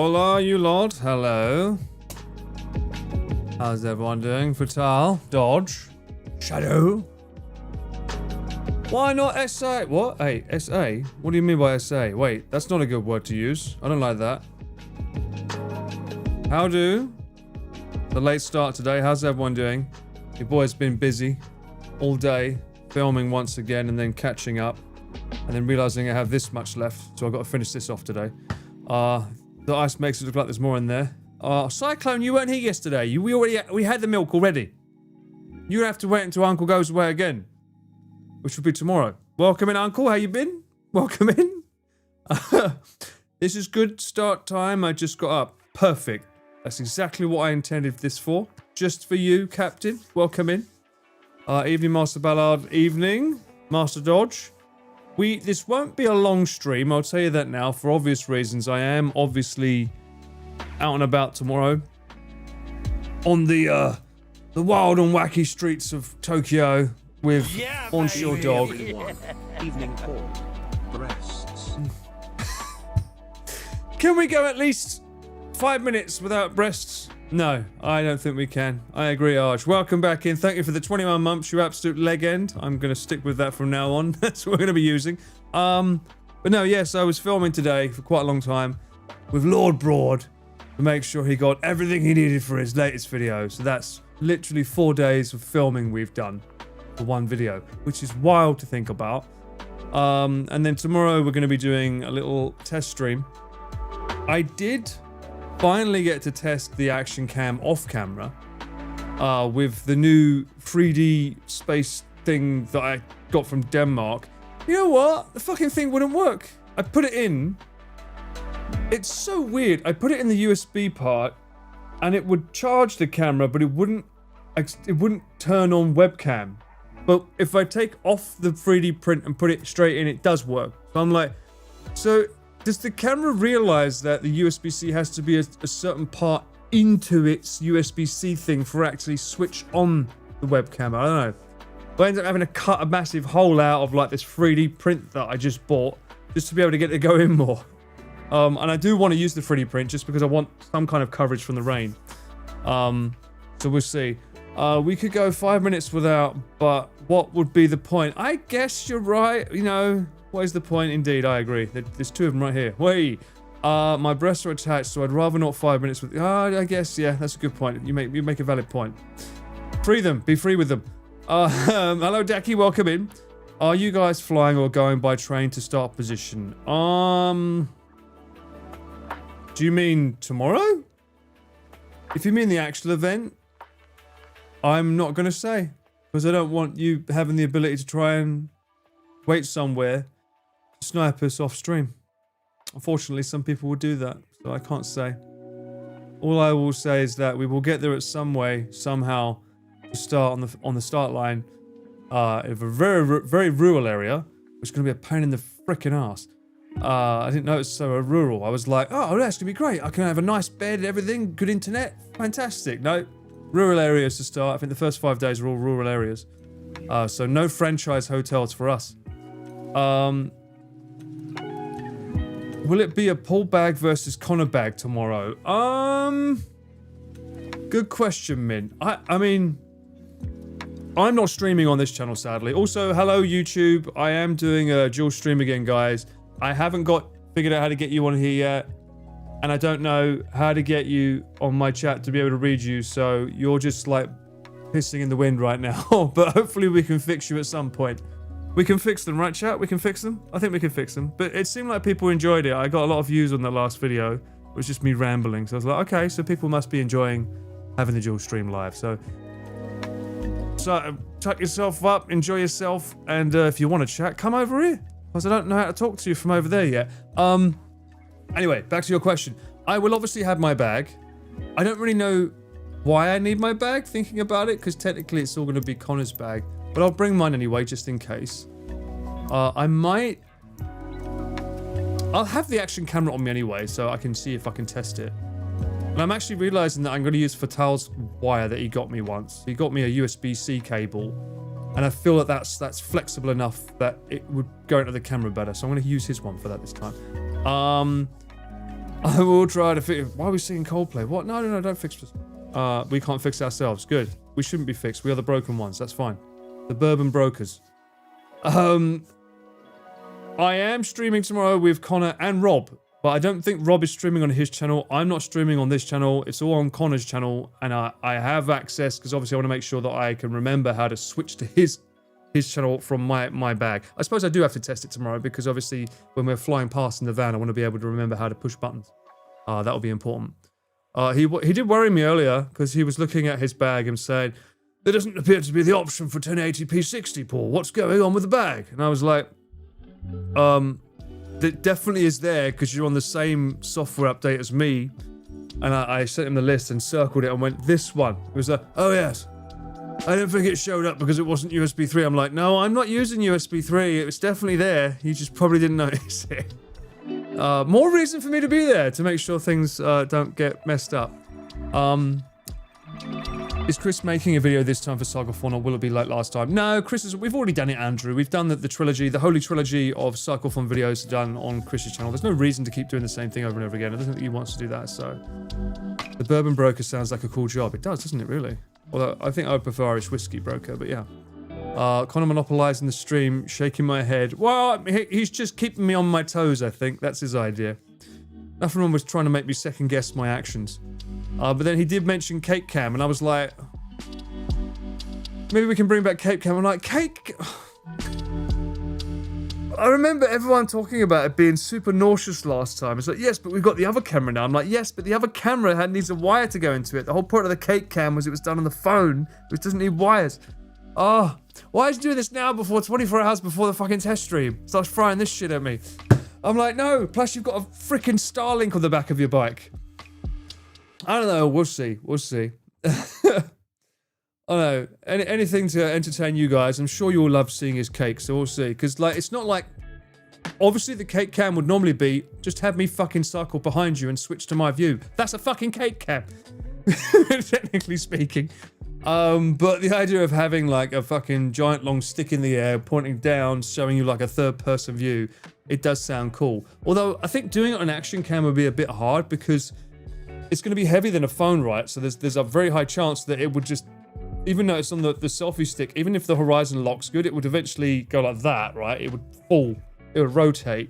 Hola, you lot. Hello. How's everyone doing? Fatal, Dodge, Shadow. Why not SA? What? Hey, SA? What do you mean by SA? Wait, that's not a good word to use. I don't like that. How do? The late start today. How's everyone doing? Your boy's been busy all day, filming once again and then catching up. And then realizing I have this much left, so I've got to finish this off today. The ice makes it look like there's more in there. Cyclone, you weren't here yesterday. We had the milk already. You have to wait until Uncle goes away again, which will be tomorrow. Welcome in, Uncle. How you been? Welcome in. This is good start time. I just got up. Perfect. That's exactly what I intended this for. Just for you, Captain. Welcome in. Evening, Master Ballard. Evening, Master Dodge. This won't be a long stream, I'll tell you that now, for obvious reasons. I am obviously out and about tomorrow on the wild and wacky streets of Tokyo with Onshore Dog. Evening call. Breasts. Can we go at least 5 minutes without breasts? No, I don't think we can. I agree, Arch. Welcome back in. Thank you for the 21 months, you absolute legend. I'm going to stick with that from now on. That's what we're going to be using. But no, yes, I was filming today for quite a long time with Lord Broad to make sure he got everything he needed for his latest video. So that's literally 4 days of filming we've done for one video, which is wild to think about. And then tomorrow we're going to be doing a little test stream. I did finally get to test the action cam off camera with the new 3D space thing that I got from Denmark. You know what? The fucking thing wouldn't work. I put it in. It's so weird. I put it in the USB part and it would charge the camera, but it wouldn't turn on webcam. But if I take off the 3D print and put it straight in, it does work. So I'm like, so does the camera realize that the USB-C has to be a certain part into its USB-C thing for actually switch on the webcam? I don't know. But I ended up having to cut a massive hole out of like this 3D print that I just bought just to be able to get it to go in more. And I do want to use the 3D print just because I want some kind of coverage from the rain. So we'll see. We could go 5 minutes without, but what would be the point? I guess you're right, you know. What is the point? Indeed, I agree. There's two of them right here. Wait, my breasts are attached, so I'd rather not 5 minutes with. I guess, yeah, that's a good point. You make a valid point. Free them. Be free with them. Hello, Daki. Welcome in. Are you guys flying or going by train to start position? Do you mean tomorrow? If you mean the actual event, I'm not going to say because I don't want you having the ability to try and wait somewhere. Snipe us off stream. Unfortunately, some people will do that, so I can't say. All I will say is that we will get there at some way, somehow, to start on the start line of a very rural area, which is going to be a pain in the frickin' ass. I didn't know it was so rural. I was like, oh, that's going to be great. I can have a nice bed, everything, good internet, fantastic. No, rural areas to start. I think the first 5 days are all rural areas. So no franchise hotels for us. Will it be a Paul bag versus Connor bag tomorrow? Good question, Min. I mean, I'm not streaming on this channel, sadly. Also, hello, YouTube. I am doing a dual stream again, guys. I haven't figured out how to get you on here yet. And I don't know how to get you on my chat to be able to read you. So you're just like pissing in the wind right now. But hopefully we can fix you at some point. We can fix them, right, chat? We can fix them? I think we can fix them. But it seemed like people enjoyed it. I got a lot of views on the last video. It was just me rambling. So I was like, okay, so people must be enjoying having the dual stream live. So tuck yourself up, enjoy yourself. And if you want to chat, come over here. Because I don't know how to talk to you from over there yet. Anyway, back to your question. I will obviously have my bag. I don't really know why I need my bag, thinking about it, because technically it's all going to be Connor's bag. But I'll bring mine anyway, just in case. I'll have the action camera on me anyway, so I can see if I can test it. And I'm actually realizing that I'm going to use Fatal's wire that he got me once. He got me a USB-C cable. And I feel that that's flexible enough that it would go into the camera better. So I'm going to use his one for that this time. I will try to fix. Why are we singing Coldplay? What? No, no, no, don't fix this. We can't fix ourselves. Good. We shouldn't be fixed. We are the broken ones. That's fine. The bourbon brokers. I am streaming tomorrow with Connor and Rob, but I don't think Rob is streaming on his channel. I'm not streaming on this channel. It's all on Connor's channel, and I have access because obviously I want to make sure that I can remember how to switch to his channel from my bag. I suppose I do have to test it tomorrow because obviously when we're flying past in the van, I want to be able to remember how to push buttons. That'll be important. He did worry me earlier because he was looking at his bag and saying, "There doesn't appear to be the option for 1080p 60, Paul. What's going on with the bag?" And I was like, that definitely is there because you're on the same software update as me. And I sent him the list and circled it and went, "This one." He was like, "Oh yes. I don't think it showed up because it wasn't USB 3. I'm like, "No, I'm not using USB 3. It was definitely there. You just probably didn't notice it." More reason for me to be there to make sure things don't get messed up. Is Chris making a video this time for Cyclethon, or will it be like last time? No, we've already done it, Andrew. We've done the trilogy, the holy trilogy of Cyclethon videos done on Chris's channel. There's no reason to keep doing the same thing over and over again. I don't think he wants to do that, so. The bourbon broker sounds like a cool job. It does, doesn't it, really? Although, I think I would prefer Irish whiskey broker, but yeah. Connor monopolising the stream, shaking my head. Well, he's just keeping me on my toes, I think. That's his idea. Nothing wrong with trying to make me second guess my actions. But then he did mention Cake Cam, and I was like, maybe we can bring back Cake Cam. I'm like, Cake... I remember everyone talking about it being super nauseous last time. It's like, yes, but we've got the other camera now. I'm like, yes, but the other camera needs a wire to go into it. The whole point of the Cake Cam was it was done on the phone, which doesn't need wires. Oh, why is you doing this now before 24 hours before the fucking test stream? Starts frying this shit at me. I'm like, no, plus you've got a freaking Starlink on the back of your bike. I don't know, we'll see. I don't know, anything to entertain you guys. I'm sure you'll love seeing his cake, so we'll see. Because, like, it's not like... Obviously, the Cake Cam would normally be, just have me fucking cycle behind you and switch to my view. That's a fucking Cake Cam, technically speaking. But the idea of having, like, a fucking giant long stick in the air, pointing down, showing you, like, a third-person view, it does sound cool. Although, I think doing it on action cam would be a bit hard because it's going to be heavier than a phone, right? So there's a very high chance that it would just... Even though it's on the selfie stick, even if the horizon lock's good, it would eventually go like that, right? It would fall. It would rotate.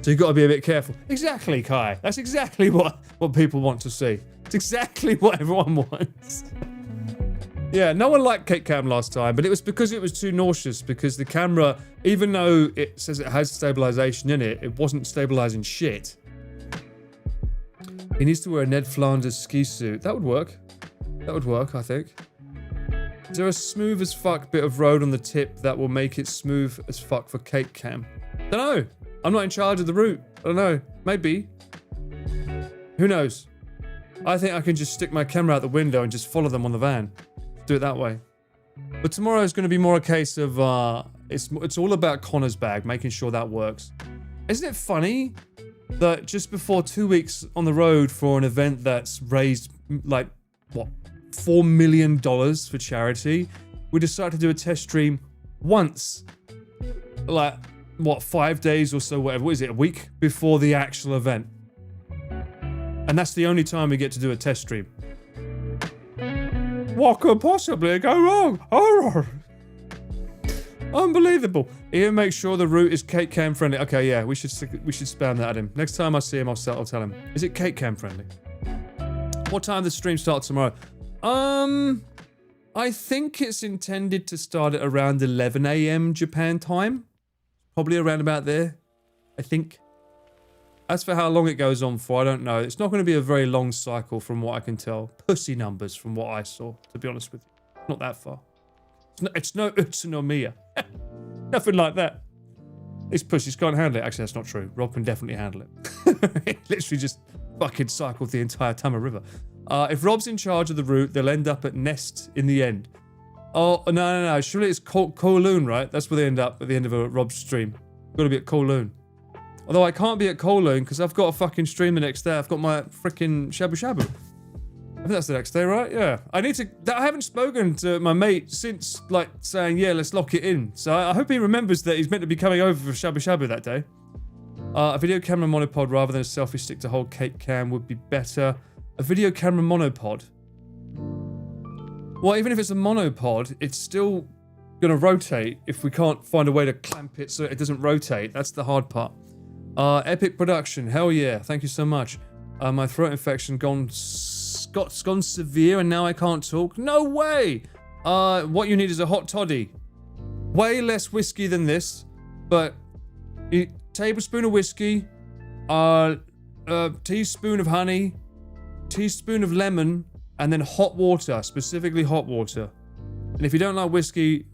So you've got to be a bit careful. Exactly, Kai. That's exactly what people want to see. It's exactly what everyone wants. Yeah, no one liked Cake Cam last time, but it was because it was too nauseous, because the camera, even though it says it has stabilization in it, it wasn't stabilizing shit. He needs to wear a Ned Flanders ski suit. That would work. That would work, I think. Is there a smooth as fuck bit of road on the tip that will make it smooth as fuck for Cake Cam? Don't know. I'm not in charge of the route. I don't know. Maybe. Who knows? I think I can just stick my camera out the window and just follow them on the van. Do it that way. But tomorrow is going to be more a case of, it's all about Connor's bag, making sure that works. Isn't it funny that just before 2 weeks on the road for an event that's raised, like, what, $4 million for charity, we decided to do a test stream once, like, what, 5 days or so, whatever, what is it, a week before the actual event. And that's the only time we get to do a test stream. What could possibly go wrong? Horror! Unbelievable. Ian, make sure the route is Cake Cam friendly. Okay, yeah, we should spam that at him. Next time I see him, I'll tell him. Is it Cake Cam friendly? What time does the stream start tomorrow? I think it's intended to start at around 11 AM Japan time. Probably around about there, I think. As for how long it goes on for, I don't know. It's not going to be a very long cycle from what I can tell. Pussy numbers from what I saw, to be honest with you. Not that far. It's no Utsunomiya. Nothing like that. These pussies can't handle it. Actually, that's not true. Rob can definitely handle it. He literally just fucking cycled the entire Tama River. If Rob's in charge of the route, they'll end up at Nest in the end. Oh, no. Surely it's Kowloon, right? That's where they end up at the end of a Rob stream. Gotta be at Kowloon. Although I can't be at Kowloon because I've got a fucking stream the next day. I've got my freaking shabu shabu. I think that's the next day, right? Yeah. I haven't spoken to my mate since, like, saying, yeah, let's lock it in. So I hope he remembers that he's meant to be coming over for shabu shabu that day. A video camera monopod rather than a selfie stick to hold cake cam would be better. A video camera monopod? Well, even if it's a monopod, it's still gonna rotate if we can't find a way to clamp it so it doesn't rotate. That's the hard part. Epic production, hell yeah, thank you so much. My throat infection gone severe and now I can't talk. No way! What you need is a hot toddy. Way less whiskey than this, but a tablespoon of whiskey, teaspoon of honey, teaspoon of lemon, and then hot water, specifically hot water. And if you don't like whiskey,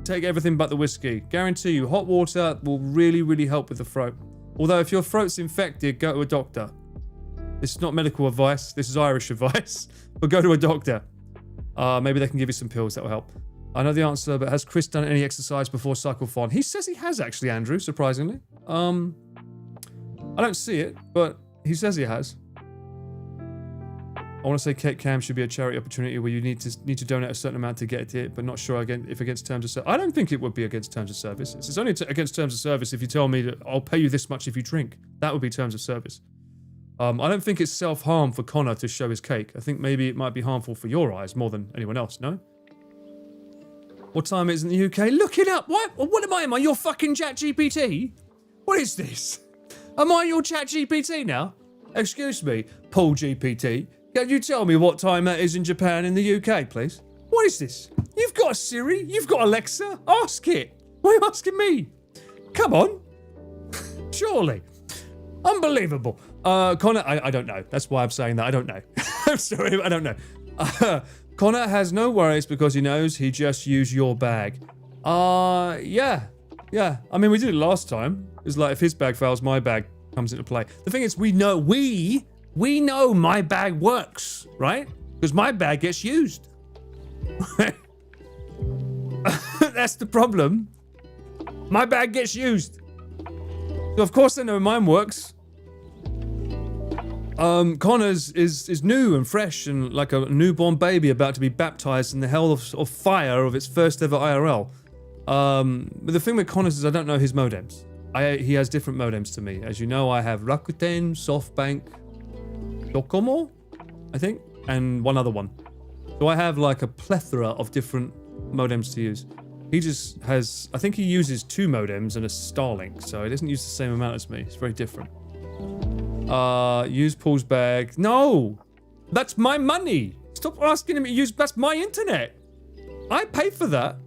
take everything but the whiskey. Guarantee you, hot water will really, really help with the throat. Although if your throat's infected, go to a doctor. This is not medical advice, this is Irish advice, but go to a doctor. Maybe they can give you some pills that will help. I know the answer, but has Chris done any exercise before Cyclethon? He says he has actually, Andrew, surprisingly. I don't see it, but he says he has. I want to say Cake Cam should be a charity opportunity where you need to donate a certain amount to get it, but not sure if against terms of service. I don't think it would be against terms of service. It's only against terms of service if you tell me that I'll pay you this much if you drink. That would be terms of service. I don't think it's self-harm for Connor to show his cake. I think maybe it might be harmful for your eyes more than anyone else, no? What time is it in the UK? Look it up! What am I? Am I your fucking ChatGPT? What is this? Am I your ChatGPT now? Excuse me, Paul GPT. Can you tell me what time that is in Japan in the UK, please? What is this? You've got a Siri? You've got Alexa? Ask it. Why are you asking me? Come on. Surely. Unbelievable. Connor, I don't know. That's why I'm saying that. I don't know. I'm sorry, I don't know. Connor has no worries because he knows he just used your bag. Yeah. I mean, we did it last time. It's like if his bag fails, my bag comes into play. The thing is, we know my bag works, right? Because my bag gets used. That's the problem. My bag gets used. So of course I know mine works. Connor's is new and fresh and like a newborn baby about to be baptized in the hell of fire of its first ever IRL. But the thing with Connor's is I don't know his modems. He has different modems to me. As you know, I have Rakuten, SoftBank, Docomo, I think, and one other one. So I have like a plethora of different modems to use. He just has, I think he uses 2 modems and a Starlink, so he doesn't use the same amount as me. It's very different. Use Paul's bag. No! That's my money! Stop asking him to use, that's my internet! I pay for that.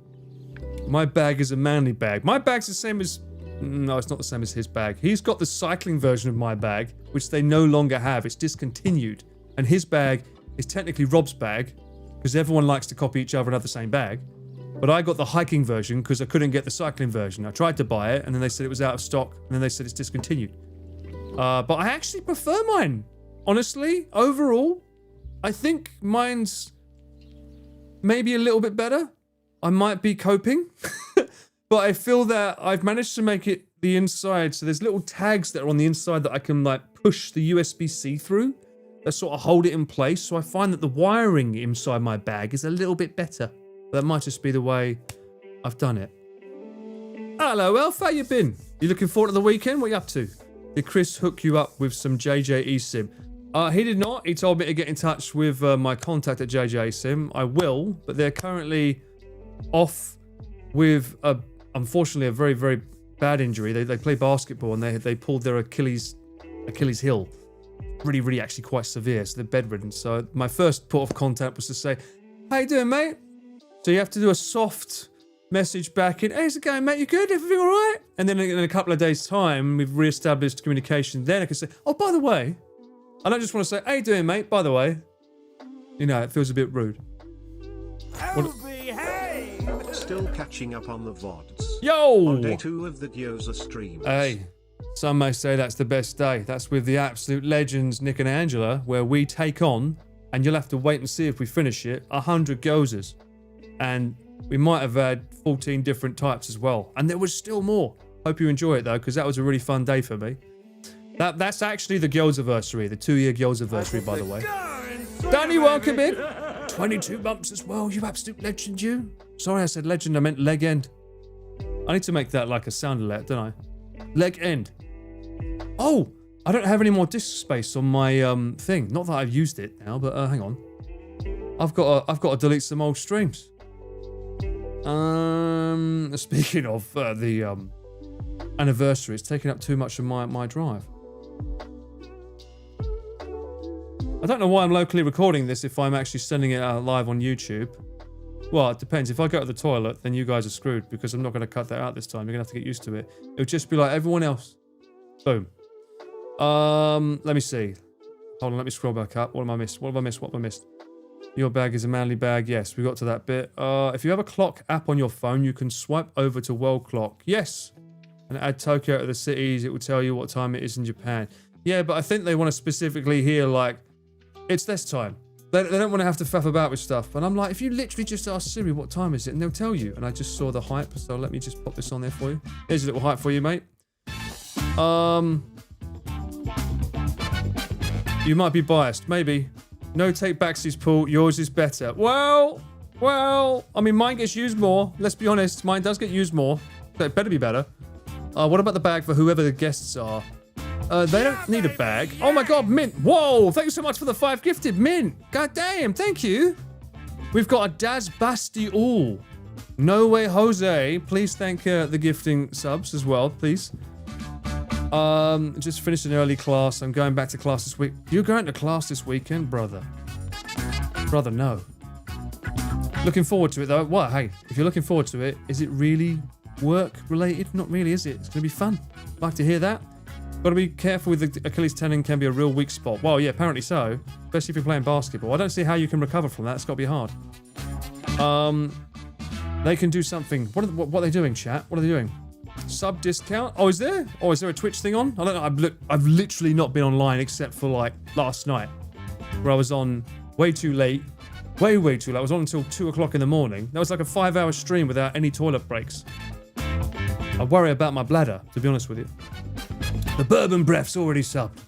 My bag is a manly bag. My bag's the same as, no, it's not the same as his bag. He's got the cycling version of my bag, which they no longer have. It's discontinued. And his bag is technically Rob's bag, because everyone likes to copy each other and have the same bag. But I got the hiking version because I couldn't get the cycling version. I tried to buy it, and then they said it was out of stock, and then they said it's discontinued. But I actually prefer mine. Honestly, overall, I think mine's maybe a little bit better. I might be coping. But I feel that I've managed to make it the inside, so there's little tags that are on the inside that I can like push the USB-C through that sort of hold it in place. So I find that the wiring inside my bag is a little bit better. That might just be the way I've done it. Hello, Elf, how you been? You looking forward to the weekend? What are you up to? Did Chris hook you up with some JJ eSIM? He did not. He told me to get in touch with my contact at JJ eSIM. I will, but they're currently off with, unfortunately, a very, very bad injury. They play basketball and they pulled their Achilles heel. Really, really actually quite severe, so they're bedridden. So my first port of contact was to say, how you doing, mate? So you have to do a soft message back in, hey, how's it going, mate? You good? Everything all right? And then in a couple of days' time, we've re-established communication. Then I can say, oh, by the way, I don't just want to say, how you doing, mate? By the way, you know, it feels a bit rude. Still catching up on the VODs. Yo! On day 2 of the Gyoza streams. Hey, some may say that's the best day. That's with the absolute legends, Nick and Angela, where we take on, and you'll have to wait and see if we finish it, 100 Gyozas. And we might have had 14 different types as well. And there was still more. Hope you enjoy it though, because that was a really fun day for me. That's actually the Gyozaversary, the 2-year Gyozaversary, by the way. Danny, welcome in. 22 months as well, you absolute legend, you. Sorry, I said legend, I meant leg end. I need to make that like a sound alert, don't I? Leg end. Oh, I don't have any more disk space on my thing. Not that I've used it now, but hang on. I've got to delete some old streams. Speaking of the anniversary, it's taking up too much of my drive. I don't know why I'm locally recording this if I'm actually sending it out live on YouTube. Well, it depends. If I go to the toilet, then you guys are screwed because I'm not going to cut that out this time. You're going to have to get used to it. It'll just be like everyone else. Boom. Let me see. Hold on, let me scroll back up. What have I missed? What have I missed? What have I missed? Your bag is a manly bag. Yes, we got to that bit. If you have a clock app on your phone, you can swipe over to World Clock. Yes. And add Tokyo to the cities. It will tell you what time it is in Japan. Yeah, but I think they want to specifically hear, like, it's this time. They don't want to have to faff about with stuff. And I'm like, if you literally just ask Siri what time is it, and they'll tell you. And I just saw the hype, so let me just pop this on there for you. Here's a little hype for you, mate. You might be biased, maybe. No take backsies, Paul. Yours is better. Well, I mean, mine gets used more. Let's be honest, mine does get used more. So it better be better. What about the bag for whoever the guests are? They don't need a bag. Oh my god, Mint. Whoa, thank you so much for the 5 gifted, Mint. God damn, thank you. We've got a Daz Basti All. No Way Jose. Please thank the gifting subs as well, please. Just finished an early class. I'm going back to class this week. You're going to class this weekend, brother? Brother, no. Looking forward to it, though. What? Hey, if you're looking forward to it, is it really work-related? Not really, is it? It's going to be fun. Like to hear that? Got to be careful with the Achilles tendon, can be a real weak spot. Well, yeah, apparently so. Especially if you're playing basketball. I don't see how you can recover from that. It's got to be hard. They can do something. What are they doing, chat? What are they doing? Sub discount? Oh, is there? Oh, is there a Twitch thing on? I don't know. I've literally not been online except for like last night, where I was on way too late. Way too late. I was on until 2 o'clock in the morning. That was like a 5-hour stream without any toilet breaks. I worry about my bladder, to be honest with you. The bourbon breath's already subbed.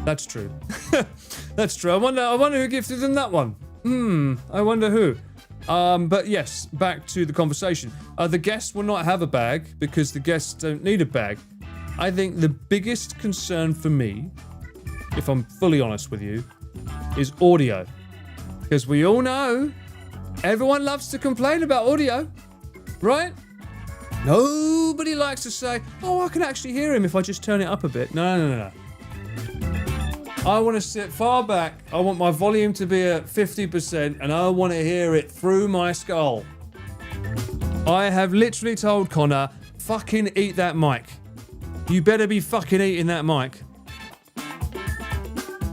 That's true. That's true. I wonder who gifted them that one. I wonder who. But yes, back to the conversation. The guests will not have a bag because the guests don't need a bag. I think the biggest concern for me, if I'm fully honest with you, is audio. Because we all know everyone loves to complain about audio, right? Nobody likes to say, oh, I can actually hear him if I just turn it up a bit. No. I want to sit far back. I want my volume to be at 50% and I want to hear it through my skull. I have literally told Connor, fucking eat that mic. You better be fucking eating that mic.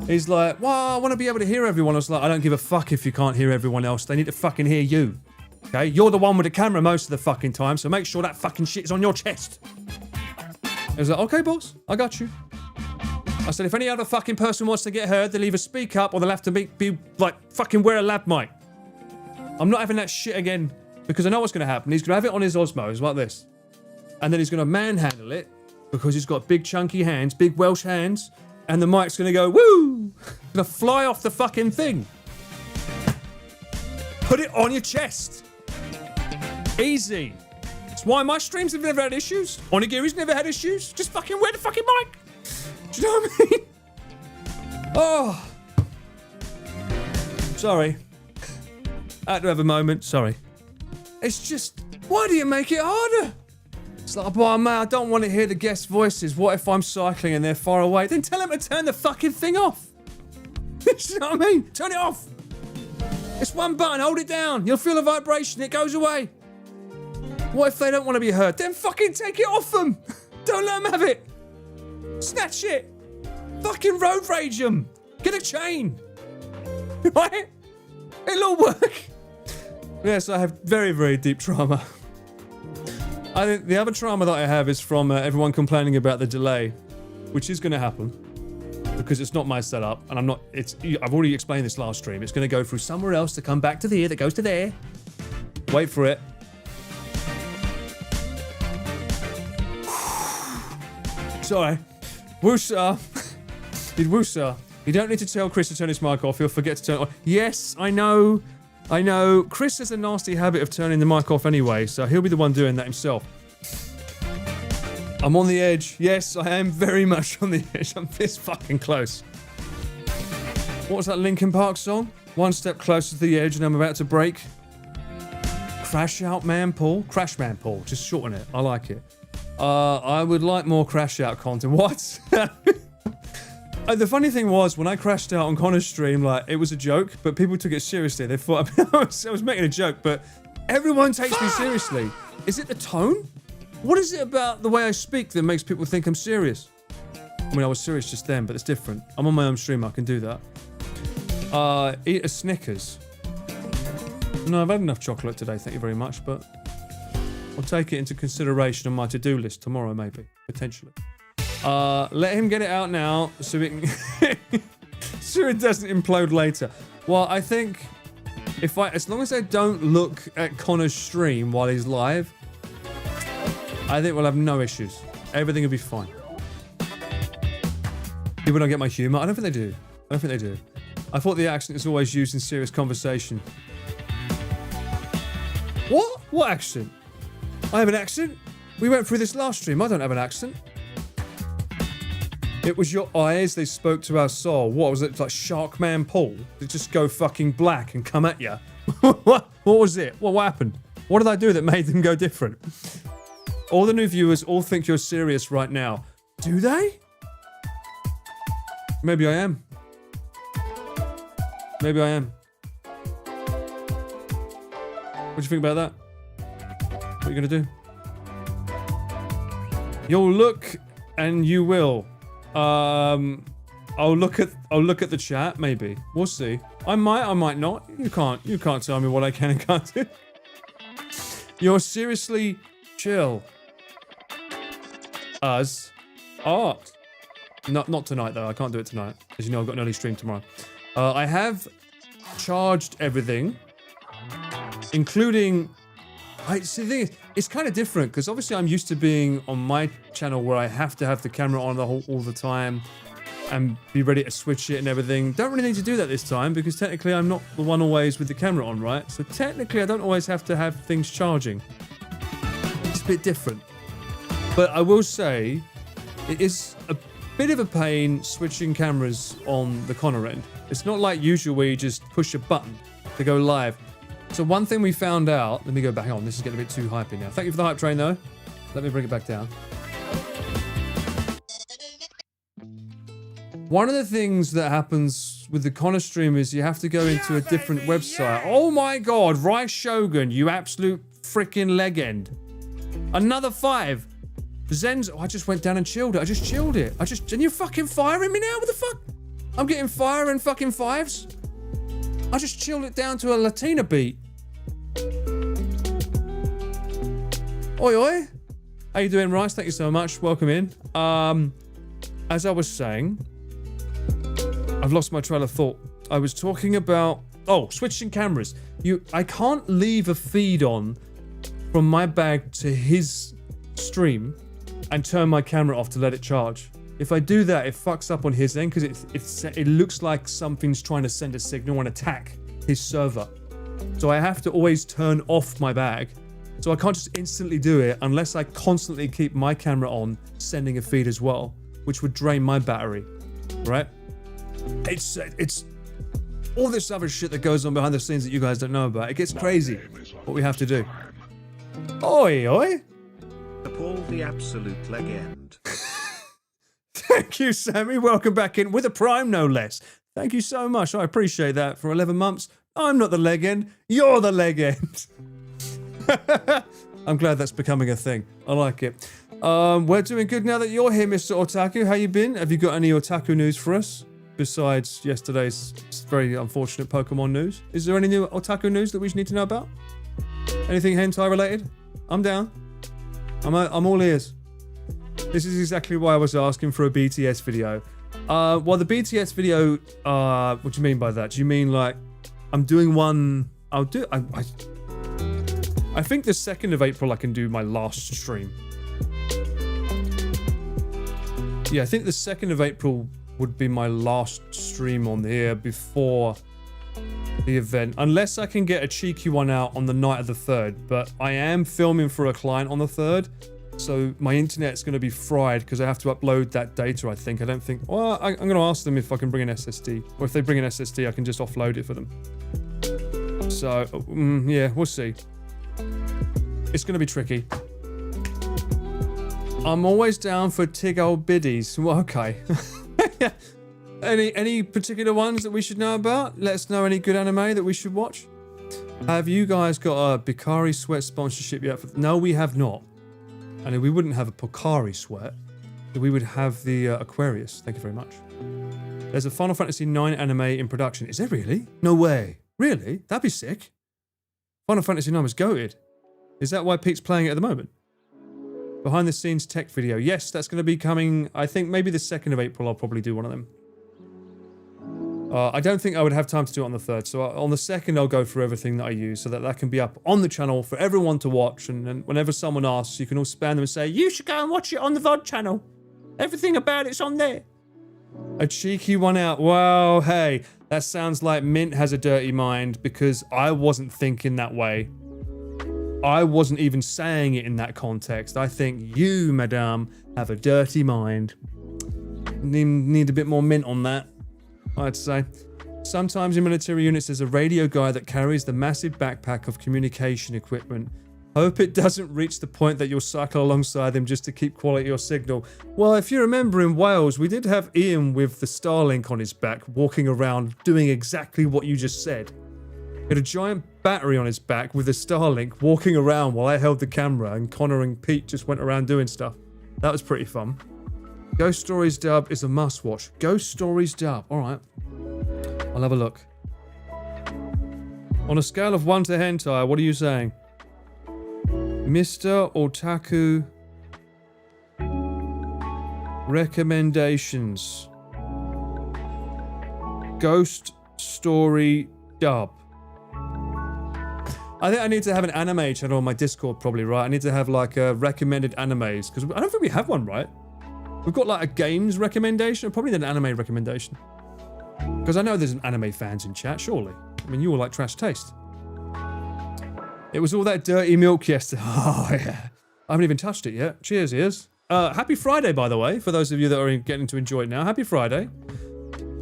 He's like, well, I want to be able to hear everyone. I was like, I don't give a fuck if you can't hear everyone else. They need to fucking hear you. Okay? You're the one with the camera most of the fucking time, so make sure that fucking shit is on your chest. He was like, okay, boss, I got you. I said, if any other fucking person wants to get heard, they'll either speak up or they'll have to be like, fucking wear a lab mic. I'm not having that shit again because I know what's going to happen. He's going to have it on his Osmos like this. And then he's going to manhandle it because he's got big chunky hands, big Welsh hands, and the mic's going to go, woo! It's going to fly off the fucking thing. Put it on your chest. Easy. That's why my streams have never had issues. Onigiri's never had issues. Just fucking wear the fucking mic. Do you know what I mean? Oh. Sorry. I had to have a moment. Sorry. It's just, why do you make it harder? It's like, oh man, I don't want to hear the guest voices. What if I'm cycling and they're far away? Then tell them to turn the fucking thing off. Do you know what I mean? Turn it off. It's one button. Hold it down. You'll feel a vibration. It goes away. What if they don't want to be heard? Then fucking take it off them. Don't let them have it. Snatch it. Fucking road rage them. Get a chain. Right? It'll all work. Yes, I have very, very deep trauma. I think the other trauma that I have is from everyone complaining about the delay, which is going to happen because it's not my setup, and I've already explained this last stream. It's going to go through somewhere else to come back to here that goes to there. Wait for it. Sorry. Woosa. Did Woosa. You don't need to tell Chris to turn his mic off. He'll forget to turn it on. Yes, I know. Chris has a nasty habit of turning the mic off anyway, so he'll be the one doing that himself. I'm on the edge. Yes, I am very much on the edge. I'm this fucking close. What was that Linkin Park song? One step closer to the edge and I'm about to break. Crash Out Man Paul? Crash Man Paul. Just shorten it. I like it. I would like more Crash Out content. What? The funny thing was, when I crashed out on Connor's stream, like, it was a joke, but people took it seriously. They thought I was making a joke, but everyone takes me seriously. Is it the tone? What is it about the way I speak that makes people think I'm serious? I mean, I was serious just then, but it's different. I'm on my own stream, I can do that. Eat a Snickers. No, I've had enough chocolate today, thank you very much, but I'll take it into consideration on my to-do list tomorrow, maybe, potentially. Let him get it out now so it can so it doesn't implode later. Well, I think as long as I don't look at Connor's stream while he's live, I think we'll have no issues. Everything will be fine. People don't get my humor. I don't think they do. I thought the accent is always used in serious conversation. What? What accent? I have an accent? We went through this last stream. I don't have an accent. It was your eyes, they spoke to our soul. What was it, like Sharkman Paul? They just go fucking black and come at you. What was it? What happened? What did I do that made them go different? All the new viewers all think you're serious right now. Do they? Maybe I am. Maybe I am. What do you think about that? What are you gonna do? You'll look and you will. I'll look at the chat, maybe. We'll see. I might not. You can't tell me what I can and can't do. You're seriously chill. As art. Not tonight though. I can't do it tonight. As you know, I've got an early stream tomorrow. I have charged everything, including. See, the thing is, it's kind of different because obviously I'm used to being on my channel where I have to have the camera on all the time and be ready to switch it and everything. Don't really need to do that this time because technically I'm not the one always with the camera on, right? So technically I don't always have to have things charging. It's a bit different. But I will say it is a bit of a pain switching cameras on the Connor end. It's not like usual where you just push a button to go live. So one thing we found out, let me go back on, this is getting a bit too hypey now. Thank you for the hype train though. Let me bring it back down. One of the things that happens with the Connor stream is you have to go into a different website. Oh my god, Rice Shogun, you absolute freaking legend. Another 5. Zen's, I just went down and chilled it. I just chilled it. And you're fucking firing me now? What the fuck? I'm getting fire and fucking 5s. I just chilled it down to a Latina beat. Oi, oi. How you doing, Rice? Thank you so much. Welcome in. As I was saying, I've lost my trail of thought. I was talking about, switching cameras. I can't leave a feed on from my bag to his stream and turn my camera off to let it charge. If I do that, it fucks up on his end because it looks like something's trying to send a signal and attack his server. So I have to always turn off my bag. So I can't just instantly do it unless I constantly keep my camera on, sending a feed as well, which would drain my battery, right? It's all this other shit that goes on behind the scenes that you guys don't know about. It gets crazy what we have to do. Oi, oi. Paul the absolute legend. Thank you, Sammy. Welcome back in with a prime, no less. Thank you so much. I appreciate that. For 11 months, I'm not the legend. You're the legend. I'm glad that's becoming a thing. I like it. We're doing good now that you're here, Mr. Otaku. How you been? Have you got any Otaku news for us? Besides yesterday's very unfortunate Pokemon news. Is there any new Otaku news that we need to know about? Anything hentai related? I'm down. I'm all ears. This is exactly why I was asking for a BTS video. Well, the BTS video, what do you mean by that? Do you mean like, I'm doing one, I think the 2nd of April I can do my last stream. Yeah, I think the 2nd of April would be my last stream on here before the event. Unless I can get a cheeky one out on the night of the 3rd. But I am filming for a client on the 3rd. So my internet's going to be fried because I have to upload that data, I think. I don't think... Well, I'm going to ask them if I can bring an SSD. Or if they bring an SSD, I can just offload it for them. So, yeah, we'll see. It's going to be tricky. I'm always down for tig old biddies. Well, okay. Any particular ones that we should know about? Let us know any good anime that we should watch. Have you guys got a Bikari Sweat sponsorship yet? No, we have not. And we wouldn't have a Pocari Sweat. We would have the Aquarius. Thank you very much. There's a Final Fantasy IX anime in production. Is there really? No way. Really? That'd be sick. Final Fantasy IX was goated. Is that why Pete's playing it at the moment? Behind the scenes tech video. Yes, that's going to be coming. I think maybe the 2nd of April I'll probably do one of them. I don't think I would have time to do it on the 3rd. So on the 2nd I'll go through everything that I use so that that can be up on the channel for everyone to watch. And then whenever someone asks, you can all spam them and say, you should go and watch it on the VOD channel. Everything about it's on there. A cheeky one out. Wow, hey, that sounds like Mint has a dirty mind because I wasn't thinking that way. I wasn't even saying it in that context. I think you, madame, have a dirty mind. Need a bit more mint on that, I'd say. Sometimes in military units there's a radio guy that carries the massive backpack of communication equipment. Hope it doesn't reach the point that you'll cycle alongside him just to keep quality your signal. Well, if you remember in Wales, we did have Ian with the Starlink on his back, walking around doing exactly what you just said. He had a giant battery on his back with a Starlink walking around while I held the camera and Connor and Pete just went around doing stuff. That was pretty fun. Ghost Stories dub is a must watch. Ghost Stories dub. Alright. I'll have a look. On a scale of 1 to hentai, what are you saying? Mr. Otaku recommendations. Ghost Story dub. I think I need to have an anime channel on my Discord probably, right? I need to have like recommended animes because I don't think we have one, right? We've got like a games recommendation, probably an anime recommendation. Because I know there's an anime fans in chat, surely. I mean, you all like Trash Taste. It was all that dirty milk yesterday. Oh, yeah. I haven't even touched it yet. Cheers, ears. Happy Friday, by the way, for those of you that are getting to enjoy it now. Happy Friday.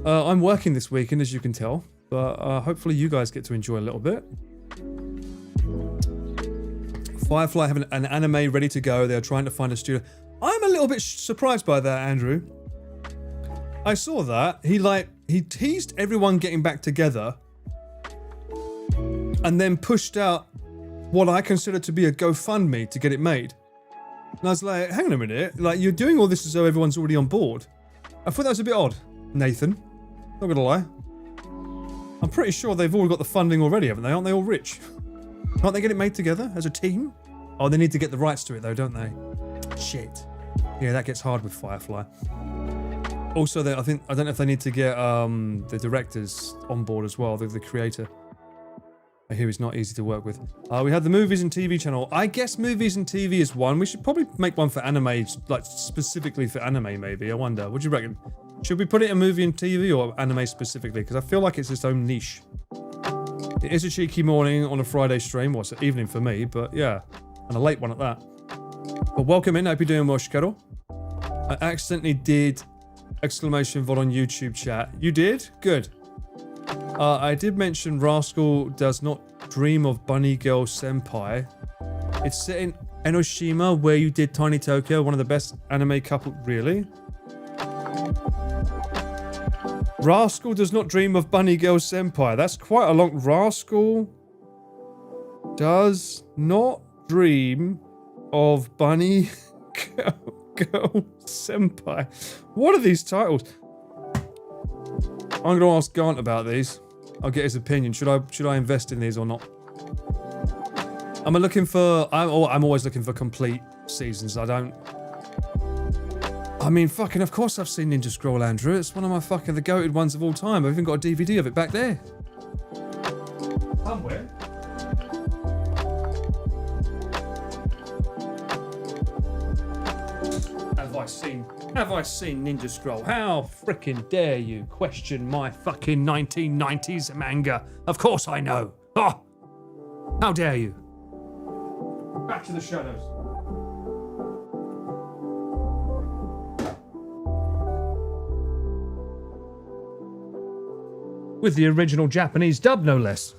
I'm working this weekend, as you can tell. But hopefully you guys get to enjoy a little bit. Firefly have an anime ready to go. They're trying to find a studio. I'm a little bit surprised by that, Andrew. I saw that. He teased everyone getting back together and then pushed out what I consider to be a GoFundMe to get it made. And I was like, hang on a minute. Like, you're doing all this as though everyone's already on board. I thought that was a bit odd, Nathan. Not gonna lie. I'm pretty sure they've all got the funding already, haven't they? Aren't they all rich? Can't they get it made together as a team? Oh, they need to get the rights to it though, don't they? Shit. Yeah, that gets hard with Firefly. Also, I don't know if they need to get the directors on board as well, the creator. I hear he's not easy to work with. We had the movies and TV channel. I guess movies and TV is one. We should probably make one for anime, like specifically for anime maybe. I wonder. What do you reckon? Should we put it in movie and TV or anime specifically? Because I feel like it's its own niche. It is a cheeky morning on a Friday stream. Well, it's an evening for me, but yeah. And a late one at that. But welcome in. Hope you're doing well, Shikaro. I accidentally did exclamation VOD on YouTube chat. You did? Good. I did mention Rascal does not dream of Bunny Girl Senpai. It's set in Enoshima, where you did Tiny Tokyo, one of the best anime couple. Really? Rascal does not dream of Bunny Girl Senpai. That's quite a long... Rascal does not dream of Bunny Girl Senpai. What are these titles? I'm going to ask Gant about these. I'll get his opinion. Should I invest in these or not? I'm always looking for complete seasons. I mean, fucking, of course I've seen Ninja Scroll, Andrew. It's one of my fucking the goated ones of all time. I've even got a DVD of it back there. Somewhere. Have I seen Ninja Scroll? How frickin' dare you question my fucking 1990s manga? Of course I know. Oh! How dare you? Back to the shadows. with the original Japanese dub, no less.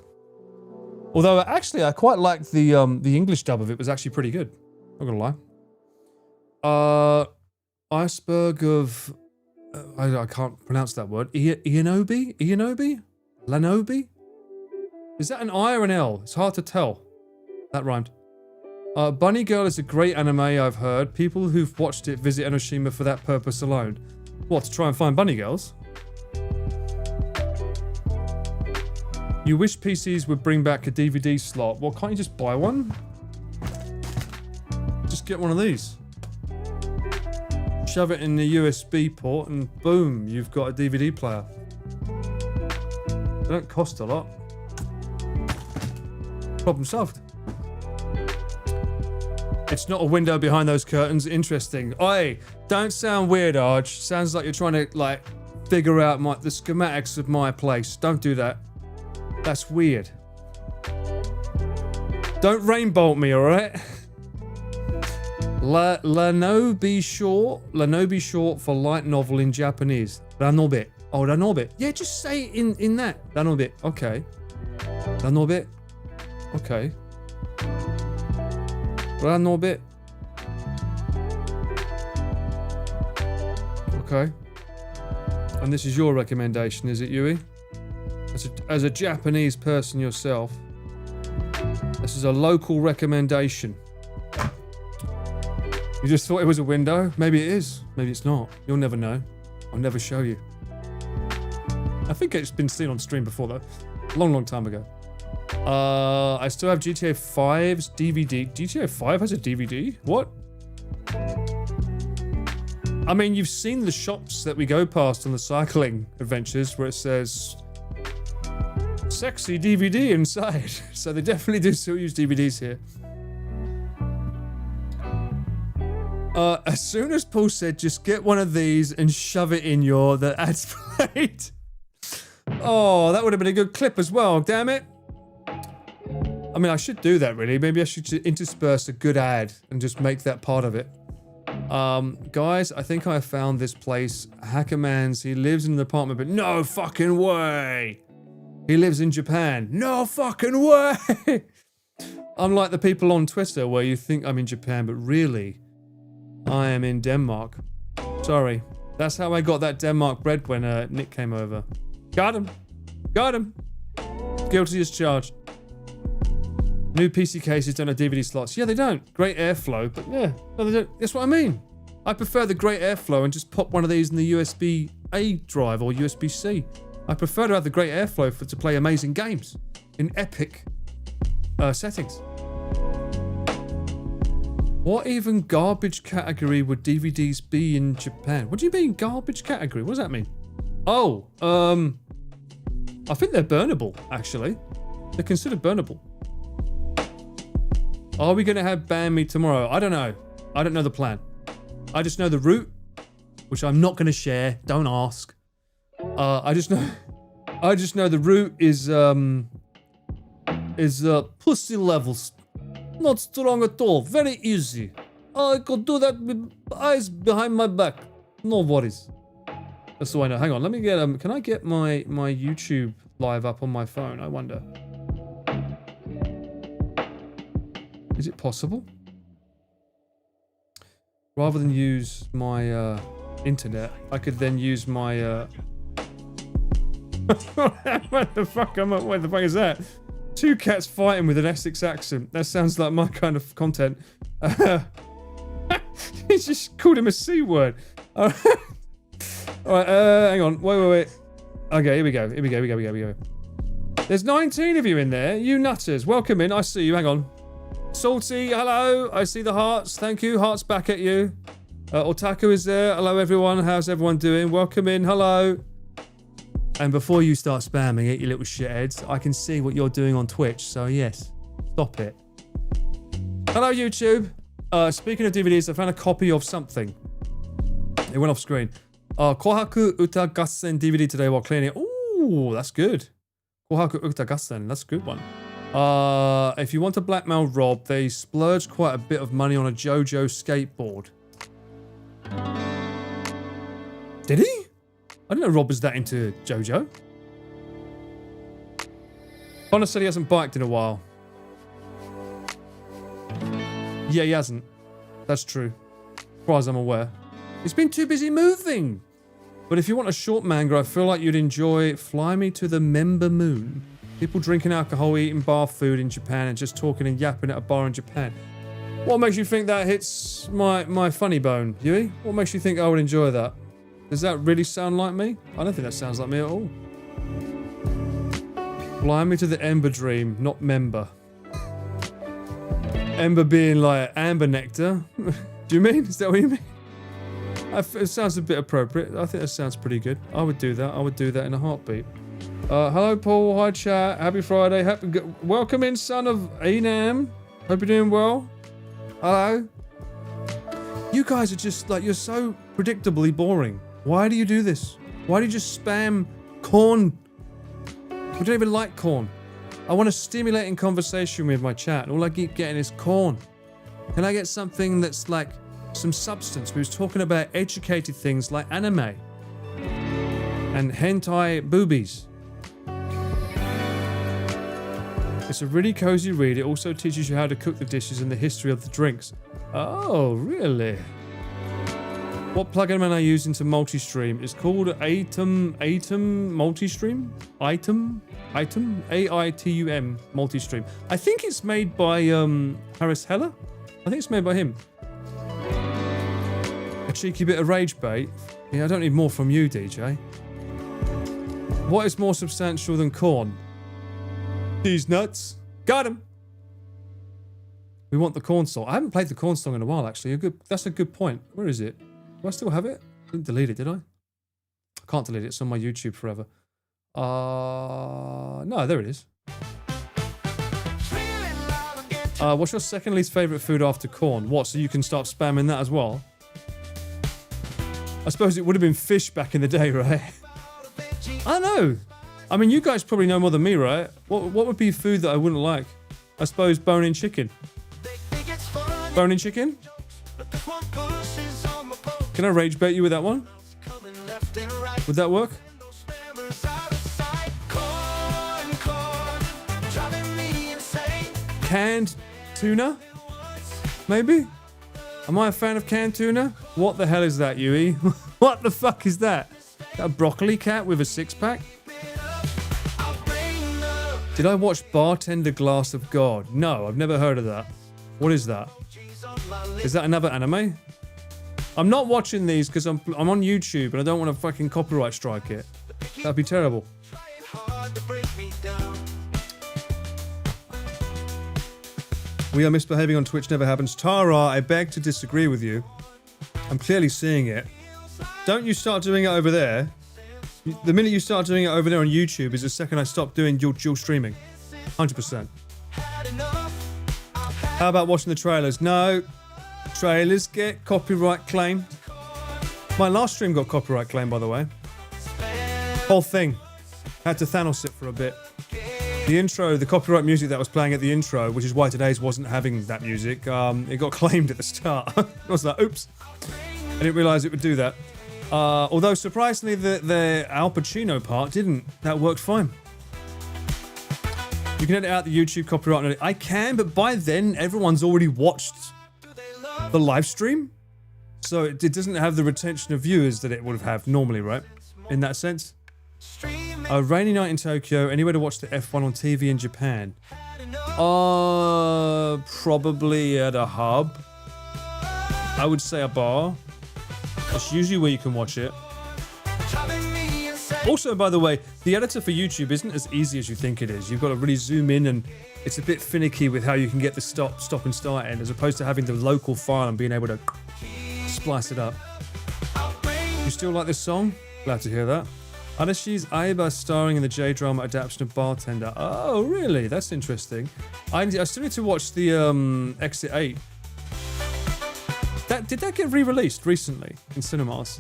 Although, actually, I quite liked the English dub of it. Was actually pretty good. Not gonna lie. Iceberg of... I can't pronounce that word. Ianobi? Ianobi? Lanobi? Is that an I or an L? It's hard to tell. That rhymed. Bunny Girl is a great anime, I've heard. People who've watched it visit Enoshima for that purpose alone. What, to try and find bunny girls? You wish PCs would bring back a DVD slot. Well, can't you just buy one? Just get one of these. Shove it in the USB port and boom, you've got a DVD player. They don't cost a lot. Problem solved. It's not a window behind those curtains. Interesting. Oi, don't sound weird, Arj. Sounds like you're trying to, like, figure out the schematics of my place. Don't do that. That's weird. Don't rainbolt me, alright? Lanobi short for light novel in Japanese. Ranobe. Oh, Ranobe. Yeah, just say it in that. Ranobe. Okay. Ranobe. Okay. Ranobe. Okay. And this is your recommendation, is it, Yui? As a Japanese person yourself, this is a local recommendation. You just thought it was a window? Maybe it is. Maybe it's not. You'll never know. I'll never show you. I think it's been seen on stream before, though. A long, long time ago. I still have GTA 5's DVD. GTA 5 has a DVD? What? I mean, you've seen the shops that we go past on the cycling adventures where it says sexy DVD inside. So they definitely do still use DVDs here. As soon as Paul said, just get one of these and shove it in the ads played. Oh, that would have been a good clip as well, damn it. I mean, I should do that, really. Maybe I should intersperse a good ad and just make that part of it. Guys, I think I found this place. Hackerman's, he lives in an apartment, but no fucking way. He lives in Japan. No fucking way. Unlike the people on Twitter where you think I'm in Japan, but really, I am in Denmark. Sorry. That's how I got that Denmark bread when Nick came over. Got him. Got him. Guilty as charged. New PC cases don't have DVD slots. Yeah, they don't. Great airflow, but yeah, no, they don't. That's what I mean. I prefer the great airflow and just pop one of these in the USB-A drive or USB-C. I prefer to have the great airflow to play amazing games in epic settings. What even garbage category would DVDs be in Japan? What do you mean garbage category? What does that mean? Oh, I think they're burnable, actually. They're considered burnable. Are we going to have Ban Me tomorrow? I don't know. I don't know the plan. I just know the route, which I'm not going to share. Don't ask. I just know the route is pussy levels. Not strong at all. Very easy. I could do that with eyes behind my back. No worries. That's all I know. Hang on. Let me get can I get my YouTube live up on my phone? I wonder. Is it possible? Rather than use my internet, I could then use my what the fuck is that? Two cats fighting with an Essex accent. That sounds like my kind of content. He just called him a C word. Alright, hang on. Wait. Okay, here we go. There's 19 of you in there. You nutters. Welcome in. I see you. Hang on. Salty, hello. I see the hearts. Thank you. Hearts back at you. Otaku is there. Hello, everyone. How's everyone doing? Welcome in. Hello. And before you start spamming it, you little shitheads, I can see what you're doing on Twitch. So, yes. Stop it. Hello, YouTube. Speaking of DVDs, I found a copy of something. It went off screen. Kohaku Uta Gassen DVD today while cleaning it. Ooh, that's good. Kohaku Uta Gassen. That's a good one. If you want to blackmail Rob, they splurged quite a bit of money on a JoJo skateboard. Did he? I didn't know Rob was that into JoJo. Connor said he hasn't biked in a while. Yeah, he hasn't. That's true. As far as I'm aware. He's been too busy moving. But if you want a short manga, I feel like you'd enjoy Fly Me to the Member Moon. People drinking alcohol, eating bar food in Japan, and just talking and yapping at a bar in Japan. What makes you think that hits my funny bone, Yui? What makes you think I would enjoy that? Does that really sound like me? I don't think that sounds like me at all. Fly me to the Ember Dream, not member. Ember being like amber nectar. Do you mean? Is that what you mean? It sounds a bit appropriate. I think that sounds pretty good. I would do that. I would do that in a heartbeat. Hello, Paul. Hi, chat. Happy Friday. Welcome in, son of Enam. Hope you're doing well. Hello. You guys are just like, you're so predictably boring. Why do you do this? Why do you just spam corn? We don't even like corn. I want a stimulating conversation with my chat. All I keep getting is corn. Can I get something that's like some substance? We was talking about educated things like anime and hentai boobies. It's a really cozy read. It also teaches you how to cook the dishes and the history of the drinks. Oh, really? What plugin am I using to multi-stream? It's called Atom Multi-Stream? Item? A-I-T-U-M Multi-Stream. I think it's made by Harris Heller. I think it's made by him. A cheeky bit of rage bait. Yeah, I don't need more from you, DJ. What is more substantial than corn? These nuts. Got him. We want the corn song. I haven't played the corn song in a while, actually. That's a good point. Where is it? Do I still have it? I didn't delete it, did I? I can't delete it. It's on my YouTube forever. No, there it is. What's your second least favourite food after corn? What, so you can start spamming that as well? I suppose it would have been fish back in the day, right? I don't know. I mean, you guys probably know more than me, right? What would be food that I wouldn't like? I suppose bone-in chicken. Bone-in chicken? Can I rage bait you with that one? Would that work? Canned tuna? Maybe? Am I a fan of canned tuna? What the hell is that, Yui? What the fuck is that? A broccoli cat with a six-pack? Did I watch Bartender Glass of God? No, I've never heard of that. What is that? Is that another anime? I'm not watching these because I'm on YouTube and I don't want to fucking copyright strike it. That'd be terrible. We are misbehaving on Twitch never happens. Tara, I beg to disagree with you. I'm clearly seeing it. Don't you start doing it over there. The minute you start doing it over there on YouTube is the second I stop doing dual streaming. 100%. How about watching the trailers? No. Trailers get copyright claimed. My last stream got copyright claimed, by the way. Whole thing. Had to Thanos it for a bit. The intro, the copyright music that was playing at the intro, which is why today's wasn't having that music, it got claimed at the start. I was like, oops. I didn't realise it would do that. Although, surprisingly, the Al Pacino part didn't. That worked fine. You can edit out the YouTube copyright. I can, but by then, everyone's already watched the live stream. So it doesn't have the retention of viewers that it would have normally, right? In that sense. A rainy night in Tokyo. Anywhere to watch the F1 on TV in Japan? Probably at a hub. I would say a bar. That's usually where you can watch it. Also, by the way, the editor for YouTube isn't as easy as you think it is. You've got to really zoom in and it's a bit finicky with how you can get the stop and start end as opposed to having the local file and being able to splice it up. You still like this song? Glad to hear that. Adashi's Aiba starring in the J-drama adaptation of Bartender. Oh, really? That's interesting. I still need to watch the Exit 8. Did that get re-released recently in cinemas?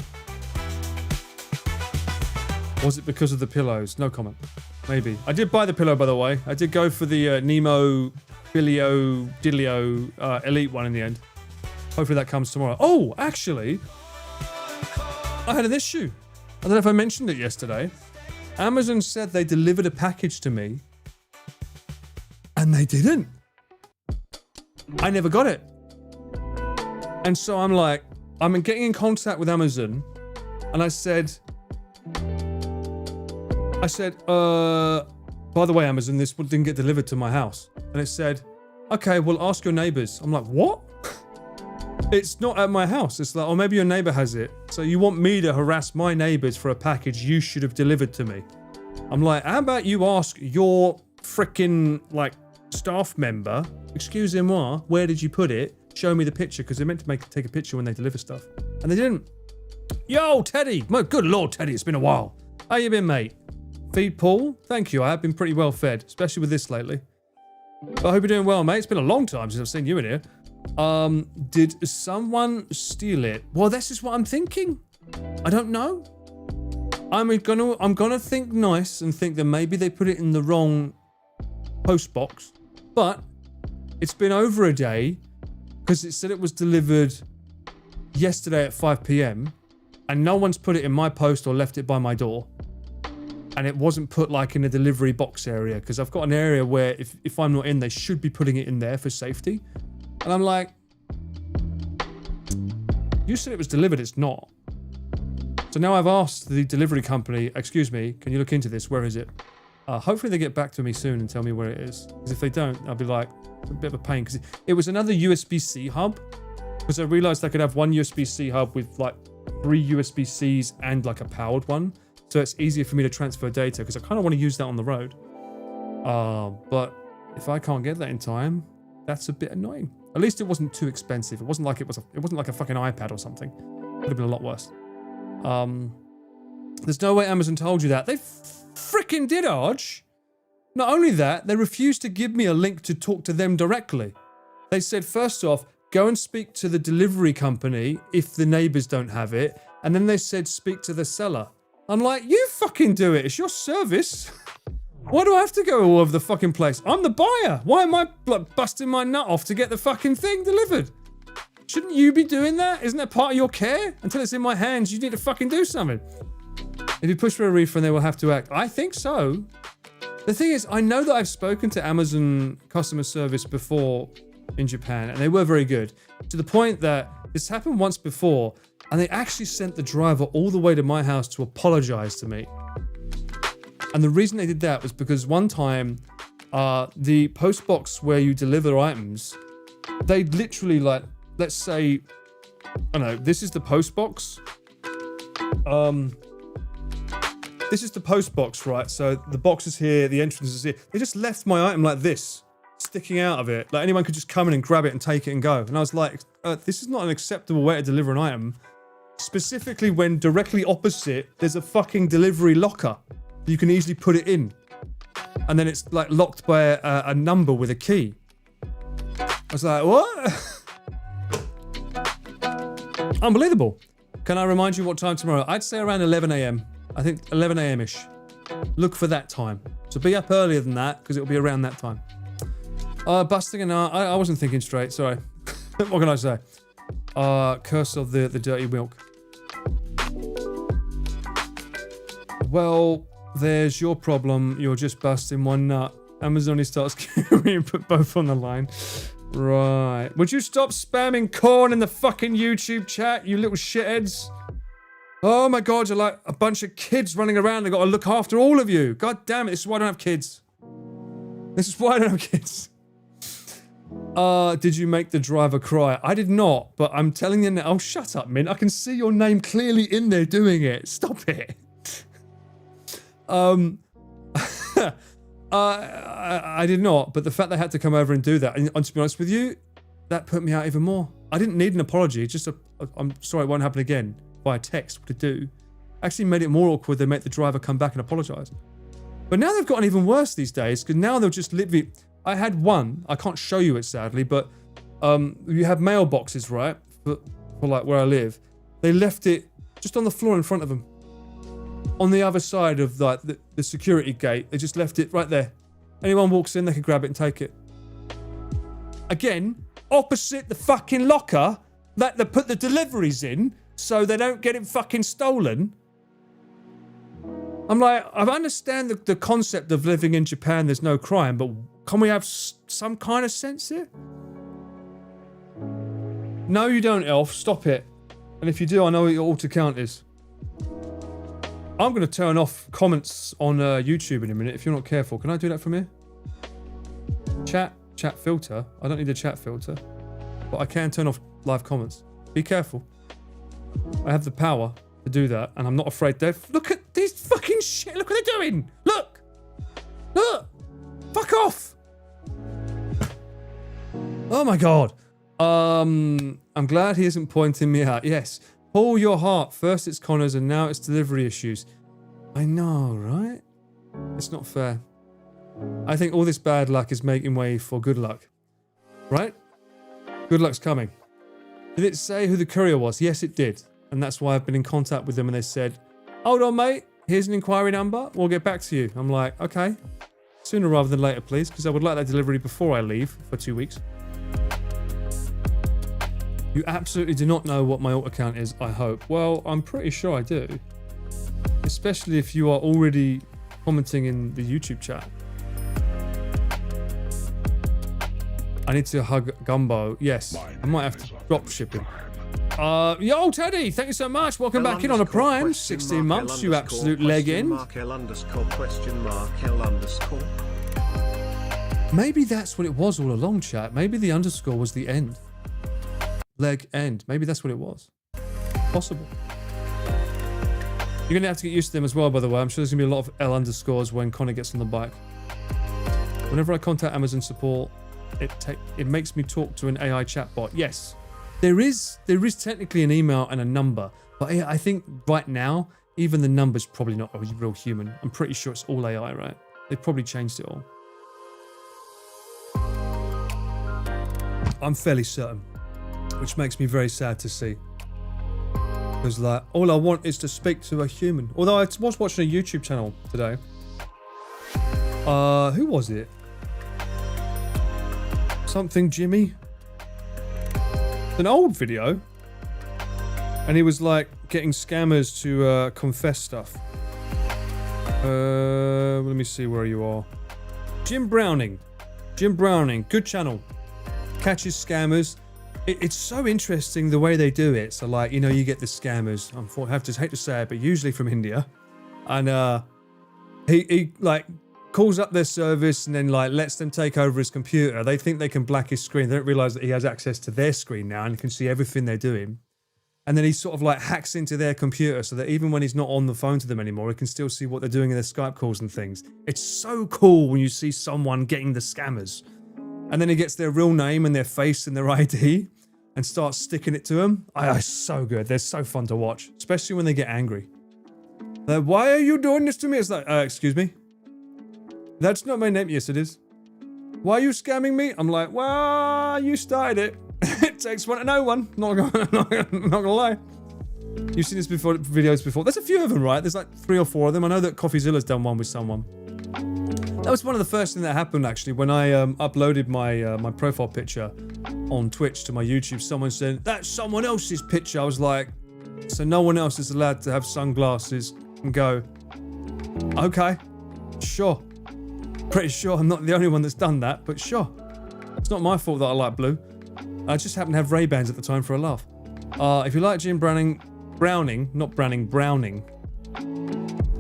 Was it because of the pillows? No comment. Maybe. I did buy the pillow, by the way. I did go for the Nemo Bilio Dilio Elite one in the end. Hopefully that comes tomorrow. Oh, actually, I had an issue. I don't know if I mentioned it yesterday. Amazon said they delivered a package to me And they didn't. I never got it. And so I'm like, I'm getting in contact with Amazon, and I said, by the way, Amazon, this didn't get delivered to my house. And it said, okay, well, ask your neighbors. I'm like, what? It's not at my house. It's like, oh, maybe your neighbor has it. So you want me to harass my neighbors for a package you should have delivered to me? I'm like, how about you ask your freaking, like, staff member, excusez-moi, where did you put it? Show me the picture, because they're meant to take a picture when they deliver stuff. And they didn't. Yo, Teddy! My good lord, Teddy, it's been a while. How you been, mate? Feed Paul? Thank you, I have been pretty well fed, especially with this lately. But I hope you're doing well, mate. It's been a long time since I've seen you in here. Did someone steal it? Well, this is what I'm thinking. I don't know. I'm gonna think nice and think that maybe they put it in the wrong post box. But it's been over a day, because it said it was delivered yesterday at 5 p.m. and no one's put it in my post or left it by my door. And it wasn't put like in a delivery box area, because I've got an area where if I'm not in, they should be putting it in there for safety. And I'm like, you said it was delivered, it's not. So now I've asked the delivery company, excuse me, can you look into this? Where is it? Hopefully they get back to me soon and tell me where it is. Because if they don't, I'll be like, a bit of a pain. Because it was another USB-C hub. Because I realized I could have one USB-C hub with like 3 USB-Cs and like a powered one. So it's easier for me to transfer data, because I kind of want to use that on the road. But if I can't get that in time, that's a bit annoying. At least it wasn't too expensive. It wasn't like it wasn't like a fucking iPad or something. Would have been a lot worse. There's no way Amazon told you that. They freaking did, Arj. Not only that, they refused to give me a link to talk to them directly. They said, first off, go and speak to the delivery company if the neighbors don't have it. And then they said, speak to the seller. I'm like, you fucking do it. It's your service. Why do I have to go all over the fucking place? I'm the buyer. Why am I busting my nut off to get the fucking thing delivered? Shouldn't you be doing that? Isn't that part of your care? Until it's in my hands, you need to fucking do something. If you push for a refund, they will have to act. I think so. The thing is, I know that I've spoken to Amazon customer service before in Japan, and they were very good. To the point that this happened once before, and they actually sent the driver all the way to my house to apologize to me. And the reason they did that was because one time, the post box where you deliver items, they literally, like, let's say, I don't know, this is the post box. This is the post box, right? So the box is here, the entrance is here. They just left my item like this, sticking out of it. Like anyone could just come in and grab it and take it and go. And I was like, this is not an acceptable way to deliver an item. Specifically when directly opposite, there's a fucking delivery locker. You can easily put it in. And then it's like locked by a number with a key. I was like, what? Unbelievable. Can I remind you what time tomorrow? I'd say around 11 a.m. I think 11 a.m.-ish. Look for that time. So be up earlier than that, because it'll be around that time. Busting an art. I wasn't thinking straight, sorry. What can I say? Curse of the dirty milk. Well, there's your problem. You're just busting one nut. Amazon starts carrying and put both on the line. Right. Would you stop spamming corn in the fucking YouTube chat, you little shitheads? Oh my god, you're like a bunch of kids running around. They gotta look after all of you. God damn it, this is why I don't have kids. This is why I don't have kids. Did you make the driver cry? I did not, but I'm telling you now. Oh, shut up, Min. I can see your name clearly in there doing it. Stop it. I did not, but the fact they had to come over and do that, and to be honest with you, that put me out even more. I didn't need an apology, just I'm sorry it won't happen again, via text, what to do. Actually made it more awkward. They make the driver come back and apologize. But now they've gotten even worse these days, because now they'll just literally, I had one, I can't show you it sadly, but you have mailboxes, right, for like where I live. They left it just on the floor in front of them. On the other side of like the security gate, they just left it right there. Anyone walks in, they can grab it and take it. Again, opposite the fucking locker that they put the deliveries in, so they don't get it fucking stolen. I'm like, I understand the concept of living in Japan, there's no crime, but Can we have some kind of sense here? No, you don't, Elf. Stop it. And if you do, I know what your alt account is. I'm going to turn off comments on YouTube in a minute if you're not careful. Can I do that from here? Chat filter. I don't need a chat filter. But I can turn off live comments. Be careful. I have the power to do that, and I'm not afraid, Dev. Look at these fucking shit. Look what they're doing. Look. Look. Fuck off. Oh my God. I'm glad he isn't pointing me out. Yes. Pull your heart. First it's Connor's and now it's delivery issues. I know, right? It's not fair. I think all this bad luck is making way for good luck. Right? Good luck's coming. Did it say who the courier was? Yes, it did. And that's why I've been in contact with them and they said, hold on, mate. Here's an inquiry number. We'll get back to you. I'm like, okay. Sooner rather than later, please, because I would like that delivery before I leave for 2 weeks. You absolutely do not know what my alt account is, I hope. Well, I'm pretty sure I do. Especially if you are already commenting in the YouTube chat. I need to hug Gumbo. Yes, I might have to drop ship him. Yo, Teddy, thank you so much. Welcome back in on a Prime. 16 months, you absolute legend. Maybe that's what it was all along, chat. Maybe the underscore was the end. Leg end. Maybe that's what it was. Possible. You're going to have to get used to them as well, by the way. I'm sure there's going to be a lot of L underscores when Connor gets on the bike. Whenever I contact Amazon support, it makes me talk to an AI chatbot. Yes, there is technically an email and a number, but I think right now, even the number's probably not a real human. I'm pretty sure it's all AI, right? They've probably changed it all. I'm fairly certain, which makes me very sad to see. Because like, all I want is to speak to a human. Although I was watching a YouTube channel today. Who was it? Something Jimmy. An old video. And he was like getting scammers to confess stuff. Let me see where you are. Jim Browning. Good channel. Catches scammers. It's so interesting the way they do it. So like, you know, you get the scammers. I hate to say it, but usually from India. And he like calls up their service and then like lets them take over his computer. They think they can black his screen. They don't realize that he has access to their screen now and can see everything they're doing. And then he sort of like hacks into their computer so that even when he's not on the phone to them anymore, he can still see what they're doing in their Skype calls and things. It's so cool when you see someone getting the scammers. And then he gets their real name and their face and their ID and starts sticking it to them. It's so good. They're so fun to watch, especially when they get angry. Like, why are you doing this to me? It's like, excuse me? That's not my name. Yes, it is. Why are you scamming me? I'm like, well, you started it. It takes one to know one. Not gonna lie. You've seen this videos before. There's a few of them, right? There's like 3 or 4 of them. I know that CoffeeZilla's done one with someone. That was one of the first things that happened actually when I uploaded my profile picture on Twitch to my YouTube. Someone said, that's someone else's picture. I was like, so no one else is allowed to have sunglasses and go, okay, sure. Pretty sure I'm not the only one that's done that, but sure. It's not my fault that I like blue. I just happened to have Ray-Bans at the time for a laugh. If you like Jim Browning,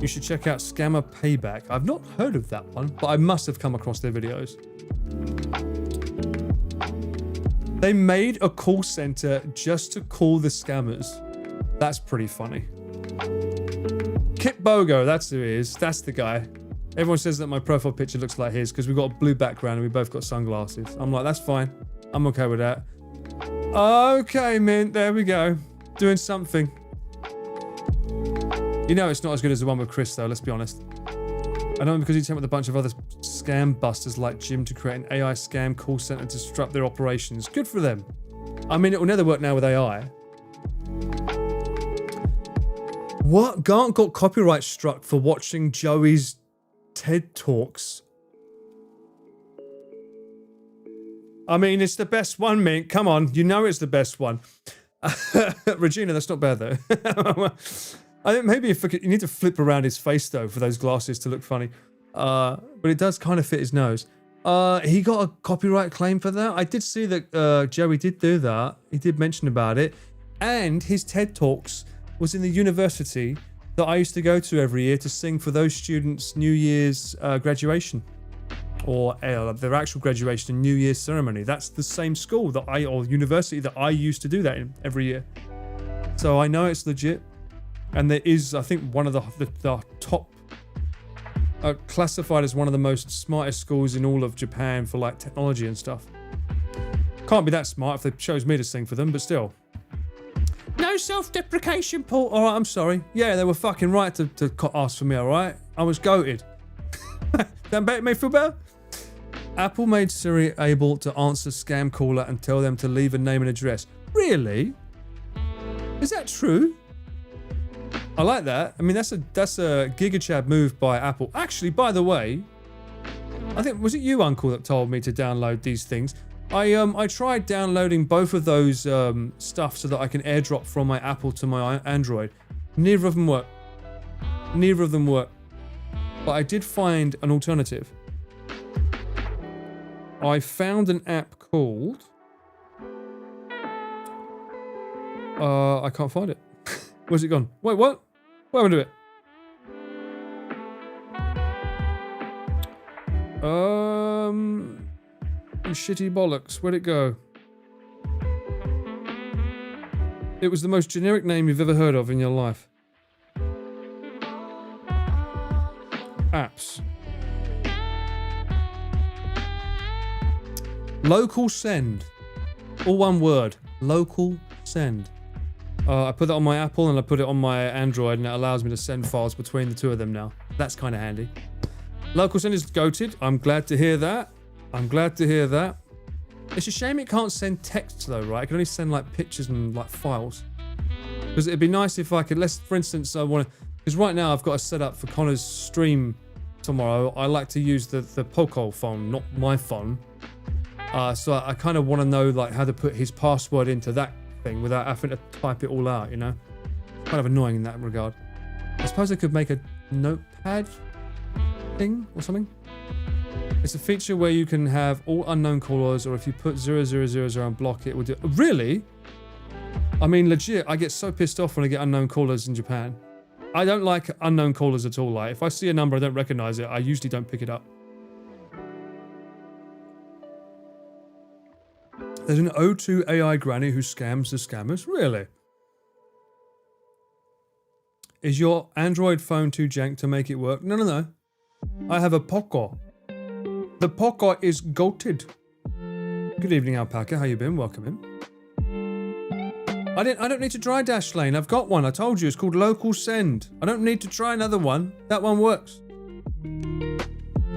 you should check out Scammer Payback. I've not heard of that one, but I must have come across their videos. They made a call center just to call the scammers. That's pretty funny. Kip Bogo, that's who he is. That's the guy. Everyone says that my profile picture looks like his because we've got a blue background and we both got sunglasses. I'm like, that's fine. I'm okay with that. Okay, Mint, there we go. Doing something. You know it's not as good as the one with Chris, though, let's be honest. I know because he came with a bunch of other scam busters like Jim to create an AI scam call center to disrupt their operations. Good for them. I mean, it will never work now with AI. What? Gant got copyright struck for watching Joey's TED Talks. I mean, it's the best one, Mint. Come on, you know it's the best one. Regina, that's not bad, though. I think maybe you need to flip around his face, though, for those glasses to look funny. But it does kind of fit his nose. He got a copyright claim for that. I did see that Joey did do that. He did mention about it. And his TED Talks was in the university that I used to go to every year to sing for those students' New Year's graduation. Or their actual graduation and New Year's ceremony. That's the same school that or university that I used to do that in every year. So I know it's legit. And there is, I think, one of the top, classified as one of the most smartest schools in all of Japan for like technology and stuff. Can't be that smart if they chose me to sing for them, but still. No self-deprecation, Paul. All right, I'm sorry. Yeah, they were fucking right to ask for me, all right? I was goated. That made me feel better? Apple made Siri able to answer scam caller and tell them to leave a name and address. Really? Is that true? I like that. I mean, that's a GigaChad move by Apple. Actually, by the way, I think, was it you, Uncle, that told me to download these things? I tried downloading both of those stuff so that I can airdrop from my Apple to my Android. Neither of them work. Neither of them work. But I did find an alternative. I found an app called... I can't find it. Where's it gone? Wait, what? What happened to it? Shitty bollocks. Where'd it go? It was the most generic name you've ever heard of in your life. Apps. Local send. All one word. Local send. I put that on my Apple and I put it on my Android, and it allows me to send files between the two of them now. That's kind of handy. Local send is goated. I'm glad to hear that. I'm glad to hear that. It's a shame it can't send text though, right? It can only send like pictures and like files. Because it'd be nice if I could, for instance, I want to, because right now I've got a setup for Connor's stream tomorrow. I like to use the Poco phone, not my phone. So I kind of want to know like how to put his password into that thing without having to type it all out, you know? Kind of annoying in that regard. I suppose I could make a notepad thing or something. It's a feature where you can have all unknown callers, or if you put 0000 and block it will do. Really? I mean, legit, I get so pissed off when I get unknown callers in Japan. I don't like unknown callers at all. Like, if I see a number I don't recognize it, I usually don't pick it up. There's an O2 AI granny who scams the scammers? Really? Is your Android phone too jank to make it work? No, no, no. I have a Poco. The Poco is goated. Good evening, Alpaca. How you been? Welcome in. I don't need to try Dash Lane. I've got one. I told you. It's called Local Send. I don't need to try another one. That one works.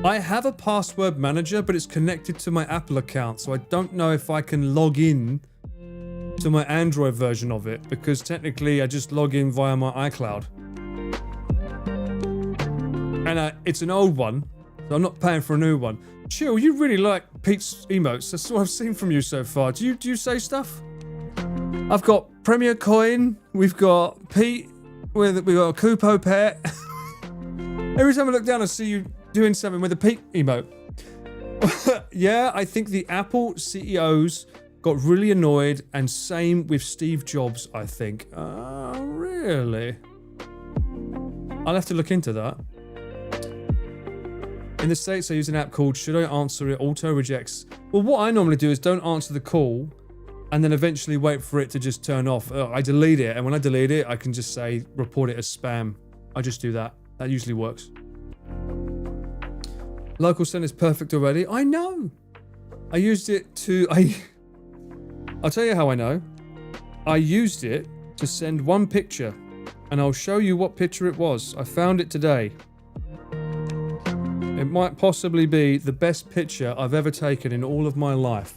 I have a password manager, but it's connected to my Apple account, so I don't know if I can log in to my Android version of it, because technically I just log in via my iCloud. And it's an old one, so I'm not paying for a new one. Chill, you really like Pete's emotes. That's what I've seen from you so far. Do you say stuff? I've got Premier Coin, we've got Pete, we've got a Kupo Pet. Every time I look down I see you doing something with a Pete emote. Yeah, I think the Apple CEOs got really annoyed, and same with Steve Jobs, I think. Really? I'll have to look into that. In the States, I use an app called Should I Answer It? Auto Rejects. Well, what I normally do is don't answer the call and then eventually wait for it to just turn off. I delete it, and when I delete it, I can just say, report it as spam. I just do that. That usually works. Local send is perfect already. I know. I used it to... I'll tell you how I know. I used it to send one picture, and I'll show you what picture it was. I found it today. It might possibly be the best picture I've ever taken in all of my life.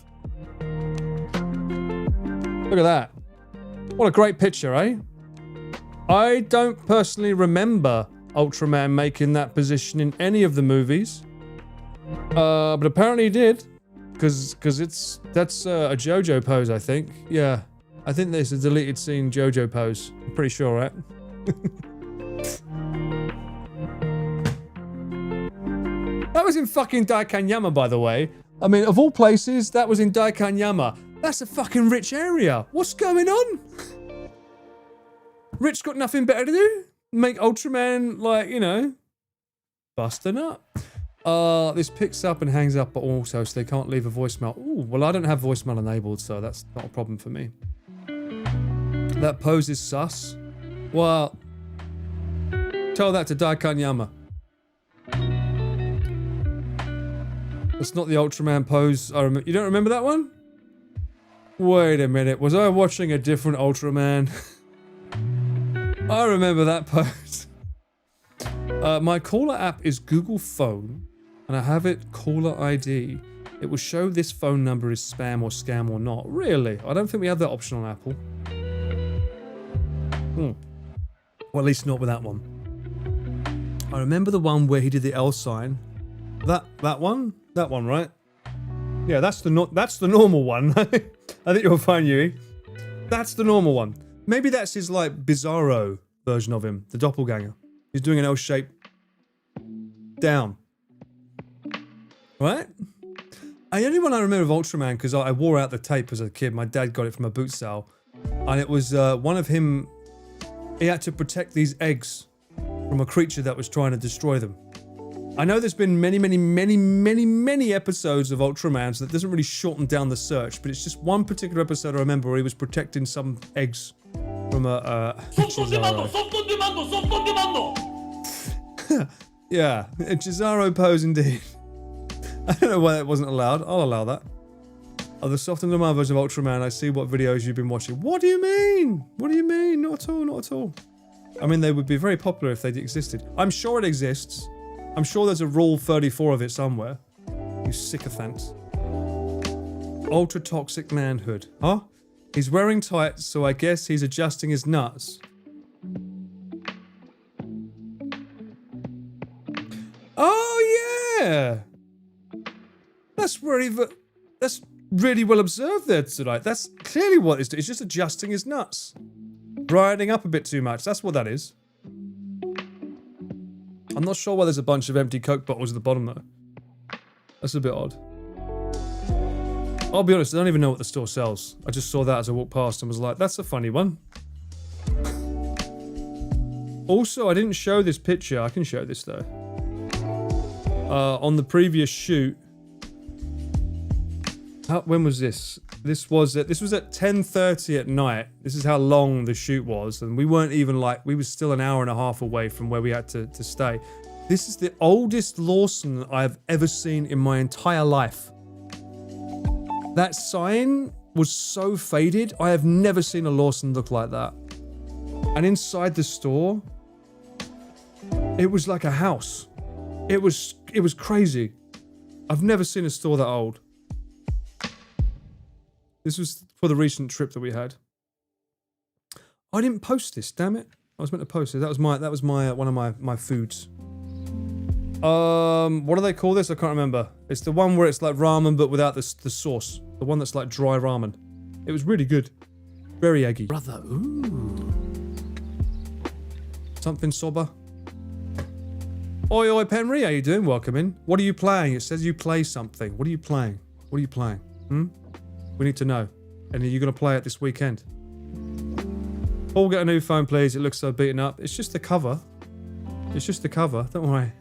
Look at that. What a great picture, eh? I don't personally remember Ultraman making that position in any of the movies. But apparently he did. Because that's a JoJo pose, I think. Yeah. I think there's a deleted scene JoJo pose. I'm pretty sure, right? That was in fucking Daikanyama, by the way. I mean, of all places, that was in Daikanyama. That's a fucking rich area. What's going on? Rich got nothing better to do? Make Ultraman, like, you know, busting up. This picks up and hangs up also, so they can't leave a voicemail. Ooh, well, I don't have voicemail enabled, so that's not a problem for me. That pose is sus. Well, tell that to Daikanyama. It's not the Ultraman pose. You don't remember that one? Wait a minute. Was I watching a different Ultraman? I remember that pose. My caller app is Google Phone, and I have it caller ID. It will show this phone number is spam or scam or not. Really? I don't think we have that option on Apple. Well, at least not with that one. I remember the one where he did the L sign. That one? That one, right? Yeah, that's the normal one. I think you'll find, Yui. That's the normal one. Maybe that's his, like, bizarro version of him. The doppelganger. He's doing an L shape. Down. Right? The only one I remember of Ultraman, because I wore out the tape as a kid. My dad got it from a boot sale. And it was one of him... He had to protect these eggs from a creature that was trying to destroy them. I know there's been many episodes of Ultraman, so that doesn't really shorten down the search, but it's just one particular episode I remember where he was protecting some eggs from a yeah, a Cesaro pose indeed. I don't know why that wasn't allowed. I'll allow that. Oh, the soft and demand version of Ultraman. I see what videos you've been watching. What do you mean? What do you mean? Not at all, not at all. I mean, they would be very popular if they existed. I'm sure it exists. I'm sure there's a Rule 34 of it somewhere. You sycophants. Ultra toxic manhood. Huh? He's wearing tights, so I guess he's adjusting his nuts. Oh, yeah! That's really well observed there tonight. That's clearly what it's doing. It's just adjusting his nuts. Riding up a bit too much. That's what that is. I'm not sure why there's a bunch of empty Coke bottles at the bottom though. That's a bit odd. I'll be honest, I don't even know what the store sells. I just saw that as I walked past and was like, that's a funny one. Also, I didn't show this picture. I can show this though. On the previous shoot. When was this? This was at 10:30 at night. This is how long the shoot was, and we weren't even like, we were still an hour and a half away from where we had to stay. This is the oldest Lawson I've ever seen in my entire life. That sign was so faded. I have never seen a Lawson look like that. And inside the store, it was like a house. It was crazy. I've never seen a store that old. This was for the recent trip that we had. I didn't post this, damn it. I was meant to post it. That was my one of my foods. What do they call this? I can't remember. It's the one where it's like ramen but without the sauce. The one that's like dry ramen. It was really good. Very eggy. Brother, ooh. Something soba. Oi, oi, Penry, how you doing? Welcome in. What are you playing? It says you play something. What are you playing? What are you playing? We need to know. And are you going to play it this weekend? Paul, get a new phone, please. It looks so beaten up. It's just the cover. It's just the cover. Don't worry.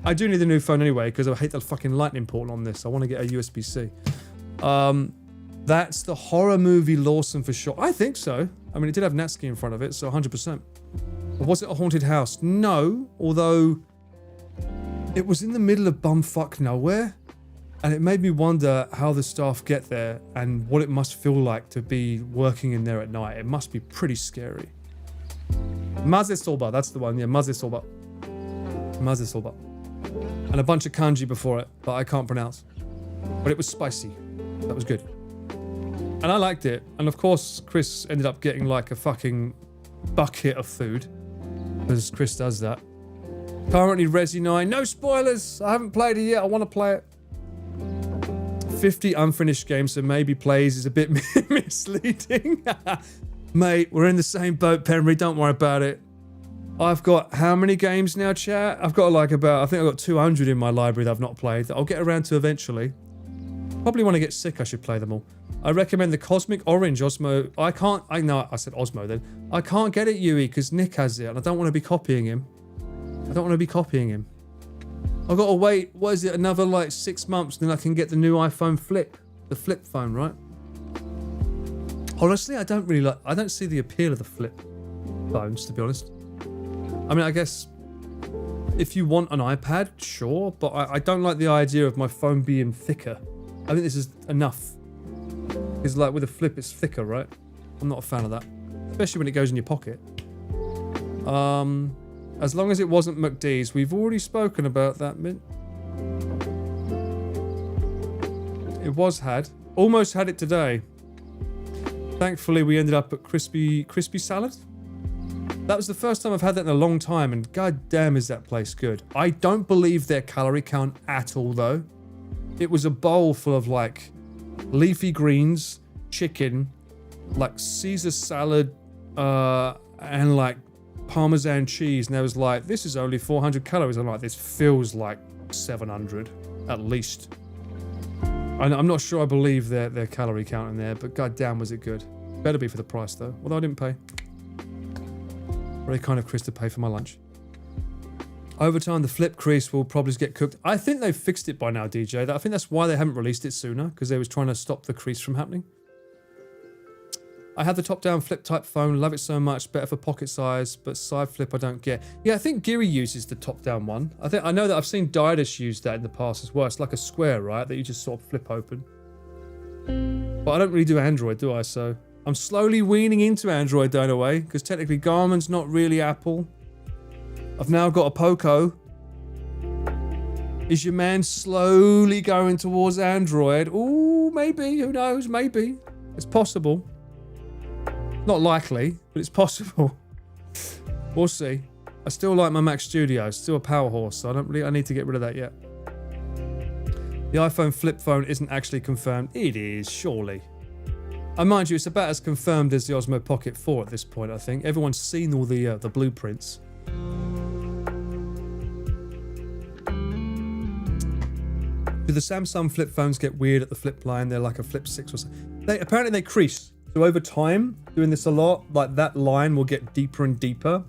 I do need a new phone anyway, because I hate the fucking lightning port on this. I want to get a USB-C. That's the horror movie Lawson for sure. I think so. I mean, it did have Natsuki in front of it, so 100%. But was it a haunted house? No, although it was in the middle of bumfuck nowhere. And it made me wonder how the staff get there and what it must feel like to be working in there at night. It must be pretty scary. Maze soba, that's the one. Yeah, maze soba. Maze soba. And a bunch of kanji before it that I can't pronounce. But it was spicy. That was good. And I liked it. And of course, Chris ended up getting like a fucking bucket of food. Because Chris does that. Currently Resi 9. No spoilers! I haven't played it yet. I want to play it. 50 unfinished games, so maybe plays is a bit misleading. Mate, we're in the same boat, Penry. Don't worry about it. I've got how many games now, chat? I've got like about, I think I've got 200 in my library that I've not played that I'll get around to eventually. Probably when I get sick, I should play them all. I recommend the Cosmic Orange Osmo. I said Osmo then. I can't get it, Yui, because Nick has it, and I don't want to be copying him. I've got to wait, what is it, another like 6 months, then I can get the new iPhone Flip. The flip phone, right? Honestly, I don't see the appeal of the flip phones, to be honest. I mean, I guess if you want an iPad, sure, but I don't like the idea of my phone being thicker. I think this is enough. Because like with a flip, it's thicker, right? I'm not a fan of that. Especially when it goes in your pocket. As long as it wasn't McDee's. We've already spoken about that, Mint. It was had. Almost had it today. Thankfully, we ended up at crispy salad. That was the first time I've had that in a long time, and god damn is that place good. I don't believe their calorie count at all, though. It was a bowl full of, like, leafy greens, chicken, like Caesar salad, and, like, Parmesan cheese, and I was like, this is only 400 calories. I'm like, this feels like 700, at least. I'm not sure I believe their calorie count in there, but god damn was it good. Better be for the price, though. Although I didn't pay. Very kind of Chris to pay for my lunch. Over time, the flip crease will probably get cooked. I think they've fixed it by now, DJ. I think that's why they haven't released it sooner, because they was trying to stop the crease from happening. I have the top-down flip type phone. Love it so much. Better for pocket size, but side flip I don't get. Yeah, I think Geary uses the top-down one. I know that I've seen Didus use that in the past as well. It's like a square, right? That you just sort of flip open. But I don't really do Android, do I? So I'm slowly weaning into Android, don't away, because technically Garmin's not really Apple. I've now got a Poco. Is your man slowly going towards Android? Ooh, maybe. Who knows? Maybe. It's possible. Not likely, but it's possible. We'll see. I still like my Mac Studio. It's still a power horse, so I need to get rid of that yet. The iPhone flip phone isn't actually confirmed. It is, surely. And mind you, it's about as confirmed as the Osmo Pocket 4 at this point, I think. Everyone's seen all the blueprints. Do the Samsung flip phones get weird at the flip line? They're like a flip 6 or something. Apparently they crease. So over time, doing this a lot, like that line will get deeper and deeper.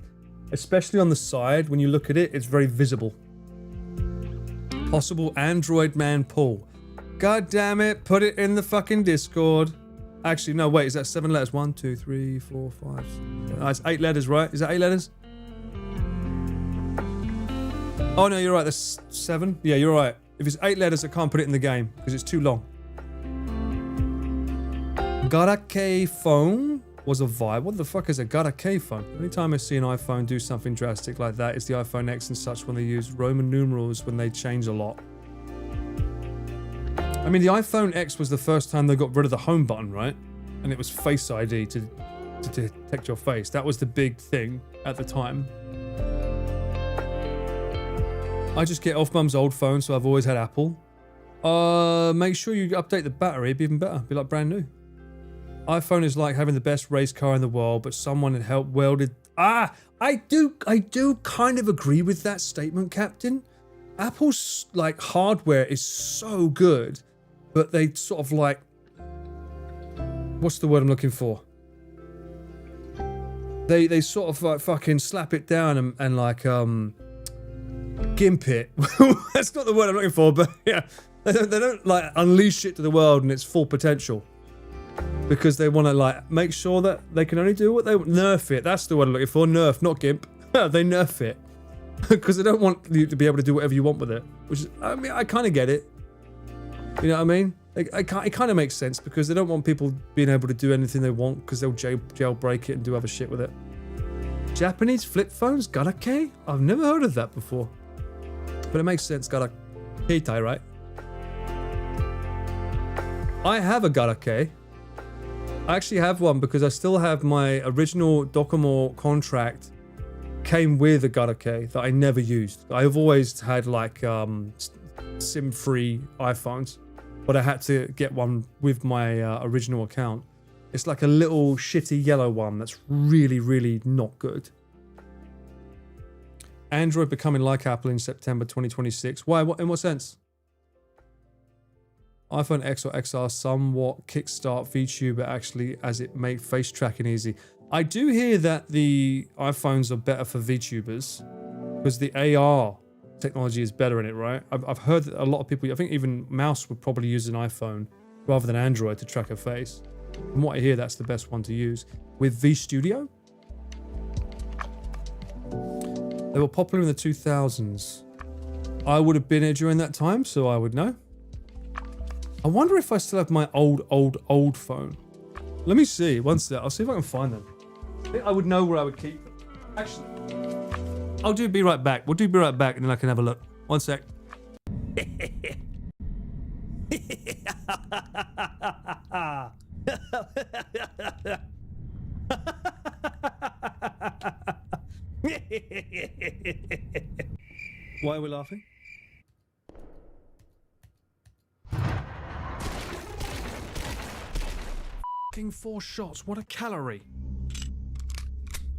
Especially on the side, when you look at it, it's very visible. Possible Android man pull. God damn it, put it in the fucking Discord. Actually, no, wait, is that 7 letters? 1, 2, 3, 4, 5, 6, 7. It's 8 letters, right? Is that 8 letters? Oh no, you're right, that's 7. Yeah, you're right. If it's 8 letters, I can't put it in the game, because it's too long. Garakei phone was a vibe. What the fuck is a Garakei phone? Anytime I see an iPhone do something drastic like that, it's the iPhone X and such when they use Roman numerals when they change a lot. I mean, the iPhone X was the first time they got rid of the home button, right? And it was Face ID to detect your face. That was the big thing at the time. I just get off Mum's old phone, so I've always had Apple. Make sure you update the battery, it'd be even better. It'd be like brand new. iPhone is like having the best race car in the world, but someone had helped welded. I do kind of agree with that statement, Captain. Apple's like hardware is so good, but they sort of like, what's the word I'm looking for? They sort of like fucking slap it down and like gimp it. That's not the word I'm looking for, but yeah, they don't like unleash it to the world and its full potential. Because they want to like make sure that they can only do what they nerf it. That's the word I'm looking for. Nerf, not gimp. They nerf it because they don't want you to be able to do whatever you want with it. Which is, I mean, I kind of get it. You know what I mean? It kind of makes sense because they don't want people being able to do anything they want because they'll jailbreak it and do other shit with it. Japanese flip phones, Garakei? I've never heard of that before, but it makes sense. Garakei, right? I have a Garakei. I actually have one because I still have my original Docomo contract came with a Garakei that I never used. I've always had like SIM-free iPhones, but I had to get one with my original account. It's like a little shitty yellow one that's really, really not good. Android becoming like Apple in September 2026. Why? What? In what sense? iPhone X or XR somewhat kickstart VTuber actually as it made face tracking easy. I do hear that the iPhones are better for VTubers because the AR technology is better in it, right? I've heard that a lot of people, I think even Mouse would probably use an iPhone rather than Android to track a face. From what I hear, that's the best one to use. With VStudio? They were popular in the 2000s. I would have been here during that time, so I would know. I wonder if I still have my old phone. Let me see. One sec. I'll see if I can find them. I think I would know where I would keep them. Actually, I'll be right back. We'll be right back and then I can have a look. One sec. Why are we laughing? Fucking 4 shots. What a calorie.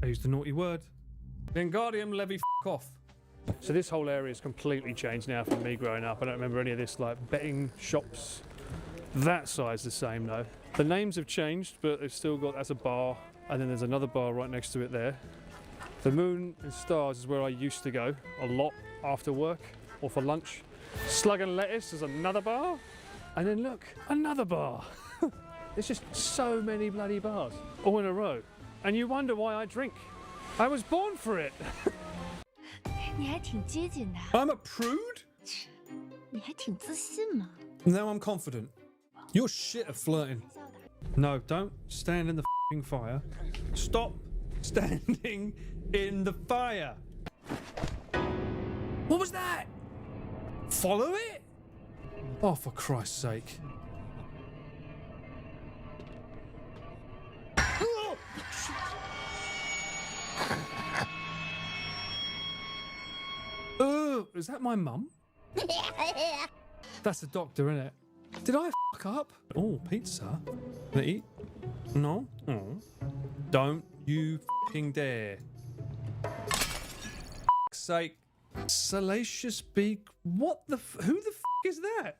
I used the naughty word. Wingardium Levy off. So this whole area is completely changed now from me growing up. I don't remember any of this like betting shops. That side's the same though. The names have changed, but they've still got, that's a bar, and then there's another bar right next to it there. The Moon and Stars is where I used to go a lot after work or for lunch. Slug and Lettuce is another bar, and then look, another bar. There's just so many bloody bars all in a row, and you wonder why I drink. I was born for it. 你还挺接近的， I'm a prude? 你还挺自信嘛。 Now I'm confident. You're shit at flirting. No, don't stand in the f***ing fire. Stop standing in the fire. What was that? Follow it? Oh, for Christ's sake. Is that my mum? That's the doctor, isn't it? Did I fuck up? Oh, pizza. Can I eat? No? Oh. Don't you fucking dare. Fuck's sake. Salacious Beak. What the who the is that?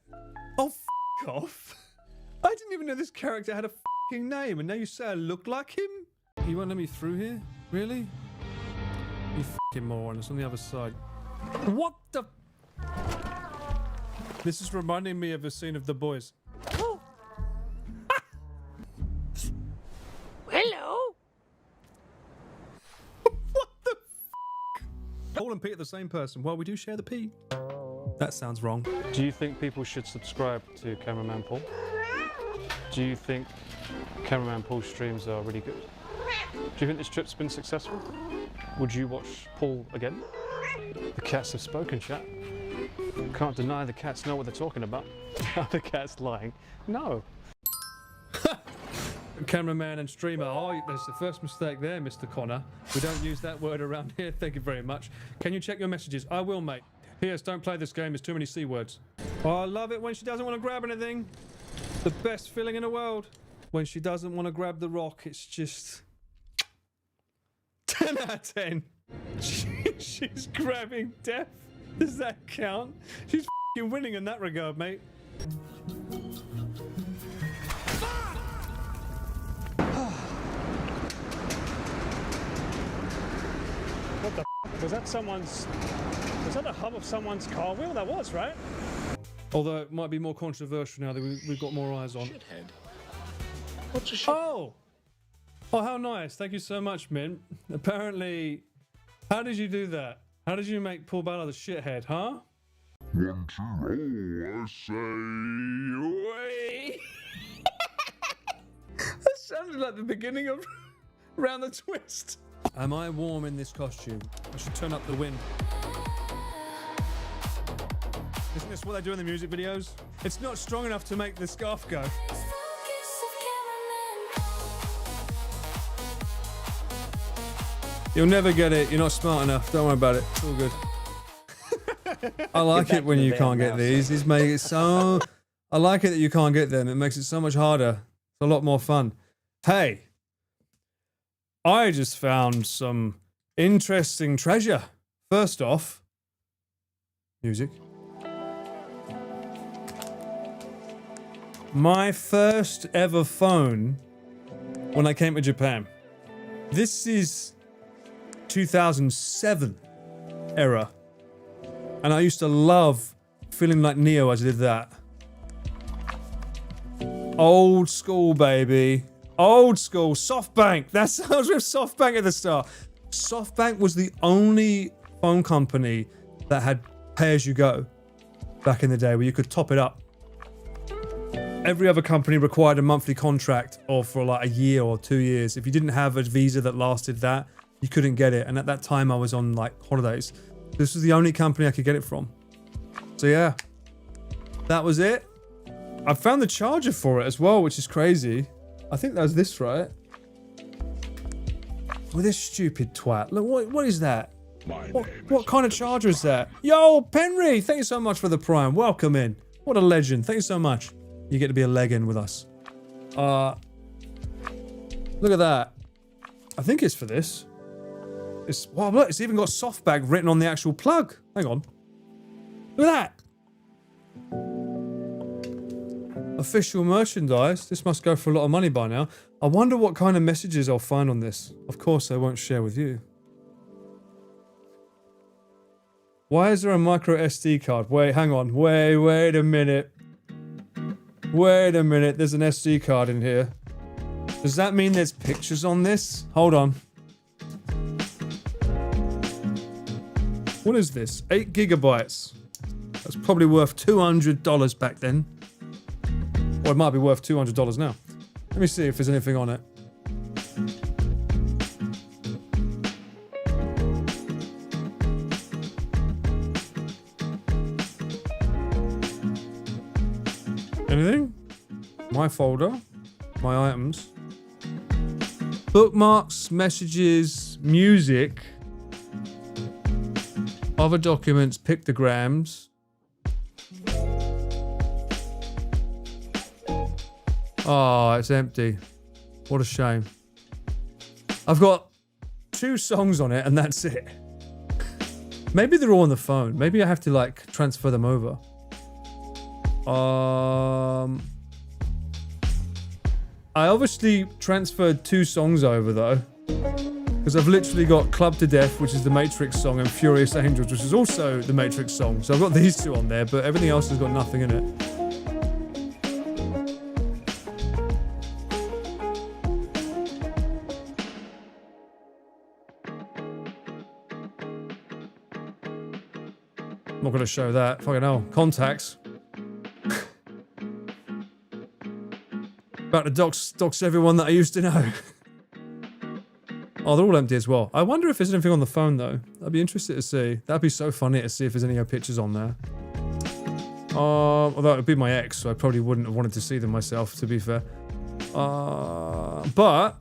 Oh, fuck off. I didn't even know this character had a fucking name, and now you say I look like him? You won't let me through here? Really? You fucking moron. It's on the other side. What the? This is reminding me of a scene of The Boys. Hello. What the f***? Paul and Pete are the same person. Well, we do share the P. That sounds wrong. Do you think people should subscribe to Cameraman Paul? Do you think Cameraman Paul's streams are really good? Do you think this trip's been successful? Would you watch Paul again? The cats have spoken, chat. Can't deny the cats know what they're talking about. Are the cats lying? No. Cameraman and streamer. Oh, there's the first mistake there, Mr. Connor. We don't use that word around here. Thank you very much. Can you check your messages? I will, mate. P.S. Don't play this game. There's too many C words. Oh, I love it when she doesn't want to grab anything. The best feeling in the world. When she doesn't want to grab the rock, it's just 10 out of 10. She's grabbing death. Does that count? She's f***ing winning in that regard, mate. What the f***? Was that someone's... Was that the hub of someone's car wheel? That was, right? Although it might be more controversial now that we've got more eyes on. Shithead. What's a shit? Oh! Oh, how nice. Thank you so much, Mint. Apparently... How did you do that? How did you make Paul Ballard the shithead, huh? 1, 2, oh, I say, away. That sounded like the beginning of Round the Twist. Am I warm in this costume? I should turn up the wind. Isn't this what they do in the music videos? It's not strong enough to make the scarf go. You'll never get it. You're not smart enough. Don't worry about it. It's all good. I like it when you can't get these. These make it so... I like it that you can't get them. It makes it so much harder. It's a lot more fun. Hey. I just found some interesting treasure First off, music. My first ever phone when I came to Japan. This is 2007 era. And I used to love feeling like Neo as I did that. Old school, baby. Old school. SoftBank. That's I was with SoftBank at the start. SoftBank was the only phone company that had pay-as-you-go back in the day where you could top it up. Every other company required a monthly contract or for like a year or 2 years. If you didn't have a visa that lasted that, you couldn't get it. And at that time I was on like holidays. This was the only company I could get it from. So yeah, that was it. I found the charger for it as well, which is crazy. I think that was this, right? With this stupid twat. Look, what is that? What kind of charger is that? Yo, Penry, thank you so much for the prime. Welcome in. What a legend. Thank you so much. You get to be a leg-in with us. Look at that. I think it's for this. Wow, look, it's even got SoftBank written on the actual plug. Hang on. Look at that. Official merchandise. This must go for a lot of money by now. I wonder what kind of messages I'll find on this. Of course, I won't share with you. Why is there a micro SD card? Wait, hang on. Wait a minute. Wait a minute. There's an SD card in here. Does that mean there's pictures on this? Hold on. What is this? 8 gigabytes. That's probably worth $200 back then. Or it might be worth $200 now. Let me see if there's anything on it. Anything? My folder. My items. Bookmarks, messages, music. Other documents, pictograms. Oh, it's empty. What a shame. I've got 2 songs on it and that's it. Maybe they're all on the phone. Maybe I have to like transfer them over. I obviously transferred 2 songs over though. Because I've literally got Club to Death, which is the Matrix song, and Furious Angels, which is also the Matrix song. So I've got these 2 on there, but everything else has got nothing in it. I'm not going to show that. Fucking hell. Contacts. About to dox everyone that I used to know. Oh, they're all empty as well. I wonder if there's anything on the phone, though. I'd be interested to see. That'd be so funny to see if there's any pictures on there. Although it would be my ex, so I probably wouldn't have wanted to see them myself, to be fair. But...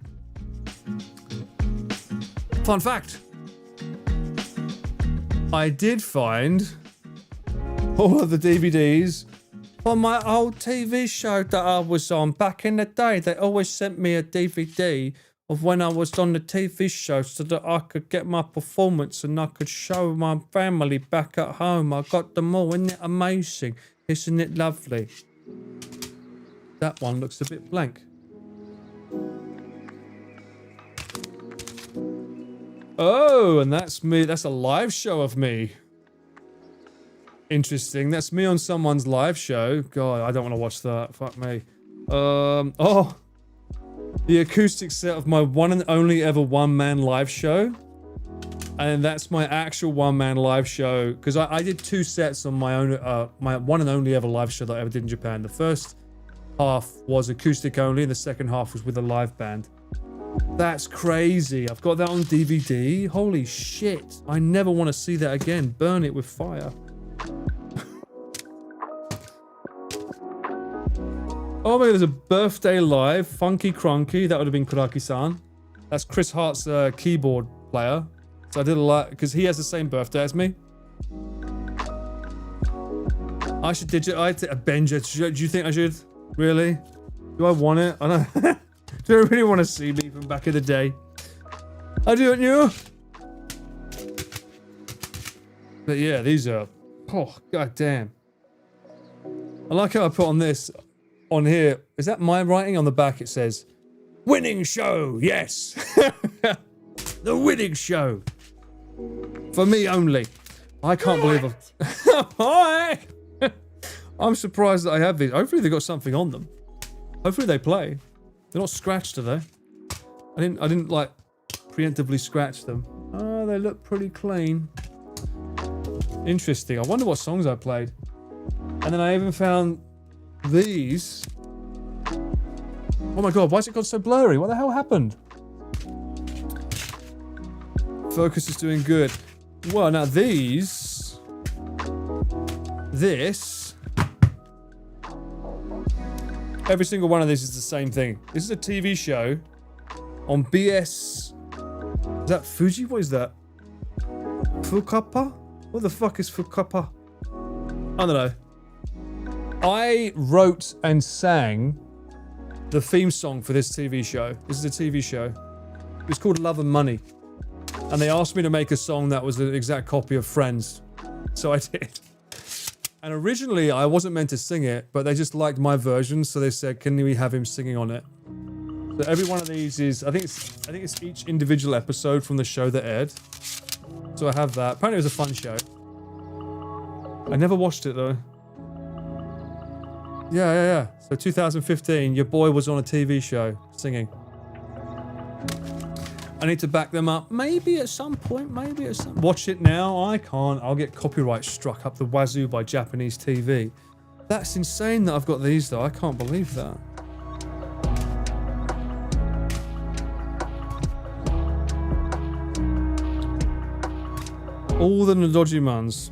Fun fact. I did find all of the DVDs from my old TV show that I was on back in the day. They always sent me a DVD of when I was on the TV show so that I could get my performance and I could show my family back at home. I got them all. Isn't it amazing? Isn't it lovely? That one looks a bit blank. Oh, and that's me. That's a live show of me. Interesting. That's me on someone's live show. God, I don't want to watch that. Fuck me. Oh. The acoustic set of my one and only ever one-man live show. And that's my actual one-man live show. Because I did 2 sets on my own, my one and only ever live show that I ever did in Japan. The first half was acoustic only, and the second half was with a live band. That's crazy. I've got that on DVD. Holy shit. I never want to see that again. Burn it with fire. Oh my god, there's a birthday live. Funky Crunky. That would have been Kuraki-san. That's Chris Hart's keyboard player. So I did a lot because he has the same birthday as me. I should digitize a Benja. Do you think I should? Really? Do I want it? I don't. Do I really want to see me from back in the day? I don't know. But yeah, these are, oh, god damn. I like how I put on this, on here. Is that my writing? On the back it says, winning show, yes. The winning show. For me only. I can't believe I've... Hi! I'm surprised that I have these. Hopefully they got something on them. Hopefully they play. They're not scratched, are they? I didn't like preemptively scratch them. Oh, they look pretty clean. Interesting. I wonder what songs I played. And then I even found these. Oh my god, why is it gone so blurry? What the hell happened? Focus is doing good. Well, now these... This... Every single one of these is the same thing. This is a TV show on BS... Is that Fuji? What is that? Fukapa? What the fuck is Fukapa? I don't know. I wrote and sang the theme song for this TV show. This is a TV show. It's called Love and Money. And they asked me to make a song that was an exact copy of Friends. So I did. And originally I wasn't meant to sing it, but they just liked my version, so they said, can we have him singing on it? So every one of these is, I think it's each individual episode from the show that aired. So I have that. Apparently it was a fun show. I never watched it though. Yeah. So 2015, your boy was on a TV show singing. I need to back them up. Maybe at some point, Watch it now? I can't. I'll get copyright struck up the wazoo by Japanese TV. That's insane that I've got these though. I can't believe that. All the Nodojimans.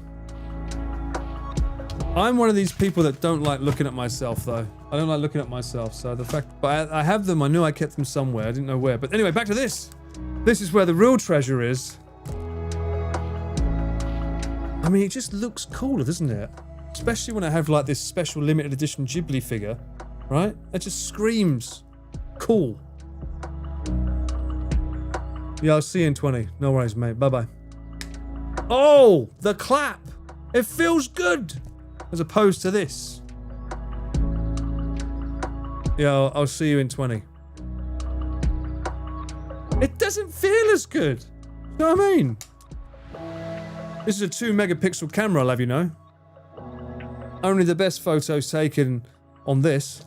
I'm one of these people that don't like looking at myself though. I don't like looking at myself, so the fact... But I have them, I knew I kept them somewhere, I didn't know where. But anyway, back to this. This is where the real treasure is. I mean, it just looks cool, doesn't it? Especially when I have like this special limited edition Ghibli figure, right? It just screams cool. Yeah, I'll see you in 20. No worries, mate. Bye-bye. Oh, the clap. It feels good. As opposed to this. Yeah, I'll see you in 20. It doesn't feel as good. You know what I mean? This is a 2 megapixel camera, I'll have you know. Only the best photos taken on this.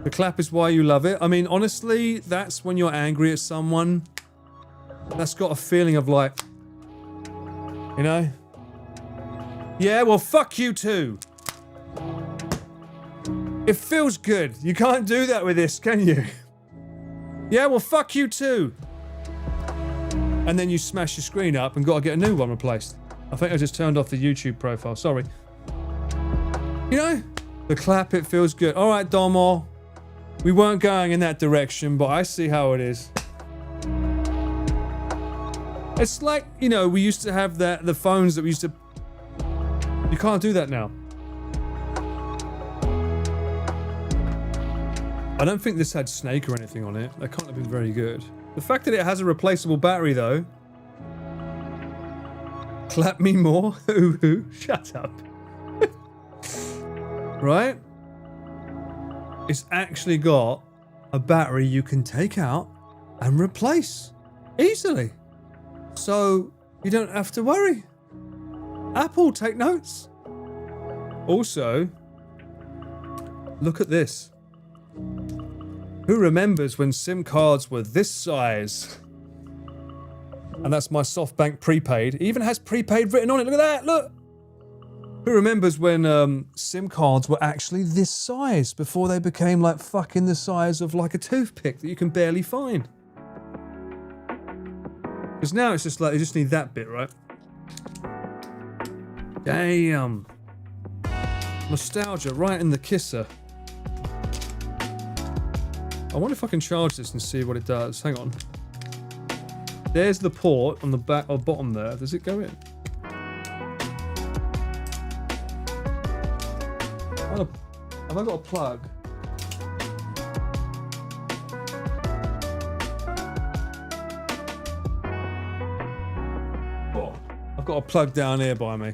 The clap is why you love it. I mean, honestly, that's when you're angry at someone. That's got a feeling of like, you know? Yeah, well, fuck you too. It feels good. You can't do that with this, can you? Yeah, well, fuck you too. And then you smash your screen up and gotta get a new one replaced. I think I just turned off the YouTube profile, sorry. You know, the clap, it feels good. All right, Domo. We weren't going in that direction, but I see how it is. It's like, you know, we used to have the phones that we used to... You can't do that now. I don't think this had Snake or anything on it. That can't have been very good. The fact that it has a replaceable battery, though. Clap me more. Ooh, shut up. Right? It's actually got a battery you can take out and replace easily. So you don't have to worry. Apple, take notes. Also, look at this. Who remembers when SIM cards were this size? And that's my SoftBank prepaid. It even has prepaid written on it. Look at that, look. Who remembers when SIM cards were actually this size before they became like fucking the size of like a toothpick that you can barely find? Because now it's just like, you just need that bit, right? Damn. Nostalgia right in the kisser. I wonder if I can charge this and see what it does. Hang on. There's the port on the back or bottom there. Does it go in? Have I got a plug? Oh, I've got a plug down here by me.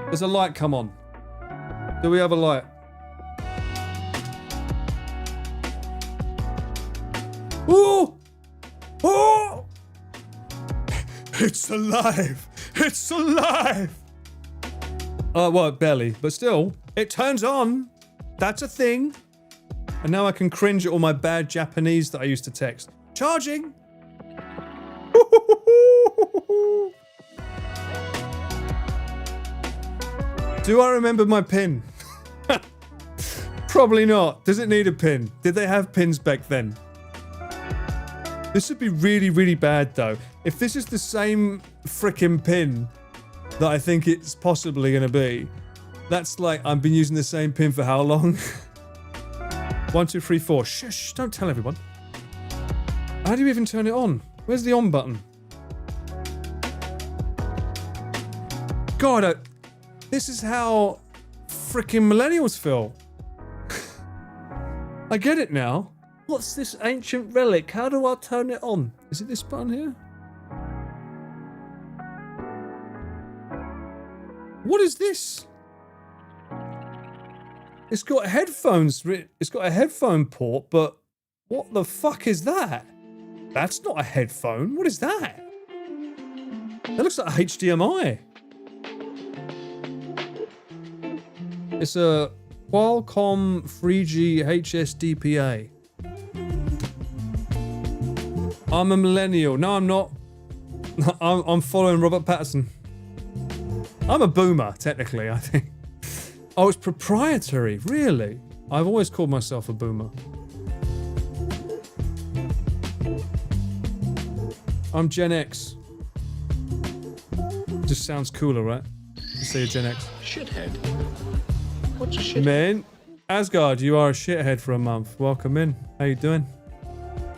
There's a light come on. Do we have a light? Oh! Oh! It's alive! It's alive! Well, barely, but still, it turns on. That's a thing. And now I can cringe at all my bad Japanese that I used to text. Charging! Do I remember my pin? Probably not. Does it need a pin? Did they have pins back then? This would be really, really bad though. If this is the same frickin' pin that I think it's possibly gonna be, that's like I've been using the same pin for how long? 1, 2, 3, 4. Shush, don't tell everyone. How do you even turn it on? Where's the on button? God, this is how frickin' millennials feel. I get it now. What's this ancient relic? How do I turn it on? Is it this button here? What is this? It's got headphones. It's got a headphone port, but what the fuck is that? That's not a headphone. What is that? That looks like HDMI. It's a Qualcomm 3G HSDPA. I'm a millennial. No, I'm not. I'm following Robert Pattinson. I'm a boomer, technically, I think. Oh, it's proprietary. Really? I've always called myself a boomer. I'm Gen X. Just sounds cooler, right? You say you're Gen X. Shithead. What's a shithead? Man, Asgard, you are a shithead for a month. Welcome in. How you doing?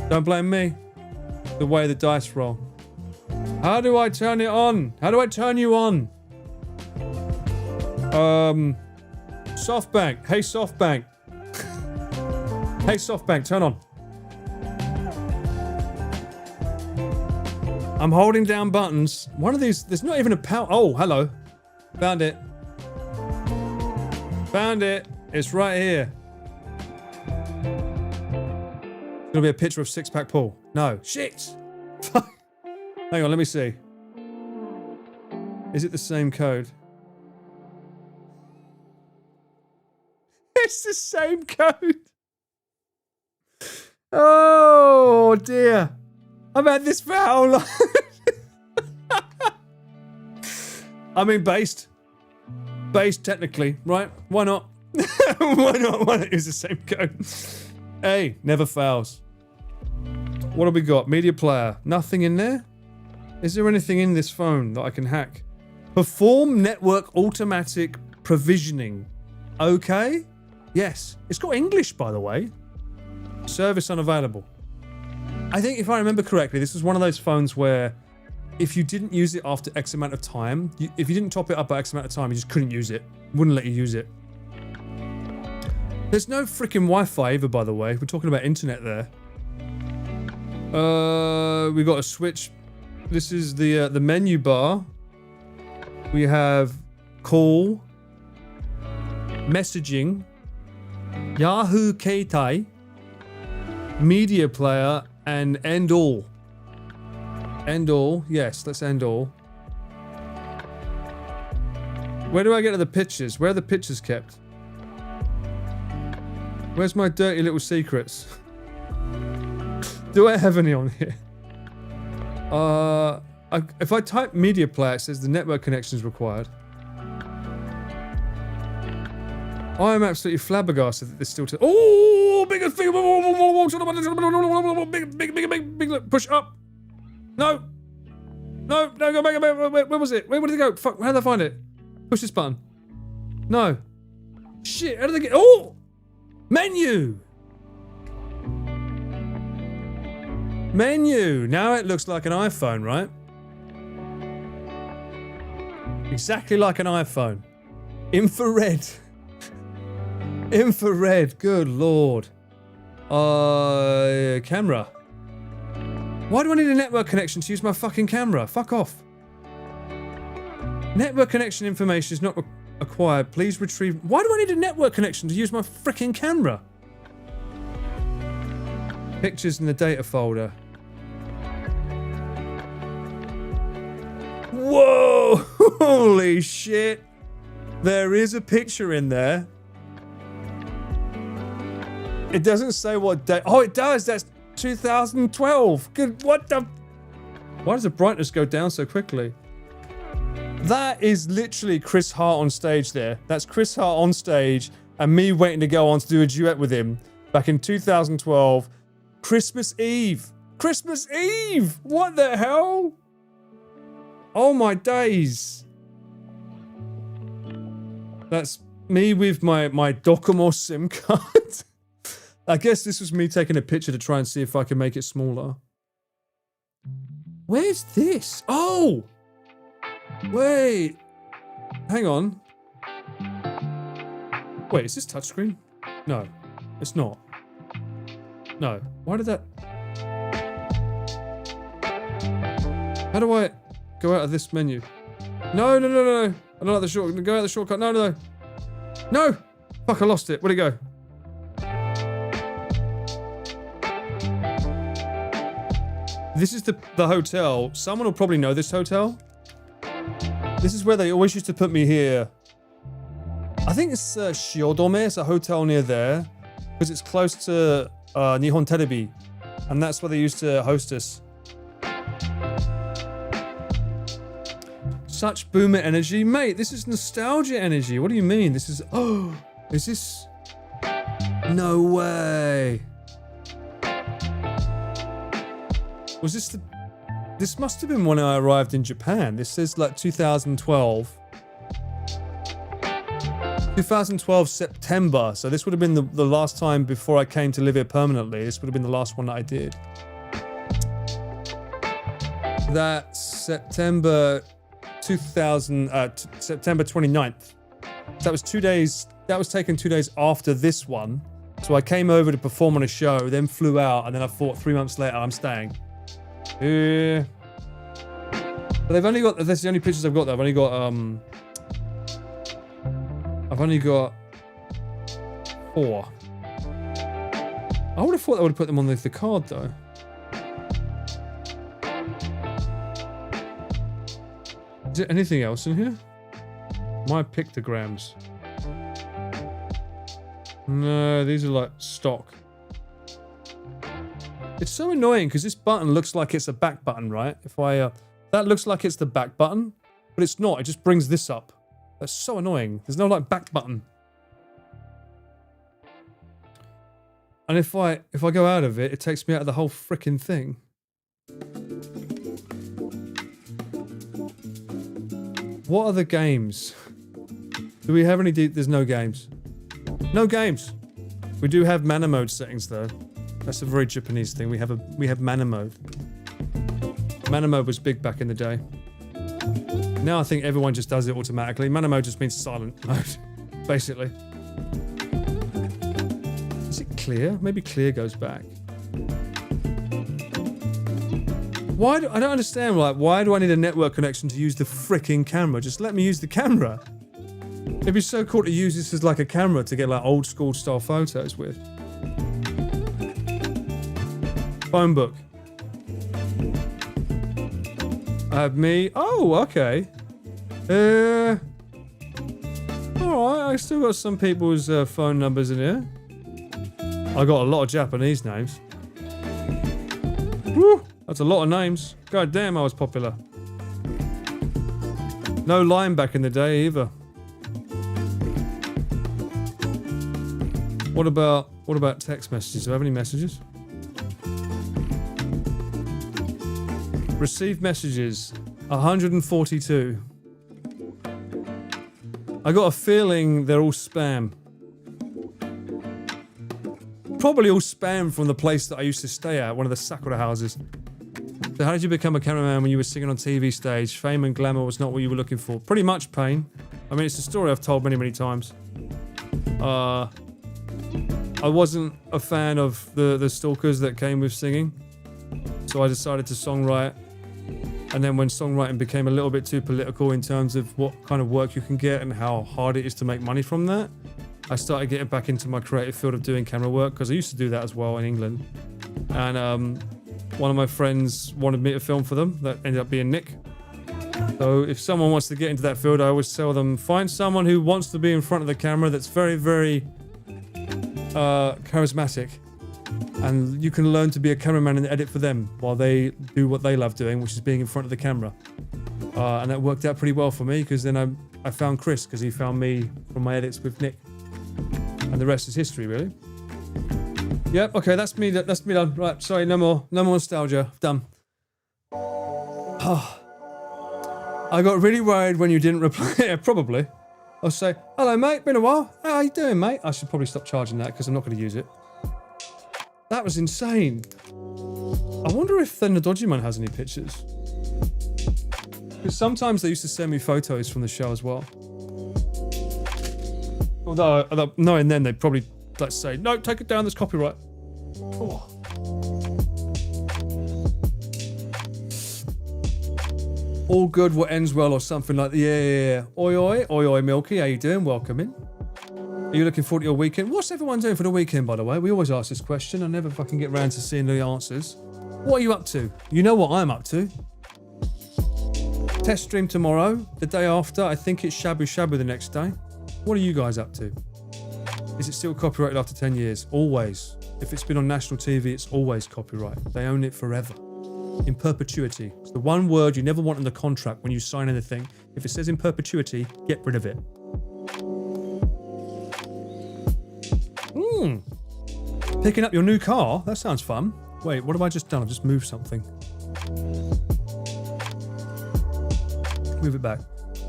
Don't blame me. The way the dice roll. How do I turn it on? How do I turn you on? SoftBank. Hey, SoftBank. Hey, SoftBank, turn on. I'm holding down buttons. One of these, there's not even a power. Oh, hello. Found it. Found it. It's right here. It's gonna be a picture of six-pack Paul. No. Shit. Hang on, let me see. Is it the same code? It's the same code. Oh dear. I've had this for how long? I mean, based technically, right? Why not? Why not? Why not use the same code? Hey, never fails. What have we got? Media player. Nothing in there? Is there anything in this phone that I can hack? Perform network automatic provisioning. Okay. Yes. It's got English, by the way. Service unavailable. I think if I remember correctly, this was one of those phones where if you didn't use it after X amount of time, if you didn't top it up by X amount of time, you just couldn't use it. Wouldn't let you use it. There's no freaking Wi-Fi either, by the way. We're talking about internet there. We got a switch. This is the menu bar. We have call, messaging, Yahoo Keitai, media player, and end all. End all. Yes, let's end all. Where do I get to the pictures? Where are the pictures kept? Where's my dirty little secrets? Do I have any on here? If I type media player, it says the network connection is required. I'm absolutely flabbergasted that this still. Oh, bigger thing! Big! Push up! No! No! Go back! Where was it? Where did it go? Fuck! How did I find it? Push this button. No. Shit! How did they get? Oh! Menu! Menu! Now it looks like an iPhone, right? Exactly like an iPhone. Infrared. Infrared. Good lord. Camera. Why do I need a network connection to use my fucking camera? Fuck off. Network connection information is not acquired. Please retrieve... Why do I need a network connection to use my freaking camera? Pictures in the data folder. Whoa! Holy shit! There is a picture in there. It doesn't say what date. Oh, it does. That's 2012. Good. What the? Why does the brightness go down so quickly? That is literally Chris Hart on stage there. That's Chris Hart on stage and me waiting to go on to do a duet with him back in 2012. Christmas Eve. Christmas Eve. What the hell? Oh my days. That's me with my Docomo SIM card. I guess this was me taking a picture to try and see if I can make it smaller. Where's this? Oh! Wait. Hang on. Wait, is this touchscreen? No, it's not. No. Why did that... How do I go out of this menu? No, no, no, no, no. I don't like the shortcut. Go out of the shortcut. No, no, no. No! Fuck, I lost it. Where'd it go? This is the hotel. Someone will probably know this hotel. This is where they always used to put me here. I think it's Shiodome. It's a hotel near there. Because it's close to Nihon Terebi. And that's where they used to host us. Such boomer energy. Mate, this is nostalgia energy. What do you mean? This is... Oh, is this... No way. Was this the... This must have been when I arrived in Japan. This says like 2012. 2012 September. So this would have been the last time before I came to live here permanently. This would have been the last one that I did. That September 2000... September 29th. So that was 2 days... That was taken 2 days after this one. So I came over to perform on a show, then flew out, and then I thought 3 months later, I'm staying. But they've only got... That's the only pictures I've got though. I've only got 4. I would have thought I would have put them on the card though. Is there anything else in here? My pictograms. No, these are like stock. It's so annoying because this button looks like it's a back button, right? If I, that looks like it's the back button, but it's not. It just brings this up. That's so annoying. There's no like back button. And if I go out of it, it takes me out of the whole freaking thing. What are the games? Do we have any? There's no games. No games. We do have mana mode settings though. That's a very Japanese thing. We have mana mode. Mana mode was big back in the day. Now I think everyone just does it automatically. Mana mode just means silent mode, basically. Is it clear? Maybe clear goes back. I don't understand, like, why do I need a network connection to use the freaking camera? Just let me use the camera. It'd be so cool to use this as like a camera to get like old school style photos with. Phone book. I have me. Oh, okay. Alright, I still got some people's phone numbers in here. I got a lot of Japanese names. Woo! That's a lot of names. God damn, I was popular. No line back in the day either. What about text messages? Do I have any messages? Received messages, 142. I got a feeling they're all spam. Probably all spam from the place that I used to stay at, one of the Sakura houses. So how did you become a cameraman when you were singing on TV stage? Fame and glamour was not what you were looking for. Pretty much, Pain. I mean, it's a story I've told many, many times. I wasn't a fan of the stalkers that came with singing. So I decided to songwrite. And then when songwriting became a little bit too political in terms of what kind of work you can get and how hard it is to make money from that, I started getting back into my creative field of doing camera work, because I used to do that as well in England. And one of my friends wanted me to film for them. That ended up being Nick. So if someone wants to get into that field, I always tell them, find someone who wants to be in front of the camera that's very, very charismatic. And you can learn to be a cameraman and edit for them while they do what they love doing, which is being in front of the camera. And that worked out pretty well for me, because then I found Chris, because he found me from my edits with Nick. And the rest is history, really. Yep, okay, that's me done. Right, sorry, no more nostalgia. Done. I got really worried when you didn't reply. Yeah, probably. I'll say, hello, mate, been a while. How you doing, mate? I should probably stop charging that, because I'm not going to use it. That was insane. I wonder if the Nadojiman has any pictures. Because sometimes they used to send me photos from the show as well. Although, knowing then, they'd probably, let's say, no, take it down, there's copyright. Oh. All good, what ends well, or something like that. Yeah. Oi, Milky, how you doing? Welcome in. Are you looking forward to your weekend? What's everyone doing for the weekend, by the way? We always ask this question. I never fucking get around to seeing the answers. What are you up to? You know what I'm up to. Test stream tomorrow. The day after, I think it's Shabu Shabu the next day. What are you guys up to? Is it still copyrighted after 10 years? Always. If it's been on national TV, it's always copyright. They own it forever. In perpetuity. It's the one word you never want in the contract when you sign anything. If it says in perpetuity, get rid of it. Picking up your new car? That sounds fun. Wait, what have I just done? I've just moved something. Move it back.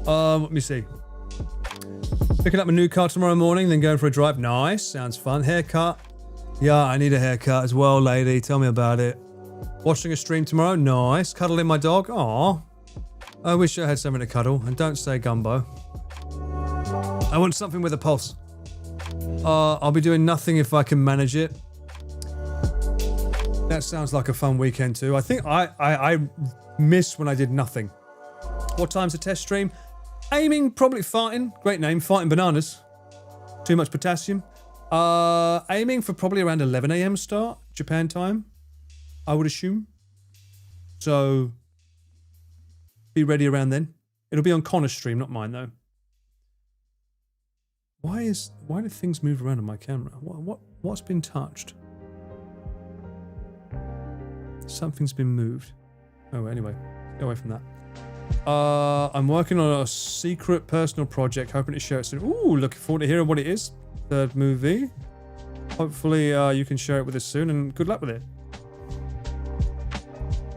Let me see. Picking up my new car tomorrow morning, then going for a drive. Nice. Sounds fun. Haircut. Yeah, I need a haircut as well, lady. Tell me about it. Watching a stream tomorrow. Nice. Cuddling my dog. Aw. I wish I had something to cuddle. And don't say gumbo. I want something with a pulse. I'll be doing nothing if I can manage it. That sounds like a fun weekend too. I think I miss when I did nothing. What time's the test stream? Aiming, probably farting. Great name, farting bananas. Too much potassium. Aiming for probably around 11 a.m. start, Japan time, I would assume. So, be ready around then. It'll be on Connor's stream, not mine though. Why do things move around on my camera? What's been touched? Something's been moved. Oh, anyway, get away from that. I'm working on a secret personal project, hoping to share it soon. Ooh, looking forward to hearing what it is. Third movie. Hopefully, you can share it with us soon, and good luck with it.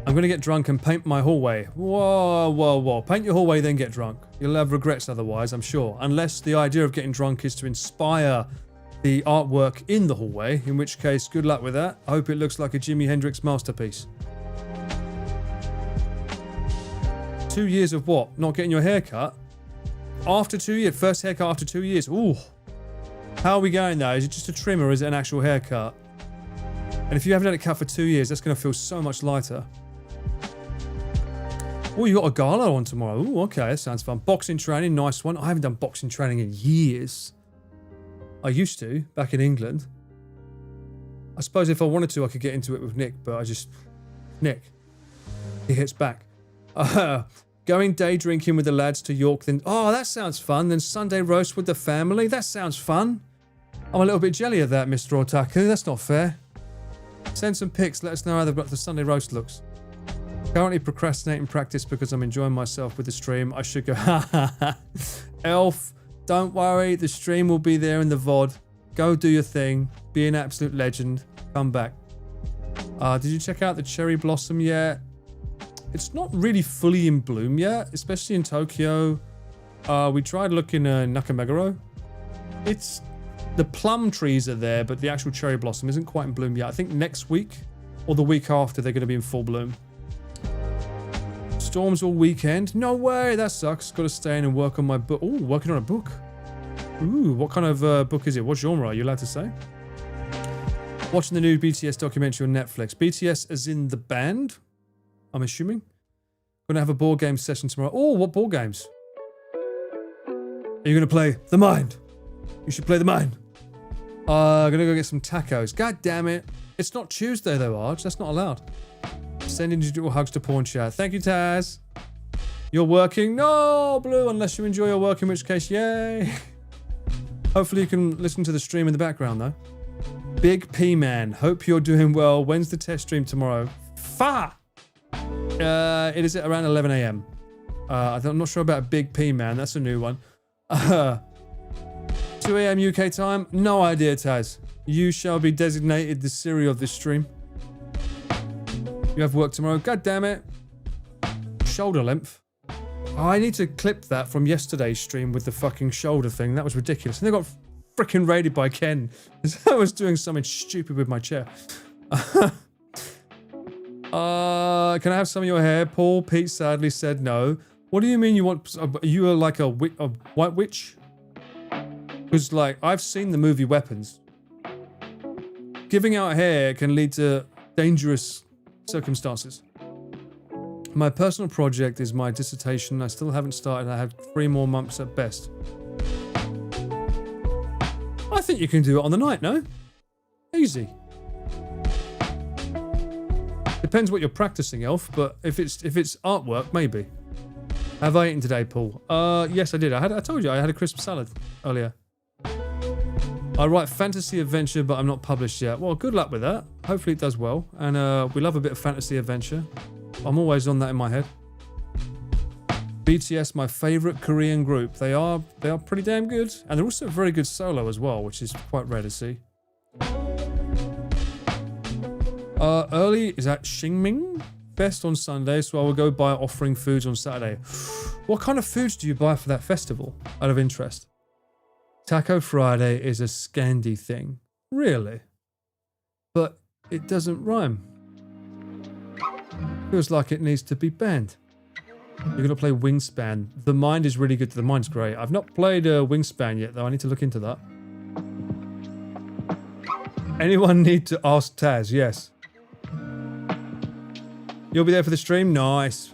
I'm going to get drunk and paint my hallway. Whoa. Paint your hallway, then get drunk. You'll have regrets otherwise, I'm sure. Unless the idea of getting drunk is to inspire the artwork in the hallway, in which case, good luck with that. I hope it looks like a Jimi Hendrix masterpiece. 2 years of what? Not getting your hair cut? After 2 years? First haircut after 2 years? Ooh. How are we going now? Is it just a trim or is it an actual haircut? And if you haven't had it cut for 2 years, that's going to feel so much lighter. Oh, you got a gala on tomorrow. Oh, okay, that sounds fun. Boxing training, nice one. I haven't done boxing training in years. I used to, back in England. I suppose if I wanted to, I could get into it with Nick, but Nick. He hits back. Going day drinking with the lads to York, then... Oh, that sounds fun. Then Sunday roast with the family. That sounds fun. I'm a little bit jelly of that, Mr. Otaku. That's not fair. Send some pics. Let us know how the Sunday roast looks. Currently procrastinating practice because I'm enjoying myself with the stream. I should go... Elf, don't worry. The stream will be there in the VOD. Go do your thing. Be an absolute legend. Come back. Did you check out the cherry blossom yet? It's not really fully in bloom yet, especially in Tokyo. We tried looking at Nakameguro. It's... The plum trees are there, but the actual cherry blossom isn't quite in bloom yet. I think next week or the week after they're going to be in full bloom. Storms all weekend. No way, that sucks. Got to stay in and work on my book. Ooh, working on a book. Ooh, what kind of book is it? What genre are you allowed to say? Watching the new BTS documentary on Netflix. BTS as in the band, I'm assuming. Gonna have a board game session tomorrow. Oh, what board games? Are you gonna play The Mind? You should play The Mind. Gonna go get some tacos. God damn it. It's not Tuesday though, Arj. That's not allowed. Sending digital hugs to Porn Chat. Thank you, Taz. You're working? No, Blue, unless you enjoy your work, in which case, yay. Hopefully you can listen to the stream in the background though. Big P Man, hope you're doing well. When's the test stream tomorrow? It is at around 11 a.m. I'm not sure about Big P Man, that's a new one. 2 a.m. UK time? No idea, Taz. You shall be designated the Siri of this stream. You have work tomorrow? God damn it. Shoulder length. Oh, I need to clip that from yesterday's stream with the fucking shoulder thing. That was ridiculous. And they got freaking raided by Ken. I was doing something stupid with my chair. Can I have some of your hair? Paul Pete sadly said no. What do you mean you want... You are like a white witch? Because, like, I've seen the movie Weapons. Giving out hair can lead to dangerous circumstances. My personal project is my dissertation. I still haven't started. I have 3 more months at best. I think you can do it on the night, no? Easy. Depends what you're practicing, Elf, but if it's artwork, maybe. Have I eaten today, Paul? Yes, I did. I told you I had a crisp salad earlier. I write fantasy adventure, but I'm not published yet. Well, good luck with that. Hopefully it does well. And we love a bit of fantasy adventure. I'm always on that in my head. BTS, my favorite Korean group. They are pretty damn good. And they're also very good solo as well, which is quite rare to see. Early is at Xingming Fest on Sunday, so I will go buy offering foods on Saturday. What kind of foods do you buy for that festival, out of interest? Taco Friday is a Scandi thing. Really? But it doesn't rhyme. Feels like it needs to be banned. You're going to play Wingspan. The Mind is really good. The Mind's great. I've not played Wingspan yet, though. I need to look into that. Anyone need to ask Taz? Yes. You'll be there for the stream? Nice.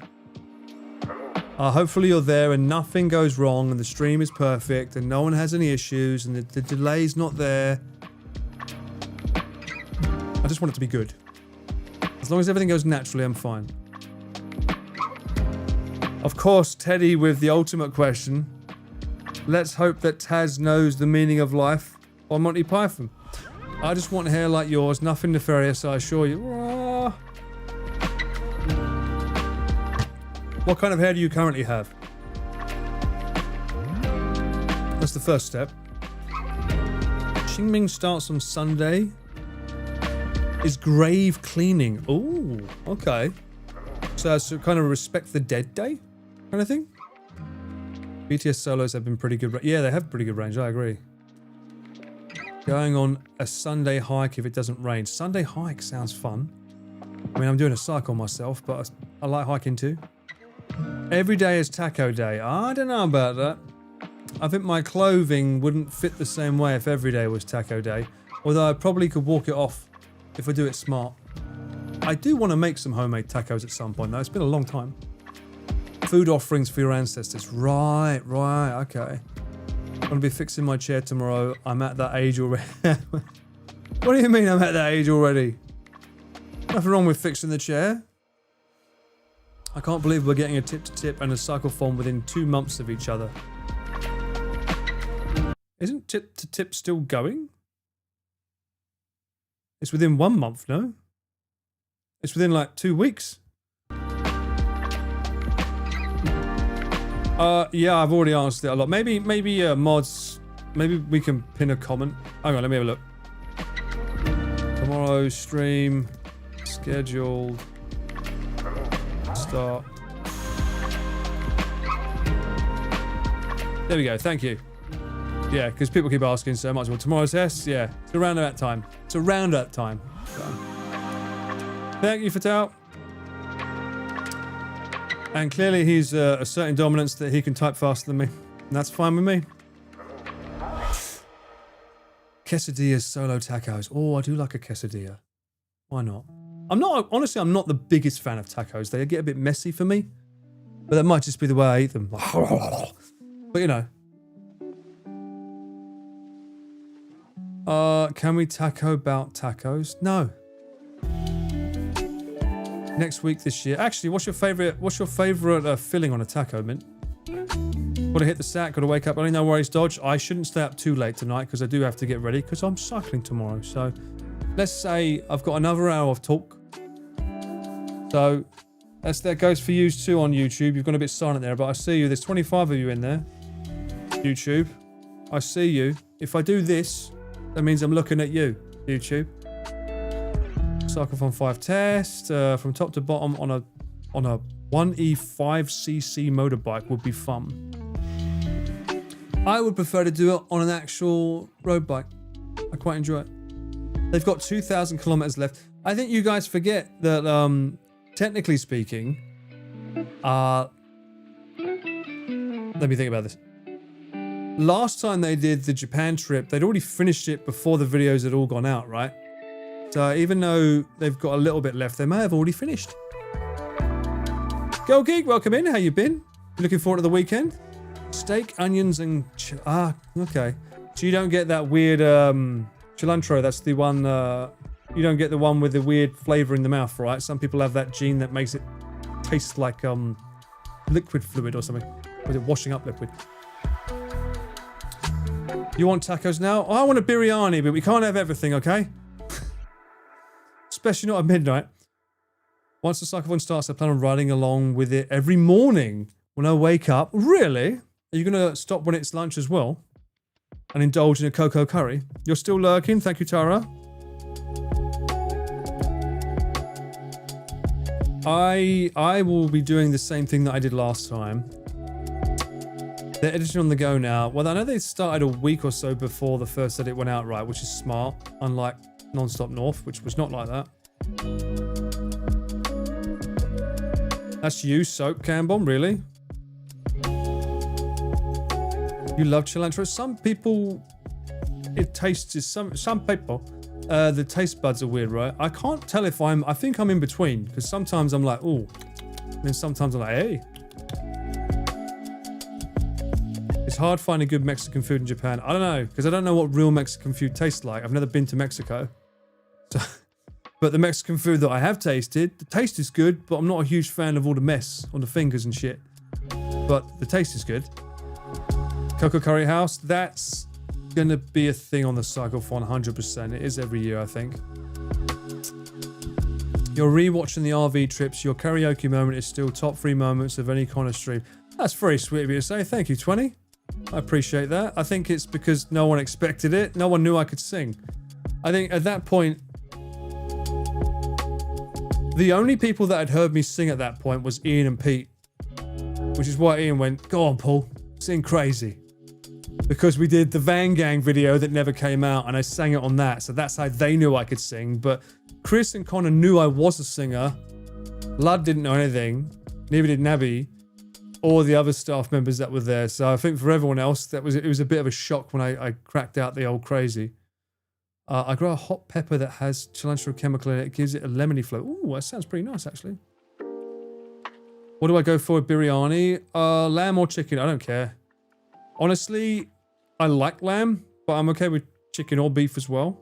Hopefully you're there and nothing goes wrong and the stream is perfect and no one has any issues and the delay's not there. I just want it to be good. As long as everything goes naturally, I'm fine. Of course, Teddy with the ultimate question. Let's hope that Taz knows the meaning of life by Monty Python. I just want hair like yours, nothing nefarious, I assure you. What kind of hair do you currently have? That's the first step. Xingming starts on Sunday. Is grave cleaning. Ooh, okay. So kind of respect the dead day kind of thing? BTS solos have been pretty good. Yeah, they have pretty good range, I agree. Going on a Sunday hike if it doesn't rain. Sunday hike sounds fun. I mean, I'm doing a cycle myself, but I like hiking too. Every day is taco day. I don't know about that. I think my clothing wouldn't fit the same way if every day was taco day. Although I probably could walk it off if I do it smart. I do want to make some homemade tacos at some point though. It's been a long time. Food offerings for your ancestors. Right, okay. I'm going to be fixing my chair tomorrow. I'm at that age already. What do you mean I'm at that age already? Nothing wrong with fixing the chair. I can't believe we're getting a tip-to-tip and a Cyclethon within 2 months of each other. Isn't tip-to-tip still going? It's within 1 month, no? It's within like 2 weeks. Yeah, I've already answered it a lot. Maybe mods, maybe we can pin a comment. Hang on, let me have a look. Tomorrow stream scheduled. Start. There we go, thank you. Yeah, because people keep asking so much. Well, tomorrow's test? Yeah, it's around that time. It's around that time. So. Thank you, Fatal. And clearly he's asserting dominance that he can type faster than me. And that's fine with me. quesadillas, solo tacos. Oh, I do like a quesadilla. Why not? Honestly, I'm not the biggest fan of tacos. They get a bit messy for me. But that might just be the way I eat them. But you know. Can we taco about tacos? No. Next week this year. Actually, what's your favorite filling on a taco, Mint? Gotta hit the sack, gotta wake up early, no worries, Dodge. I shouldn't stay up too late tonight because I do have to get ready because I'm cycling tomorrow. So let's say I've got another hour of talk. So that goes for you too on YouTube. You've gone a bit silent there, but I see you. There's 25 of you in there. YouTube. I see you. If I do this, that means I'm looking at you, YouTube. Cyclethon 5 test. From top to bottom on a 1E5cc motorbike would be fun. I would prefer to do it on an actual road bike. I quite enjoy it. They've got 2,000 kilometers left. I think you guys forget that, technically speaking, let me think about this. Last time they did the Japan trip, they'd already finished it before the videos had all gone out, right? So even though they've got a little bit left, they may have already finished. Go Geek, welcome in. How you been? You looking forward to the weekend? Steak, onions, and okay. So you don't get that weird cilantro. That's the one. You don't get the one with the weird flavor in the mouth, right? Some people have that gene that makes it taste like liquid fluid or something. Or is it washing up liquid? You want tacos now? I want a biryani, but we can't have everything, okay? Especially not at midnight. Once the cyclethon starts, I plan on riding along with it every morning when I wake up. Really? Are you going to stop when it's lunch as well? And indulge in a cocoa curry? You're still lurking? Thank you, Tara. I will be doing the same thing that I did last time. They're editing on the go now. Well, I know they started a week or so before the first edit went out, right? Which is smart, unlike Non-Stop North, which was not like that. That's you, Soap Cambon, really? You love cilantro? Some people, it tastes, some people, the taste buds are weird, right? I can't tell if I think I'm in between, because sometimes I'm like, ooh, and then sometimes I'm like, hey. It's hard finding good Mexican food in Japan. I don't know, because I don't know what real Mexican food tastes like. I've never been to Mexico. So, but the Mexican food that I have tasted, the taste is good, but I'm not a huge fan of all the mess on the fingers and shit. But the taste is good. Cocoa Curry House, that's gonna be a thing on the Cyclethon 100%. It is every year, I think. You're rewatching the RV trips. Your karaoke moment is still top 3 moments of any kind of stream. That's very sweet of you to say. Thank you, 20. I appreciate that. I think it's because no one expected it. No one knew I could sing. I think at that point, the only people that had heard me sing at that point was Ian and Pete. Which is why Ian went, go on, Paul, sing crazy. Because we did the Van Gang video that never came out and I sang it on that. So that's how they knew I could sing. But Chris and Connor knew I was a singer. Lud didn't know anything. Neither did Nabby. Or the other staff members that were there. So I think for everyone else, it was a bit of a shock when I cracked out the old crazy. I grow a hot pepper that has cilantro chemical in it. It gives it a lemony flow. Ooh, that sounds pretty nice, actually. What do I go for? Biryani? Lamb or chicken? I don't care. Honestly, I like lamb, but I'm okay with chicken or beef as well.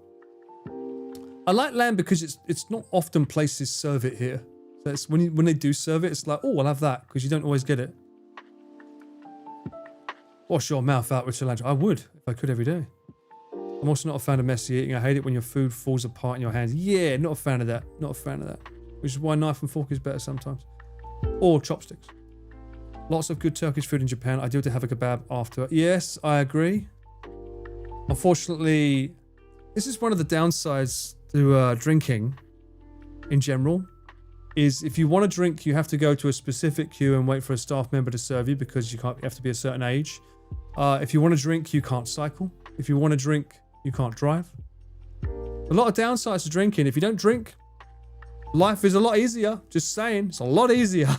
I like lamb because it's not often places serve it here. So it's when they do serve it, it's like, oh, I'll have that, because you don't always get it. Wash your mouth out with cilantro. I would, if I could every day. I'm also not a fan of messy eating. I hate it when your food falls apart in your hands. Yeah, not a fan of that. Not a fan of that. Which is why knife and fork is better sometimes. Or chopsticks. Lots of good Turkish food in Japan. I do have a kebab after. Yes, I agree. Unfortunately, this is one of the downsides to drinking in general. Is if you want to drink, you have to go to a specific queue and wait for a staff member to serve you because you have to be a certain age. If you want to drink, you can't cycle. If you want to drink, you can't drive. A lot of downsides to drinking. If you don't drink, life is a lot easier. Just saying, it's a lot easier.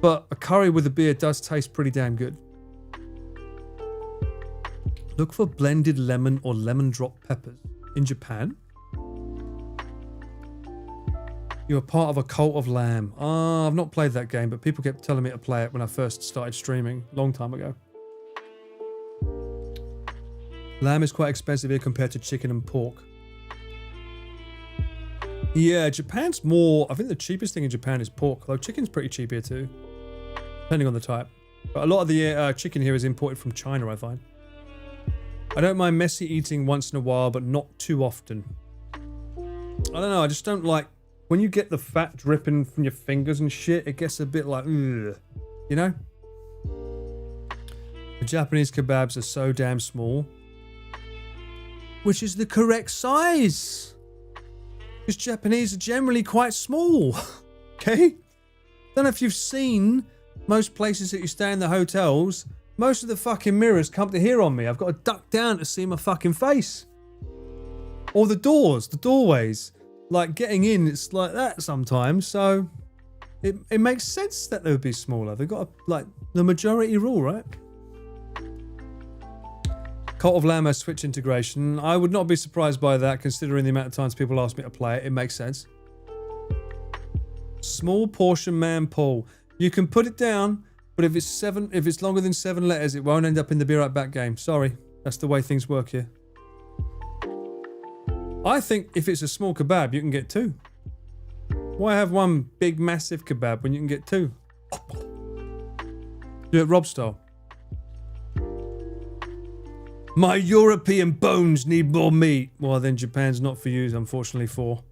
But a curry with a beer does taste pretty damn good. Look for blended lemon or lemon drop peppers. In Japan? You're part of a cult of lamb. Ah, I've not played that game, but people kept telling me to play it when I first started streaming, a long time ago. Lamb is quite expensive here compared to chicken and pork. Yeah, Japan's more... I think the cheapest thing in Japan is pork, though chicken's pretty cheap here too, depending on the type. But a lot of the chicken here is imported from China, I find. I don't mind messy eating once in a while, but not too often. I don't know, I just don't like... When you get the fat dripping from your fingers and shit, it gets a bit like, ugh, you know? The Japanese kebabs are so damn small. Which is the correct size. Because Japanese are generally quite small. Okay? Don't know if you've seen most places that you stay in the hotels, most of the fucking mirrors come to here on me. I've got to duck down to see my fucking face. Or the doors, the doorways. Like getting in, it's like that sometimes. So it makes sense that they would be smaller. They've got like the majority rule, right? Cult of Lamb has Switch integration. I would not be surprised by that, considering the amount of times people ask me to play it. It makes sense. Small portion man pull. You can put it down, but if it's longer than 7 letters, it won't end up in the Be Right Back game. Sorry, that's the way things work here. I think if it's a small kebab, you can get 2. Why have one big, massive kebab when you can get 2? Do it Rob style. My European bones need more meat. Well, then Japan's not for you, unfortunately, for.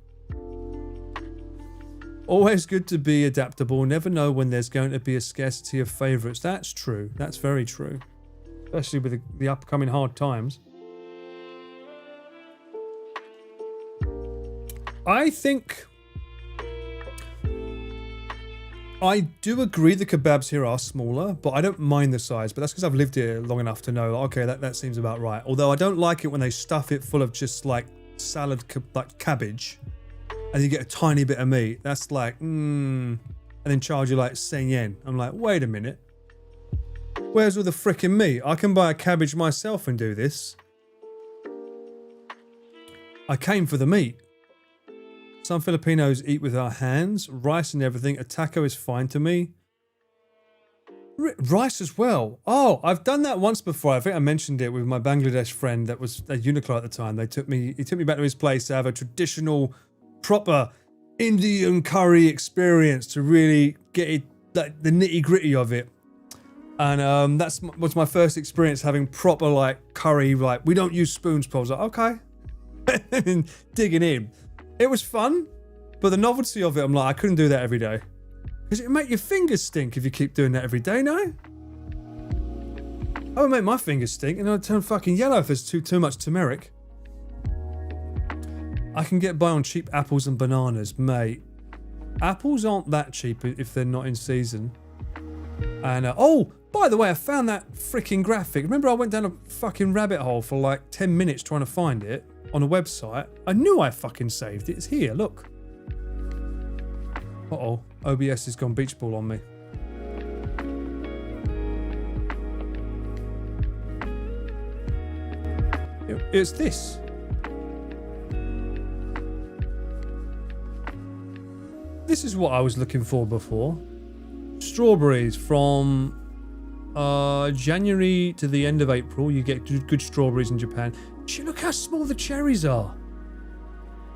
Always good to be adaptable. Never know when there's going to be a scarcity of favourites. That's true. That's very true. Especially with the upcoming hard times. I think... I do agree the kebabs here are smaller, but I don't mind the size. But that's because I've lived here long enough to know, okay, that seems about right. Although I don't like it when they stuff it full of just like salad, like cabbage, and you get a tiny bit of meat. That's like, and then charge you like 10 yen. I'm like, wait a minute. Where's all the frickin' meat? I can buy a cabbage myself and do this. I came for the meat. Some Filipinos eat with our hands, rice and everything. A taco is fine to me. Rice as well. Oh, I've done that once before. I think I mentioned it with my Bangladesh friend that was a Uniqlo at the time. He took me back to his place to have a traditional, proper Indian curry experience to really get it, like the nitty gritty of it. And was my first experience having proper like curry. Like we don't use spoons, I was like, okay, and digging in. It was fun, but the novelty of it, I'm like, I couldn't do that every day. Because it would make your fingers stink if you keep doing that every day, no? I would make my fingers stink and I'd turn fucking yellow if there's too much turmeric. I can get by on cheap apples and bananas, mate. Apples aren't that cheap if they're not in season. And, oh, by the way, I found that freaking graphic. Remember I went down a fucking rabbit hole for like 10 minutes trying to find it? On a website. I knew I fucking saved it. It's here, look. Uh-oh. OBS has gone beach ball on me. It's this. This is what I was looking for before. Strawberries from January to the end of April. You get good strawberries in Japan. Shit, look how small the cherries are.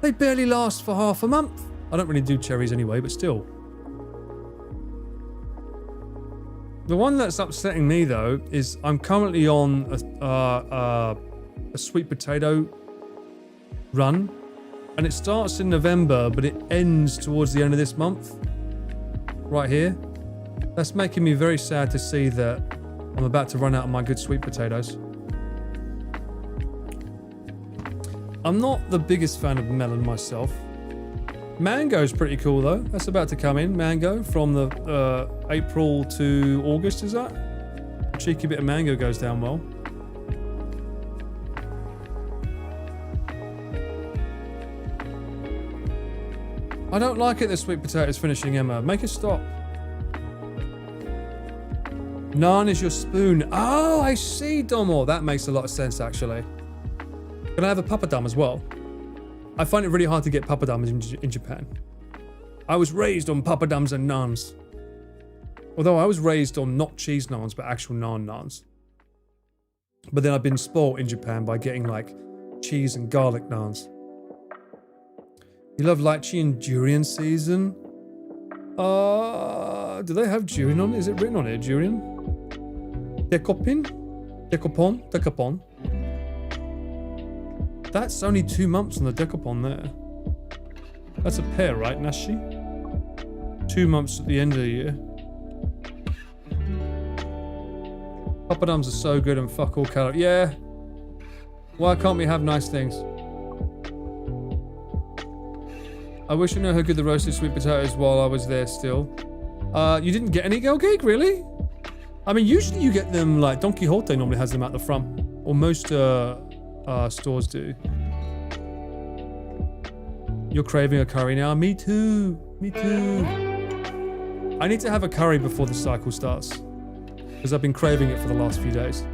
They barely last for half a month. I don't really do cherries anyway, but still. The one that's upsetting me though is I'm currently on a sweet potato run, and it starts in November, but it ends towards the end of this month. Right here. That's making me very sad to see that I'm about to run out of my good sweet potatoes. I'm not the biggest fan of melon myself. Mango's pretty cool though. That's about to come in. Mango from the April to August, is that? A cheeky bit of mango goes down well. I don't like it the sweet potatoes finishing, Emma. Make it stop. Naan is your spoon. Oh, I see, Domo. That makes a lot of sense, actually. Can I have a papadum as well? I find it really hard to get papadums in Japan. I was raised on papadums and naans. Although I was raised on not cheese naans, but actual naans. But then I've been spoilt in Japan by getting like cheese and garlic naans. You love lychee and durian season? Do they have durian on it? Is it written on it, durian? Dekopin? Dekopon? That's only 2 months on the Decopon there. That's a pear, right, Nashi? 2 months at the end of the year. Papadums are so good and fuck all calories. Yeah. Why can't we have nice things? I wish I knew how good the roasted sweet potatoes while I was there still. You didn't get any Girl Cake, really? I mean, usually you get them, like, Don Quixote normally has them at the front. Or most stores do. You're craving a curry now? Me too. Me too. I need to have a curry before the cycle starts. Because I've been craving it for the last few days.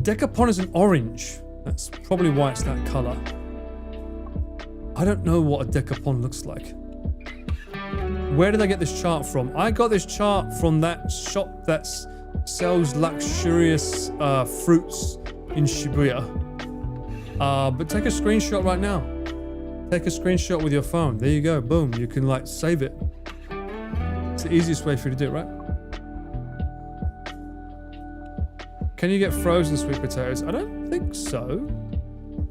Decapon is an orange. That's probably why it's that colour. I don't know what a decapon looks like. Where did I get this chart from? I got this chart from that shop that sells luxurious fruits in Shibuya. But take a screenshot right now. Take a screenshot with your phone. There you go. Boom. You can like save it. It's the easiest way for you to do it, right? Can you get frozen sweet potatoes? I don't think so.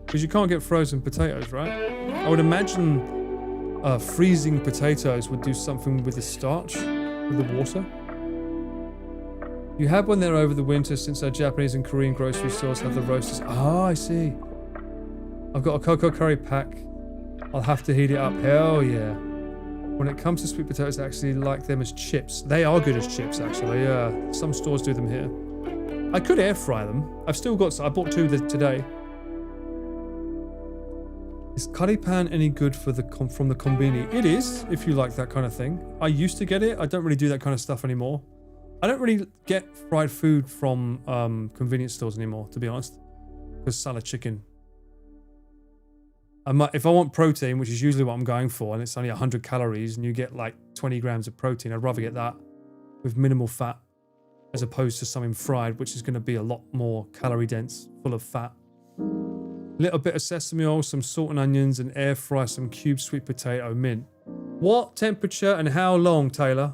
Because you can't get frozen potatoes, right? I would imagine freezing potatoes would do something with the starch, with the water. You have one there over the winter since our Japanese and Korean grocery stores have the roasters. Ah, I see. I've got a cocoa curry pack. I'll have to heat it up. Hell yeah. When it comes to sweet potatoes, I actually like them as chips. They are good as chips, actually. Some stores do them here. I could air fry them. I've still got, I bought 2 today. Is curry pan any good for from the konbini? It is, if you like that kind of thing. I used to get it. I don't really do that kind of stuff anymore. I don't really get fried food from convenience stores anymore, to be honest. Because salad chicken. If I want protein, which is usually what I'm going for, and it's only 100 calories, and you get like 20 grams of protein, I'd rather get that with minimal fat, as opposed to something fried, which is going to be a lot more calorie dense, full of fat. Little bit of sesame oil, some salt and onions, and air fry some cubed sweet potato mint. What temperature and how long, Taylor?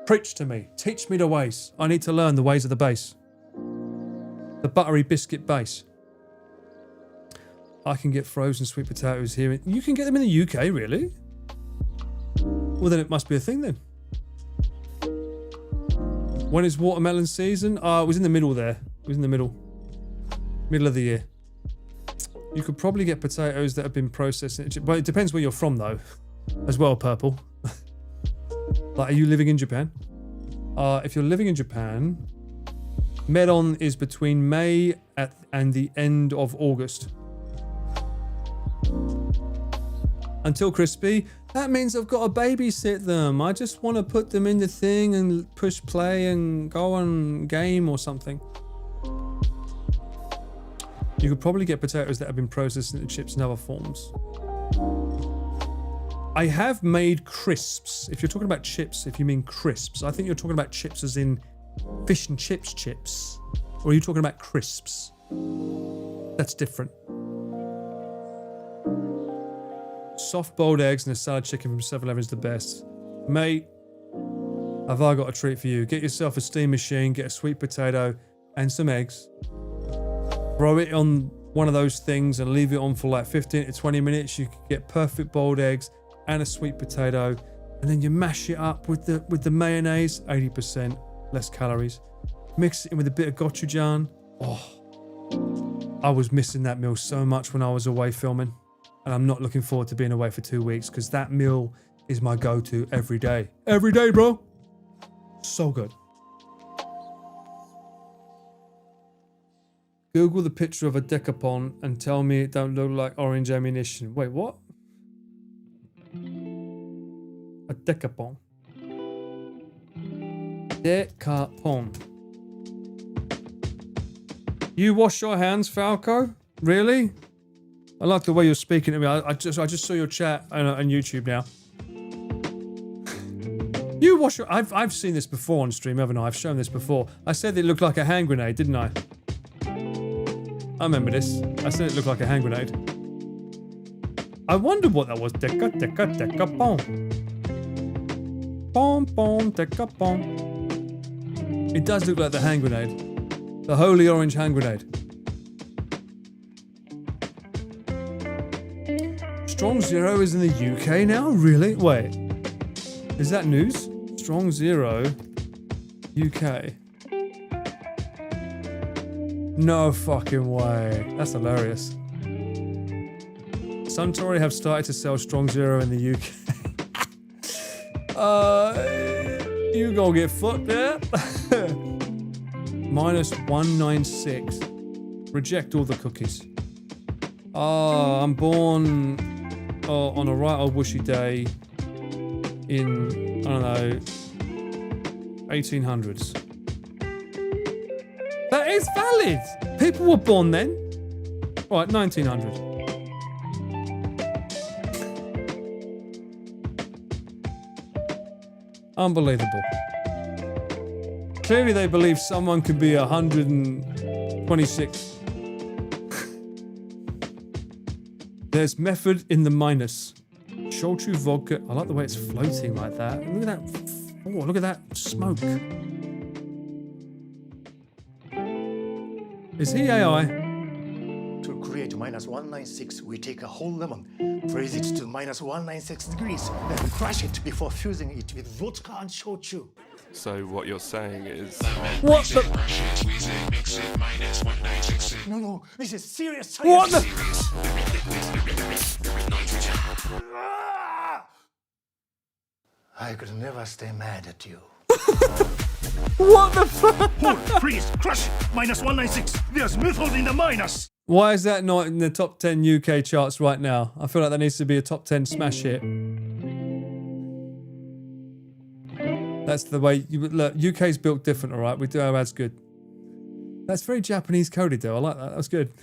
Preach to me. Teach me the ways. I need to learn the ways of the base. The buttery biscuit base. I can get frozen sweet potatoes here. You can get them in the UK, really? Well, then it must be a thing then. When is watermelon season? It was in the middle there. It was in the middle. Middle of the year. You could probably get potatoes that have been processed. But it depends where you're from, though. As well, Purple. Like, are you living in Japan? If you're living in Japan, Melon is between May and the end of August. Until crispy. That means I've got to babysit them. I just want to put them in the thing and push play and go on game or something. You could probably get potatoes that have been processed into chips and other forms. I have made crisps. If you're talking about chips, if you mean crisps, I think you're talking about chips as in fish and chips. Or are you talking about crisps? That's different. Soft boiled eggs and a salad chicken from 7-Eleven is the best. Mate, have I got a treat for you. Get yourself a steam machine, get a sweet potato and some eggs. Throw it on one of those things and leave it on for like 15 to 20 minutes. You can get perfect boiled eggs and a sweet potato. And then you mash it up with the mayonnaise, 80% less calories. Mix it in with a bit of gochujang. Oh, I was missing that meal so much when I was away filming. And I'm not looking forward to being away for 2 weeks because that meal is my go-to every day. Every day, bro. So good. Google the picture of a decapon and tell me it don't look like orange ammunition. Wait, what? A decapon. Decapon. You wash your hands, Falco? Really? I like the way you're speaking to me. I just saw your chat on YouTube now. You wash your... I've seen this before on stream, haven't I? I've shown this before. I said it looked like a hand grenade, didn't I? I remember this. I said it looked like a hand grenade. I wondered what that was. Decapon. Pom pom decapon. It does look like the hand grenade. The holy orange hand grenade. Strong Zero is in the UK now? Really? Wait. Is that news? Strong Zero UK. No fucking way. That's hilarious. Suntory have started to sell Strong Zero in the UK. You gonna get fucked there? -196. Reject all the cookies. I'm born on a right old wishy day in, I don't know, 1800s. That is valid! People were born then. Right, 1900. Unbelievable. Clearly they believe someone could be 126. There's method in the minus. Shochu vodka. I like the way it's floating like that. Look at that. Oh, look at that smoke. Is he AI? To create -196, we take a whole lemon, freeze it to -196 degrees, then crush it before fusing it with vodka and shochu. So what you're saying is... What the? No, this is serious science. What the? I could never stay mad at you. What the fuck? Hold, freeze, crush, -196. There's method in the minus. Why is that not in the top 10 UK charts right now? I feel like that needs to be a top 10 smash hit. That's the way you look. UK's built different, all right? We do our ads good. That's very Japanese coded, though. I like that. That was good.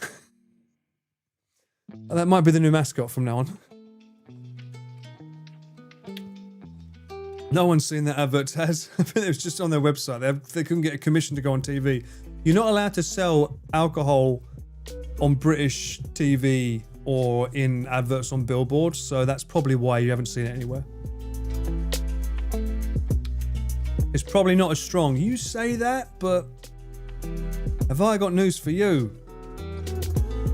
That might be the new mascot from now on. No one's seen that advert, has. I think it was just on their website. They couldn't get a commission to go on TV. You're not allowed to sell alcohol on British TV or in adverts on billboards, so that's probably why you haven't seen it anywhere. It's probably not as strong. You say that, but have I got news for you?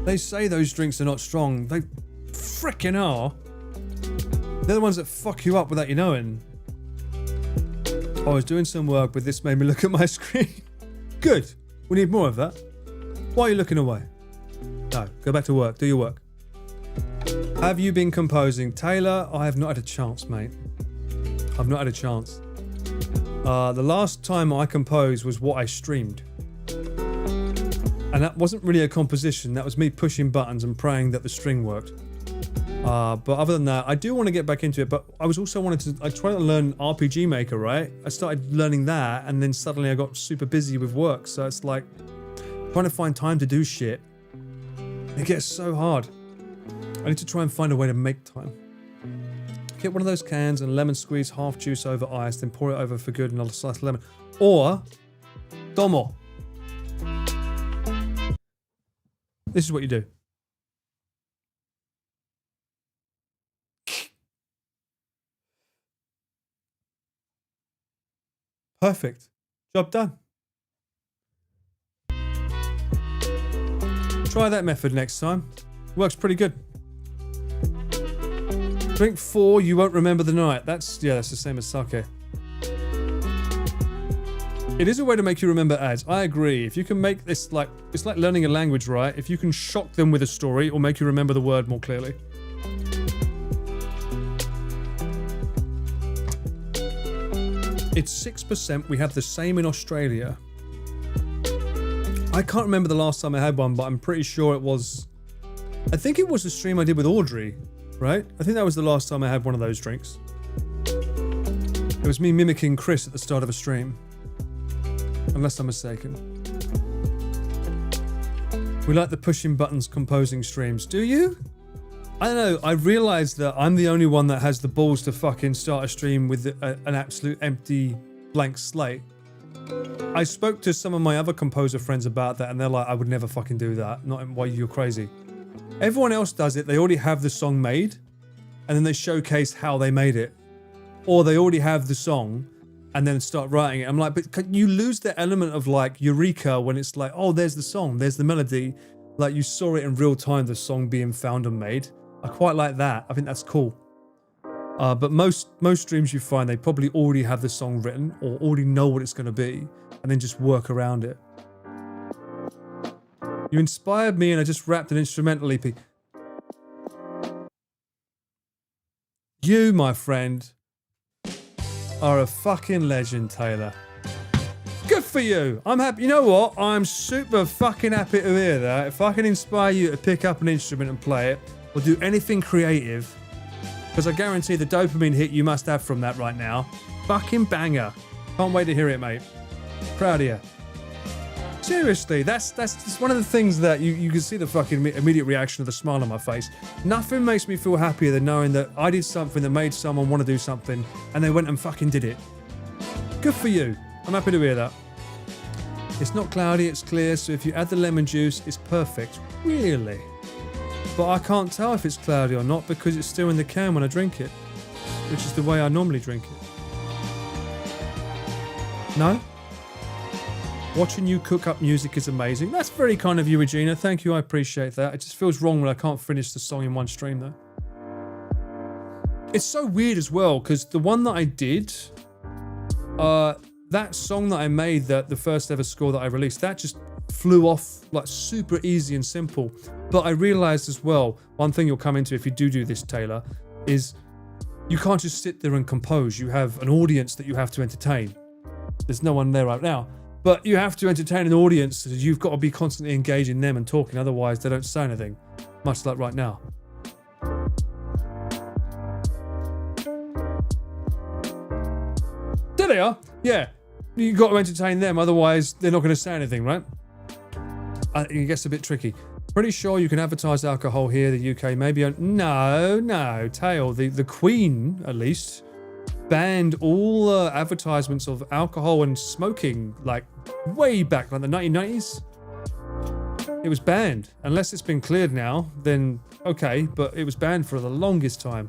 They say those drinks are not strong. They frickin' are. They're the ones that fuck you up without you knowing. I was doing some work, but this made me look at my screen. Good. We need more of that. Why are you looking away? No, go back to work. Do your work. Have you been composing? Taylor, I have not had a chance, mate. I've not had a chance. The last time I composed was what I streamed. And that wasn't really a composition. That was me pushing buttons and praying that the string worked. But other than that, I do want to get back into it, but I was also I tried to learn RPG Maker, right? I started learning that, and then suddenly I got super busy with work, so it's like trying to find time to do shit. It gets so hard. I need to try and find a way to make time. Get one of those cans and lemon squeeze half juice over ice, then pour it over for good and I'll slice lemon. Or, Domo. This is what you do. Perfect. Job done. Try that method next time. Works pretty good. Drink 4, you won't remember the night. That's the same as sake. It is a way to make you remember ads. I agree. If you can make this like, it's like learning a language, right? If you can shock them with a story or make you remember the word more clearly. It's 6%. We have the same in Australia. I can't remember the last time I had one, but I'm pretty sure it was... I think it was the stream I did with Audrey, right? I think that was the last time I had one of those drinks. It was me mimicking Chris at the start of a stream. Unless I'm mistaken. We like the pushing buttons composing streams. Do you? I don't know. I realised that I'm the only one that has the balls to fucking start a stream with an absolute empty blank slate. I spoke to some of my other composer friends about that and they're like, I would never fucking do that. Not why you're crazy. Everyone else does it. They already have the song made and then they showcase how they made it. Or they already have the song and then start writing it. I'm like, but you lose the element of like eureka when it's like, oh, there's the song, there's the melody. Like you saw it in real time, the song being found and made. I quite like that. I think that's cool. But most streams you find, they probably already have the song written or already know what it's going to be and then just work around it. You inspired me and I just rapped an instrumental EP. You, my friend, are a fucking legend, Taylor. Good for you. I'm happy. You know what? I'm super fucking happy to hear that. If I can inspire you to pick up an instrument and play it or do anything creative, because I guarantee the dopamine hit you must have from that right now. Fucking banger. Can't wait to hear it, mate. Proud of you. Seriously, that's just one of the things that you can see the fucking immediate reaction of the smile on my face. Nothing makes me feel happier than knowing that I did something that made someone want to do something and they went and fucking did it. Good for you. I'm happy to hear that. It's not cloudy, it's clear, so if you add the lemon juice, it's perfect. Really? But I can't tell if it's cloudy or not because it's still in the can when I drink it, which is the way I normally drink it. No? Watching you cook up music is amazing. That's very kind of you, Regina. Thank you, I appreciate that. It just feels wrong when I can't finish the song in one stream, though. It's so weird as well, because the one that I did, that song that I made, that the first ever score that I released, that just flew off like super easy and simple. But I realized as well, one thing you'll come into if you do this, Taylor, is you can't just sit there and compose. You have an audience that you have to entertain. There's no one there right now. But you have to entertain an audience, so you've got to be constantly engaging them and talking, otherwise they don't say anything. Much like right now. There they are. Yeah. You've got to entertain them, otherwise they're not going to say anything, right? It gets a bit tricky. Pretty sure you can advertise alcohol here, the UK, maybe. No, Tail. The Queen, at least, banned all advertisements of alcohol and smoking, like way back, like the 1990s. It was banned. Unless it's been cleared now, then okay, but it was banned for the longest time.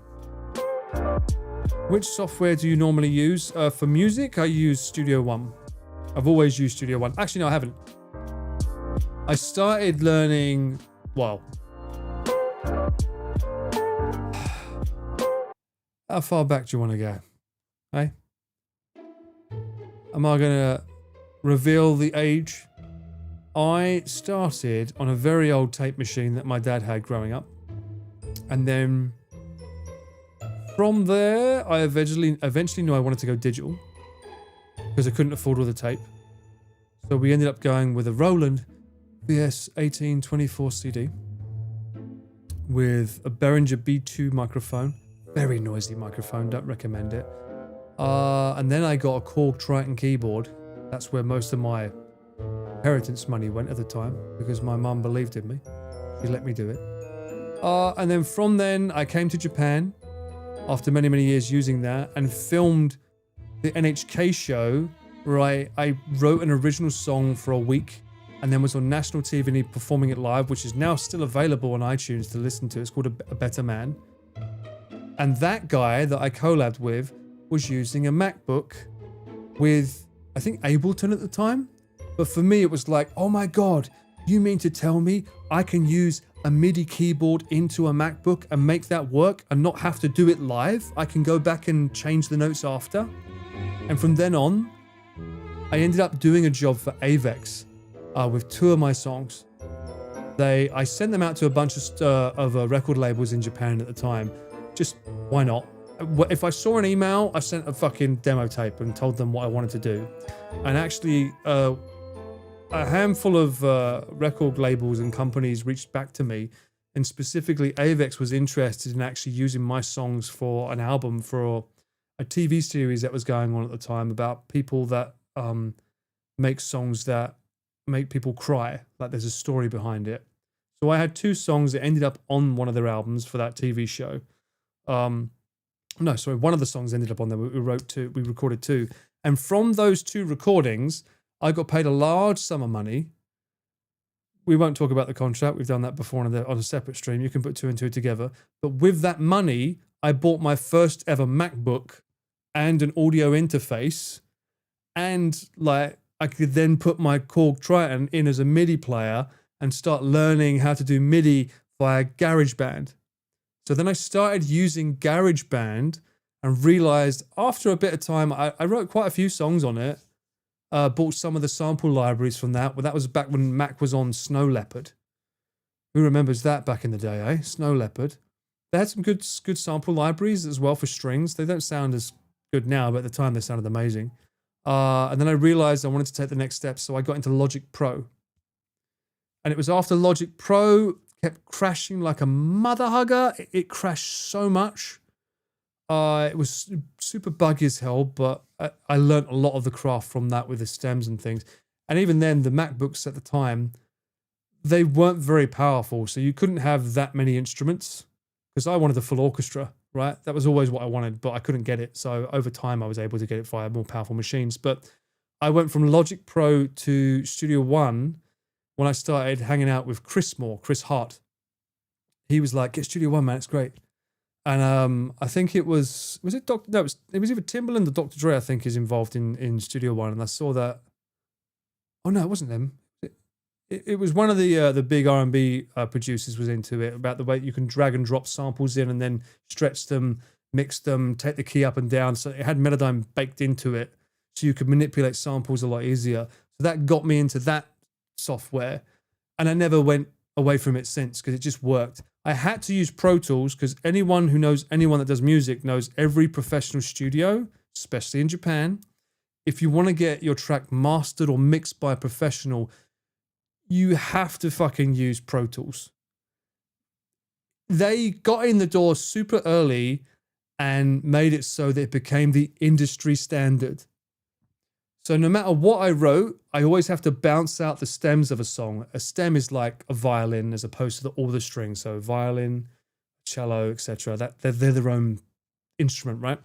Which software do you normally use? For music, I use Studio One. I've always used Studio One. Actually, no, I haven't. I started learning, well, how far back do you want to go? Hey? Am I going to reveal the age? I started on a very old tape machine that my dad had growing up. And then from there, I eventually knew I wanted to go digital because I couldn't afford all the tape. So we ended up going with a Roland VS 1824 CD with a Behringer B2 microphone. Very noisy microphone, don't recommend it. And then I got a Korg Triton keyboard. That's where most of my inheritance money went at the time because my mum believed in me. She let me do it. And then from then, I came to Japan after many, many years using that and filmed the NHK show where I wrote an original song for a week and then was on national TV performing it live, which is now still available on iTunes to listen to. It's called A Better Man. And that guy that I collabed with was using a MacBook with, I think, Ableton at the time. But for me, it was like, oh my God, you mean to tell me I can use a MIDI keyboard into a MacBook and make that work and not have to do it live? I can go back and change the notes after. And from then on, I ended up doing a job for Avex with 2 of my songs. I sent them out to a bunch of record labels in Japan at the time. Just, why not? If I saw an email, I sent a fucking demo tape and told them what I wanted to do. And actually, a handful of record labels and companies reached back to me, and specifically Avex was interested in actually using my songs for an album for a TV series that was going on at the time about people that make songs that make people cry, like there's a story behind it. So I had 2 songs that ended up on one of their albums for that TV show. No, sorry, one of the songs ended up on there. We recorded 2. And from those 2 recordings, I got paid a large sum of money. We won't talk about the contract. We've done that before on a separate stream. You can put 2 and 2 together. But with that money, I bought my first ever MacBook and an audio interface. And like I could then put my Korg Triton in as a MIDI player and start learning how to do MIDI via GarageBand. So then I started using GarageBand and realized after a bit of time, I wrote quite a few songs on it, bought some of the sample libraries from that. Well, that was back when Mac was on Snow Leopard. Who remembers that back in the day, eh? Snow Leopard. They had some good sample libraries as well for strings. They don't sound as good now, but at the time they sounded amazing. And then I realized I wanted to take the next step, so I got into Logic Pro. And it was after Logic Pro kept crashing like a mother hugger. It crashed so much. It was super buggy as hell, but I learned a lot of the craft from that with the stems and things. And even then, the MacBooks at the time, they weren't very powerful, so you couldn't have that many instruments because I wanted the full orchestra, right? That was always what I wanted, but I couldn't get it. So over time, I was able to get it via more powerful machines. But I went from Logic Pro to Studio One when I started hanging out with Chris Hart. He was like, get Studio One, man, it's great. And I think it was it was either Timbaland or Dr. Dre, I think, is involved in Studio One. And I saw that, oh no, it wasn't them. It was one of the big R&B producers was into it, about the way you can drag and drop samples in and then stretch them, mix them, take the key up and down. So it had Melodyne baked into it, so you could manipulate samples a lot easier. So that got me into that software, and I never went away from it since because it just worked. I had to use Pro Tools because anyone who knows anyone that does music knows every professional studio, especially in Japan, if you want to get your track mastered or mixed by a professional, you have to fucking use Pro Tools. They got in the door super early and made it so that it became the industry standard. So no matter what I wrote, I always have to bounce out the stems of a song. A stem is like a violin as opposed to all the strings. So violin, cello, etc. They're their own instrument, right?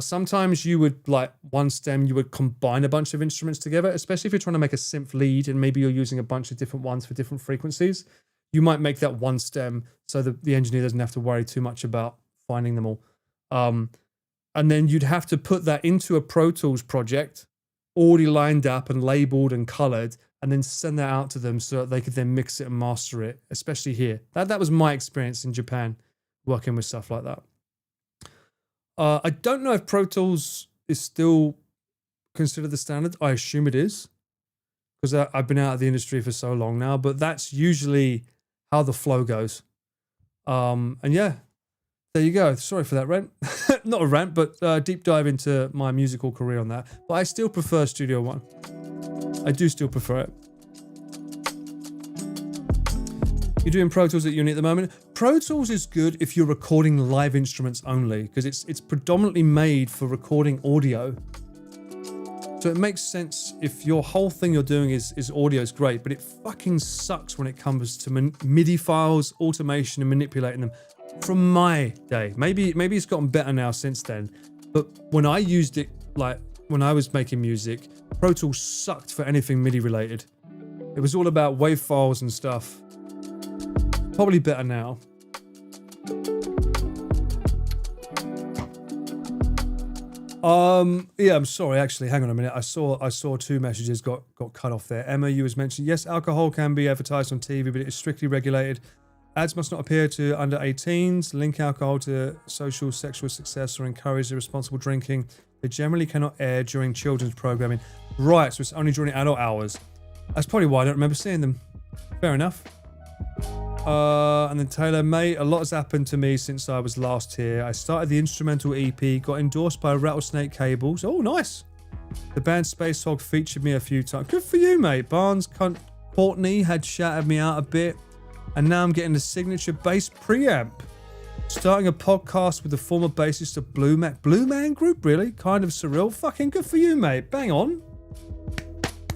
Sometimes you would, like one stem, you would combine a bunch of instruments together, especially if you're trying to make a synth lead and maybe you're using a bunch of different ones for different frequencies. You might make that one stem so that the engineer doesn't have to worry too much about finding them all. And then you'd have to put that into a Pro Tools project, already lined up and labeled and colored, and then send that out to them so that they could then mix it and master it, especially here. That was my experience in Japan, working with stuff like that. I don't know if Pro Tools is still considered the standard. I assume it is, because I've been out of the industry for so long now, but that's usually how the flow goes. And yeah, there you go. Sorry for that rant. Not a rant, but deep dive into my musical career on that. But I still prefer Studio One. I do still prefer it. You're doing Pro Tools at uni at the moment. Pro Tools is good if you're recording live instruments only, because it's predominantly made for recording audio. So it makes sense if your whole thing you're doing is audio, is great, but it fucking sucks when it comes to MIDI files, automation, and manipulating them. From my day, maybe it's gotten better now since then, but when I used it, like when I was making music, Pro Tools sucked for anything MIDI related. It was all about wave files and stuff. Probably better now. Yeah, I'm sorry. Actually, hang on a minute. I saw 2 messages got cut off there. Emma, you was mentioned. Yes, alcohol can be advertised on TV, but it is strictly regulated. Ads must not appear to under 18s, link alcohol to social sexual success, or encourage irresponsible drinking. They generally cannot air during children's programming. Right, so it's only during adult hours. That's probably why I don't remember seeing them. Fair enough. And then Taylor, mate, a lot has happened to me since I was last here. I started the instrumental EP, got endorsed by Rattlesnake Cables. Oh, nice. The band Space Hog featured me a few times. Good for you, mate. Barnes Courtney had shouted me out a bit. And now I'm getting the signature bass preamp. Starting a podcast with the former bassist of Blue Man Group, really? Kind of surreal. Fucking good for you, mate. Bang on.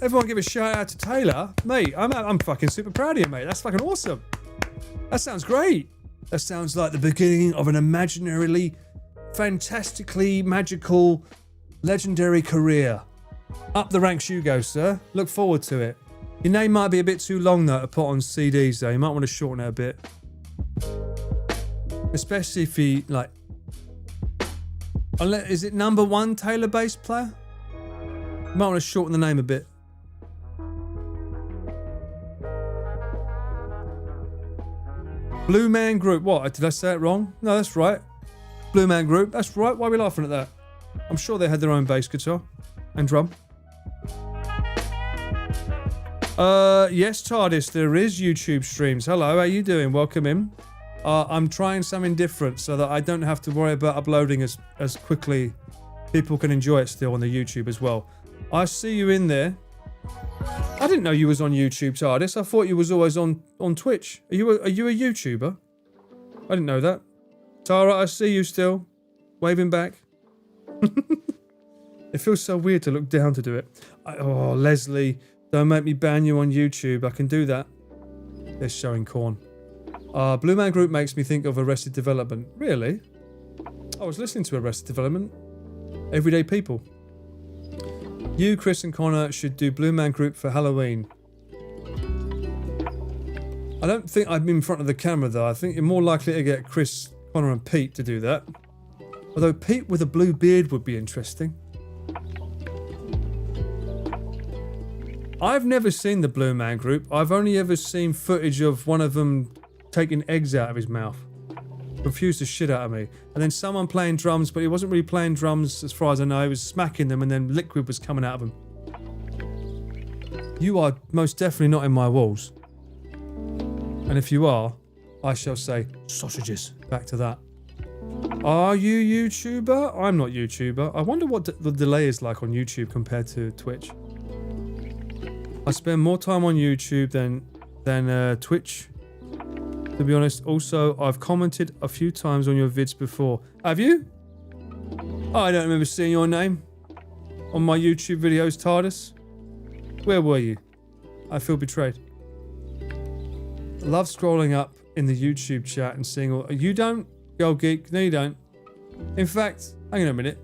Everyone give a shout out to Taylor. Mate, I'm fucking super proud of you, mate. That's fucking awesome. That sounds great. That sounds like the beginning of an imaginarily, fantastically magical, legendary career. Up the ranks you go, sir. Look forward to it. Your name might be a bit too long, though, to put on CDs, though. You might want to shorten it a bit. Especially if he, like... Is it number 1 Taylor bass player? You might want to shorten the name a bit. Blue Man Group. What? Did I say it wrong? No, that's right. Blue Man Group. That's right. Why are we laughing at that? I'm sure they had their own bass guitar and drum. Yes, TARDIS, there is YouTube streams. Hello, how you doing? Welcome in. I'm trying something different so that I don't have to worry about uploading as quickly. People can enjoy it still on the YouTube as well. I see you in there. I didn't know you was on YouTube, TARDIS. I thought you was always on Twitch. Are you a YouTuber? I didn't know that. Tara, I see you still. Waving back. It feels so weird to look down to do it. Oh, Leslie, don't make me ban you on YouTube. I can do that. They're showing corn. Blue Man Group makes me think of Arrested Development. Really? I was listening to Arrested Development. Everyday People. You, Chris and Connor should do Blue Man Group for Halloween. I don't think I'm in front of the camera though. I think you're more likely to get Chris, Connor and Pete to do that. Although Pete with a blue beard would be interesting. I've never seen the Blue Man Group. I've only ever seen footage of one of them taking eggs out of his mouth. Confused the shit out of me. And then someone playing drums, but he wasn't really playing drums as far as I know. He was smacking them and then liquid was coming out of them. You are most definitely not in my walls. And if you are, I shall say sausages. Back to that. Are you YouTuber? I'm not YouTuber. I wonder what the delay is like on YouTube compared to Twitch. I spend more time on YouTube than Twitch, to be honest. Also, I've commented a few times on your vids before. Have you? Oh, I don't remember seeing your name on my YouTube videos, TARDIS. Where were you? I feel betrayed. I love scrolling up in the YouTube chat and seeing all... You don't? Girl Geek? No, you don't. In fact, hang on a minute.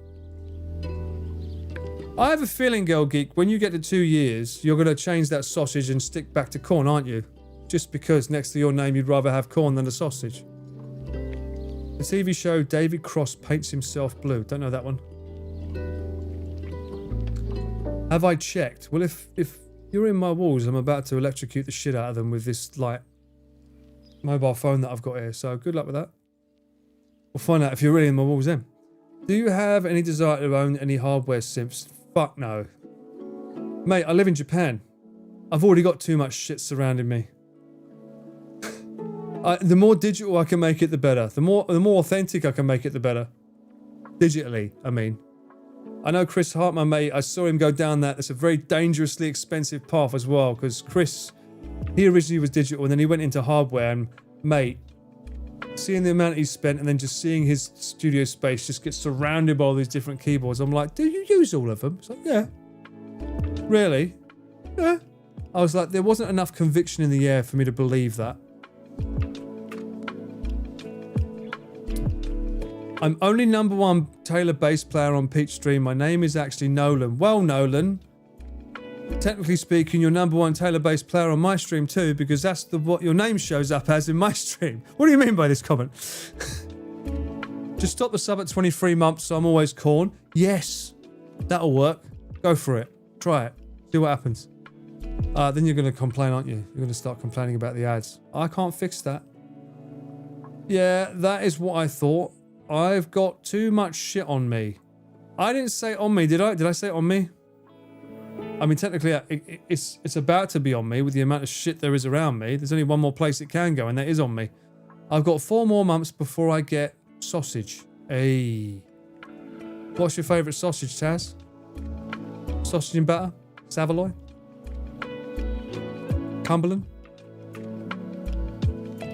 I have a feeling, Girl Geek, when you get to 2 years, you're going to change that sausage and stick back to corn, aren't you? Just because next to your name you'd rather have corn than a sausage. The TV show David Cross Paints Himself Blue. Don't know that one. Have I checked? Well, if you're in my walls, I'm about to electrocute the shit out of them with this, like, mobile phone that I've got here. So good luck with that. We'll find out if you're really in my walls then. Do you have any desire to own any hardware simps? Fuck no. Mate, I live in Japan. I've already got too much shit surrounding me. The more digital I can make it, the better. The more authentic I can make it, the better. Digitally, I mean. I know Chris Hart, my mate, I saw him go down that. It's a very dangerously expensive path as well, because Chris, he originally was digital and then he went into hardware, and mate, seeing the amount he spent and then just seeing his studio space just get surrounded by all these different keyboards, I'm like, do you use all of them? It's like, yeah. Really? Yeah. I was like, there wasn't enough conviction in the air for me to believe that. I'm only #1 Taylor bass player on Pete's stream. My name is actually Nolan. Well, Nolan, technically speaking, you're #1 Taylor bass player on my stream too, because that's what your name shows up as in my stream. What do you mean by this comment? Just stop the sub at 23 months, so I'm always corn. Yes, that'll work. Go for it. Try it. See what happens. Then you're going to complain, aren't you? You're going to start complaining about the ads. I can't fix that. Yeah, that is what I thought. I've got too much shit on me. I didn't say on me, did I? Did I say on me? I mean, technically, it's about to be on me with the amount of shit there is around me. There's only one more place it can go, and that is on me. I've got 4 more months before I get sausage. Hey. What's your favourite sausage, Taz? Sausage and batter? Savoy? Cumberland?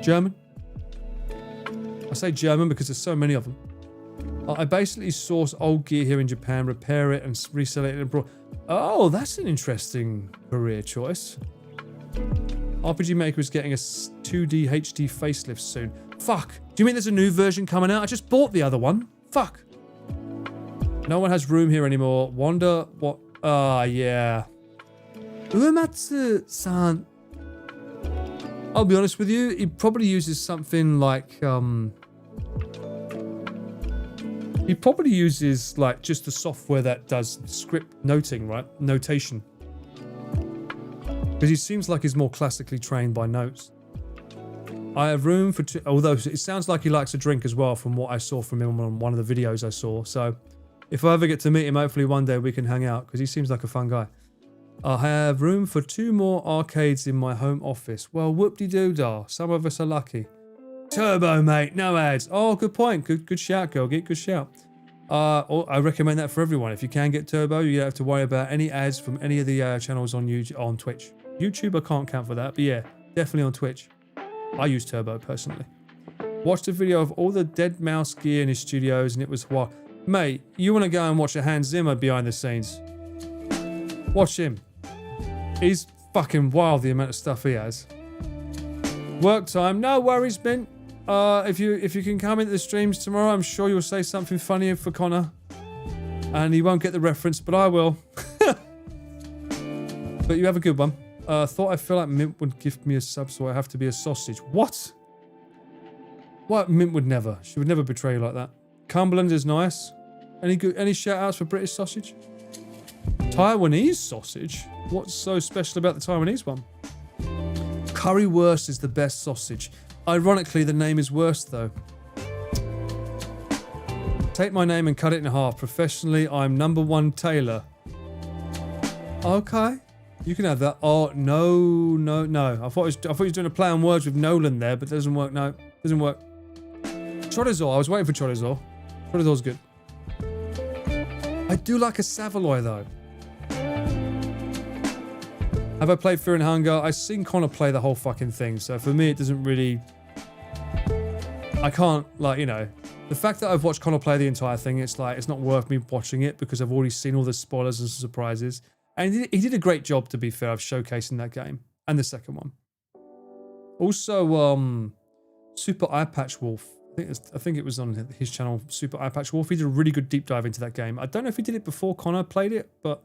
German? I say German because there's so many of them. I basically source old gear here in Japan, repair it, and resell it abroad. Oh, that's an interesting career choice. RPG Maker is getting a 2D HD facelift soon. Fuck. Do you mean there's a new version coming out? I just bought the other one. Fuck. No one has room here anymore. Wonder what... Ah, yeah. Uematsu-san. I'll be honest with you. He probably uses something like... He probably uses like just the software that does script noting, right? Notation. Because he seems like he's more classically trained by notes. I have room for two, although it sounds like he likes to drink as well from what I saw from him on one of the videos I saw. So if I ever get to meet him, hopefully one day we can hang out because he seems like a fun guy. I have room for 2 more arcades in my home office. Well, whoop-de-doo-dah. Some of us are lucky. Turbo, mate. No ads. Oh, good point. Good shout, girl. Good shout. I recommend that for everyone. If you can get Turbo, you don't have to worry about any ads from any of the channels on YouTube, on Twitch. YouTube, I can't count for that, but yeah, definitely on Twitch. I use Turbo personally. Watched a video of all the dead mouse gear in his studios, and it was wild. Mate, you want to go and watch a Hans Zimmer behind the scenes? Watch him. He's fucking wild, the amount of stuff he has. Work time, no worries, Mint. If you can come into the streams tomorrow, I'm sure you'll say something funny for Connor. And he won't get the reference, but I will. But you have a good one. Thought I feel like Mint would gift me a sub, so I have to be a sausage. What? What? Mint would never. She would never betray you like that. Cumberland is nice. Any shout outs for British sausage? Taiwanese sausage? What's so special about the Taiwanese one? Currywurst is the best sausage. Ironically, the name is worse though. Take my name and cut it in half. Professionally, I'm #1 Taylor. Okay. You can have that. Oh, no. I thought he was doing a play on words with Nolan there, but it doesn't work. No, doesn't work. Chorizo. I was waiting for chorizo. Chorizo's good. I do like a Savoy though. Have I played Fear and Hunger? I've seen Connor play the whole fucking thing, so for me it doesn't really... I can't, like, you know... The fact that I've watched Connor play the entire thing, it's like, it's not worth me watching it because I've already seen all the spoilers and surprises. And he did a great job, to be fair, of showcasing that game. And the second one. Also, Super Eye Patch Wolf. I think it was on his channel, Super Eye Patch Wolf. He did a really good deep dive into that game. I don't know if he did it before Connor played it, but...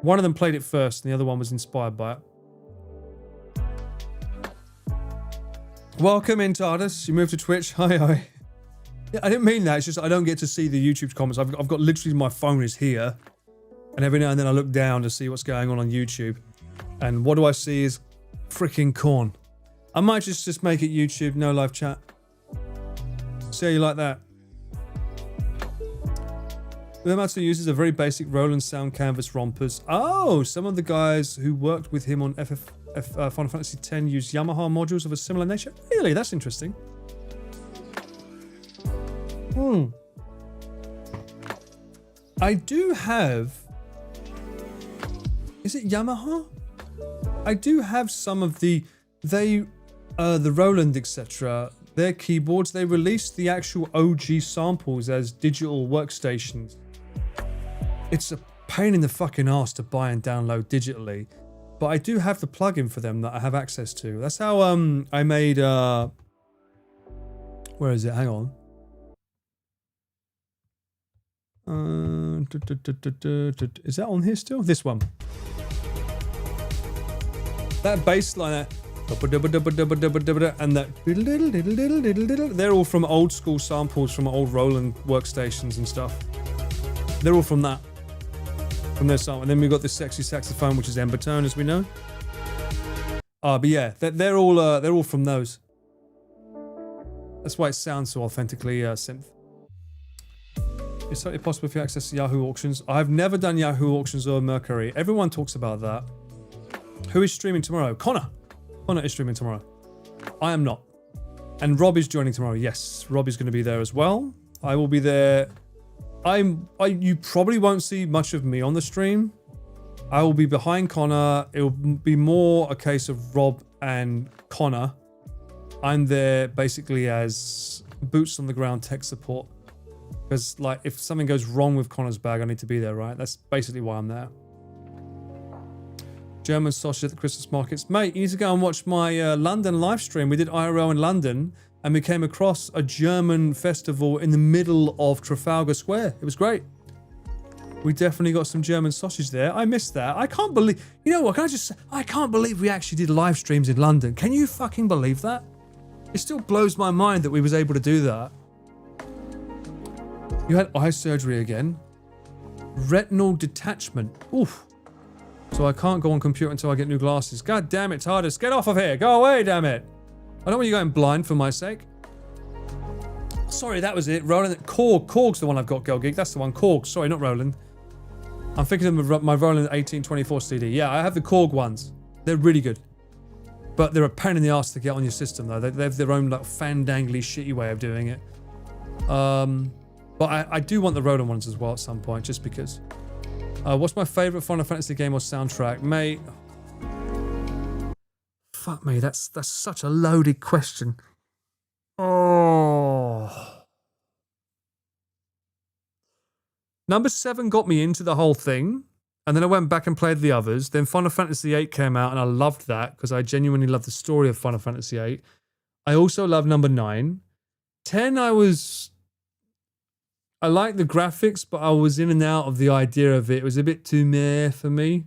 One of them played it first, and the other one was inspired by it. Welcome in, TARDIS. You moved to Twitch. Hi. Yeah, I didn't mean that. It's just I don't get to see the YouTube comments. I've got literally my phone is here, and every now and then I look down to see what's going on YouTube. And what do I see is freaking corn. I might just make it YouTube, no live chat. See how you like that. Uematsu uses a very basic Roland sound canvas rompers. Oh, some of the guys who worked with him on Final Fantasy X use Yamaha modules of a similar nature. Really? That's interesting. I do have... Is it Yamaha? I do have some of the Roland, etc. Their keyboards, they released the actual OG samples as digital workstations. It's a pain in the fucking ass to buy and download digitally, but I do have the plugin for them that I have access to. That's how I made where is it? Hang on. Is that on here still? This one. That bass line, and that, they're all from old school samples from old Roland workstations and stuff. They're all from that. From their song. And then we've got this sexy saxophone, which is Embertone, as we know. But yeah, they're all from those. That's why it sounds so authentically synth. It's certainly possible if you access Yahoo auctions. I've never done Yahoo auctions or Mercury. Everyone talks about that. Who is streaming tomorrow? Connor. Connor is streaming tomorrow. I am not. And Rob is joining tomorrow. Yes, Rob is going to be there as well. I will be there. You probably won't see much of me on the stream. I will be behind Connor. It will be more a case of Rob and Connor. I'm there basically as boots on the ground tech support. Because, like, if something goes wrong with Connorsbag, I need to be there, right? That's basically why I'm there. German sausage at the Christmas markets. Mate, you need to go and watch my London live stream. We did IRL in London, and we came across a German festival in the middle of Trafalgar Square. It was great. We definitely got some German sausage there. I missed that. I can't believe... You know what, can I just say... I can't believe we actually did live streams in London. Can you fucking believe that? It still blows my mind that we was able to do that. You had eye surgery again. Retinal detachment. Oof. So I can't go on computer until I get new glasses. God damn it, TARDIS. Get off of here. Go away, damn it. I don't want you going blind for my sake. Sorry, that was it. Roland. Korg's the one I've got, Girl Geek. That's the one. Korg. Sorry, not Roland. I'm thinking of my Roland 1824 CD. Yeah, I have the Korg ones. They're really good. But they're a pain in the ass to get on your system, though. They have their own, like, fandangly, shitty way of doing it. But I do want the Roland ones as well at some point, just because. What's my favourite Final Fantasy game or soundtrack? Mate. Fuck me, that's such a loaded question. Oh. Number 7 got me into the whole thing. And then I went back and played the others. Then Final Fantasy VIII came out and I loved that because I genuinely loved the story of Final Fantasy VIII. I also love number 9. 10, I liked the graphics, but I was in and out of the idea of it. It was a bit too meh for me.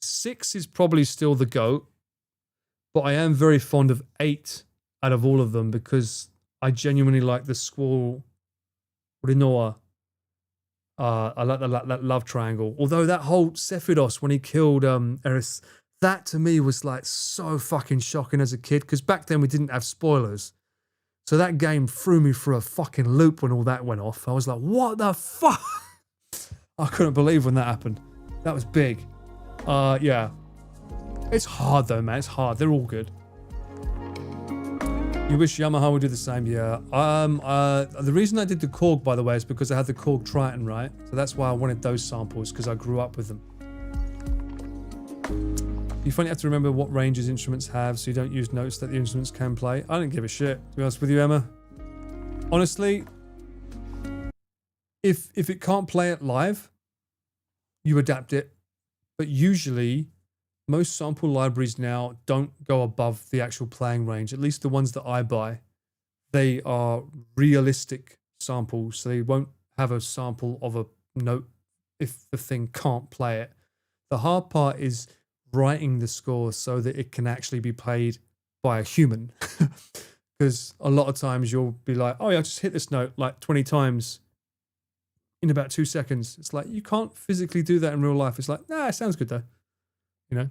6 is probably still the GOAT, but I am very fond of 8 out of all of them because I genuinely like the Squall Rinoa. I like that love triangle. Although that whole Sephiroth when he killed Eris, that to me was like so fucking shocking as a kid because back then we didn't have spoilers. So that game threw me through a fucking loop when all that went off. I was like, what the fuck? I couldn't believe when that happened. That was big. Yeah. It's hard though, man. It's hard. They're all good. You wish Yamaha would do the same, yeah. The reason I did the Korg, by the way, is because I had the Korg Triton, right? So that's why I wanted those samples, because I grew up with them. You finally have to remember what ranges instruments have, so you don't use notes that the instruments can play. I don't give a shit, to be honest with you, Emma. Honestly, if it can't play it live, you adapt it. But usually, most sample libraries now don't go above the actual playing range, at least the ones that I buy. They are realistic samples, so they won't have a sample of a note if the thing can't play it. The hard part is writing the score so that it can actually be played by a human. Because a lot of times you'll be like, oh yeah, I just hit this note like 20 times in about 2 seconds. It's like, you can't physically do that in real life. It's like, nah, it sounds good though. You know?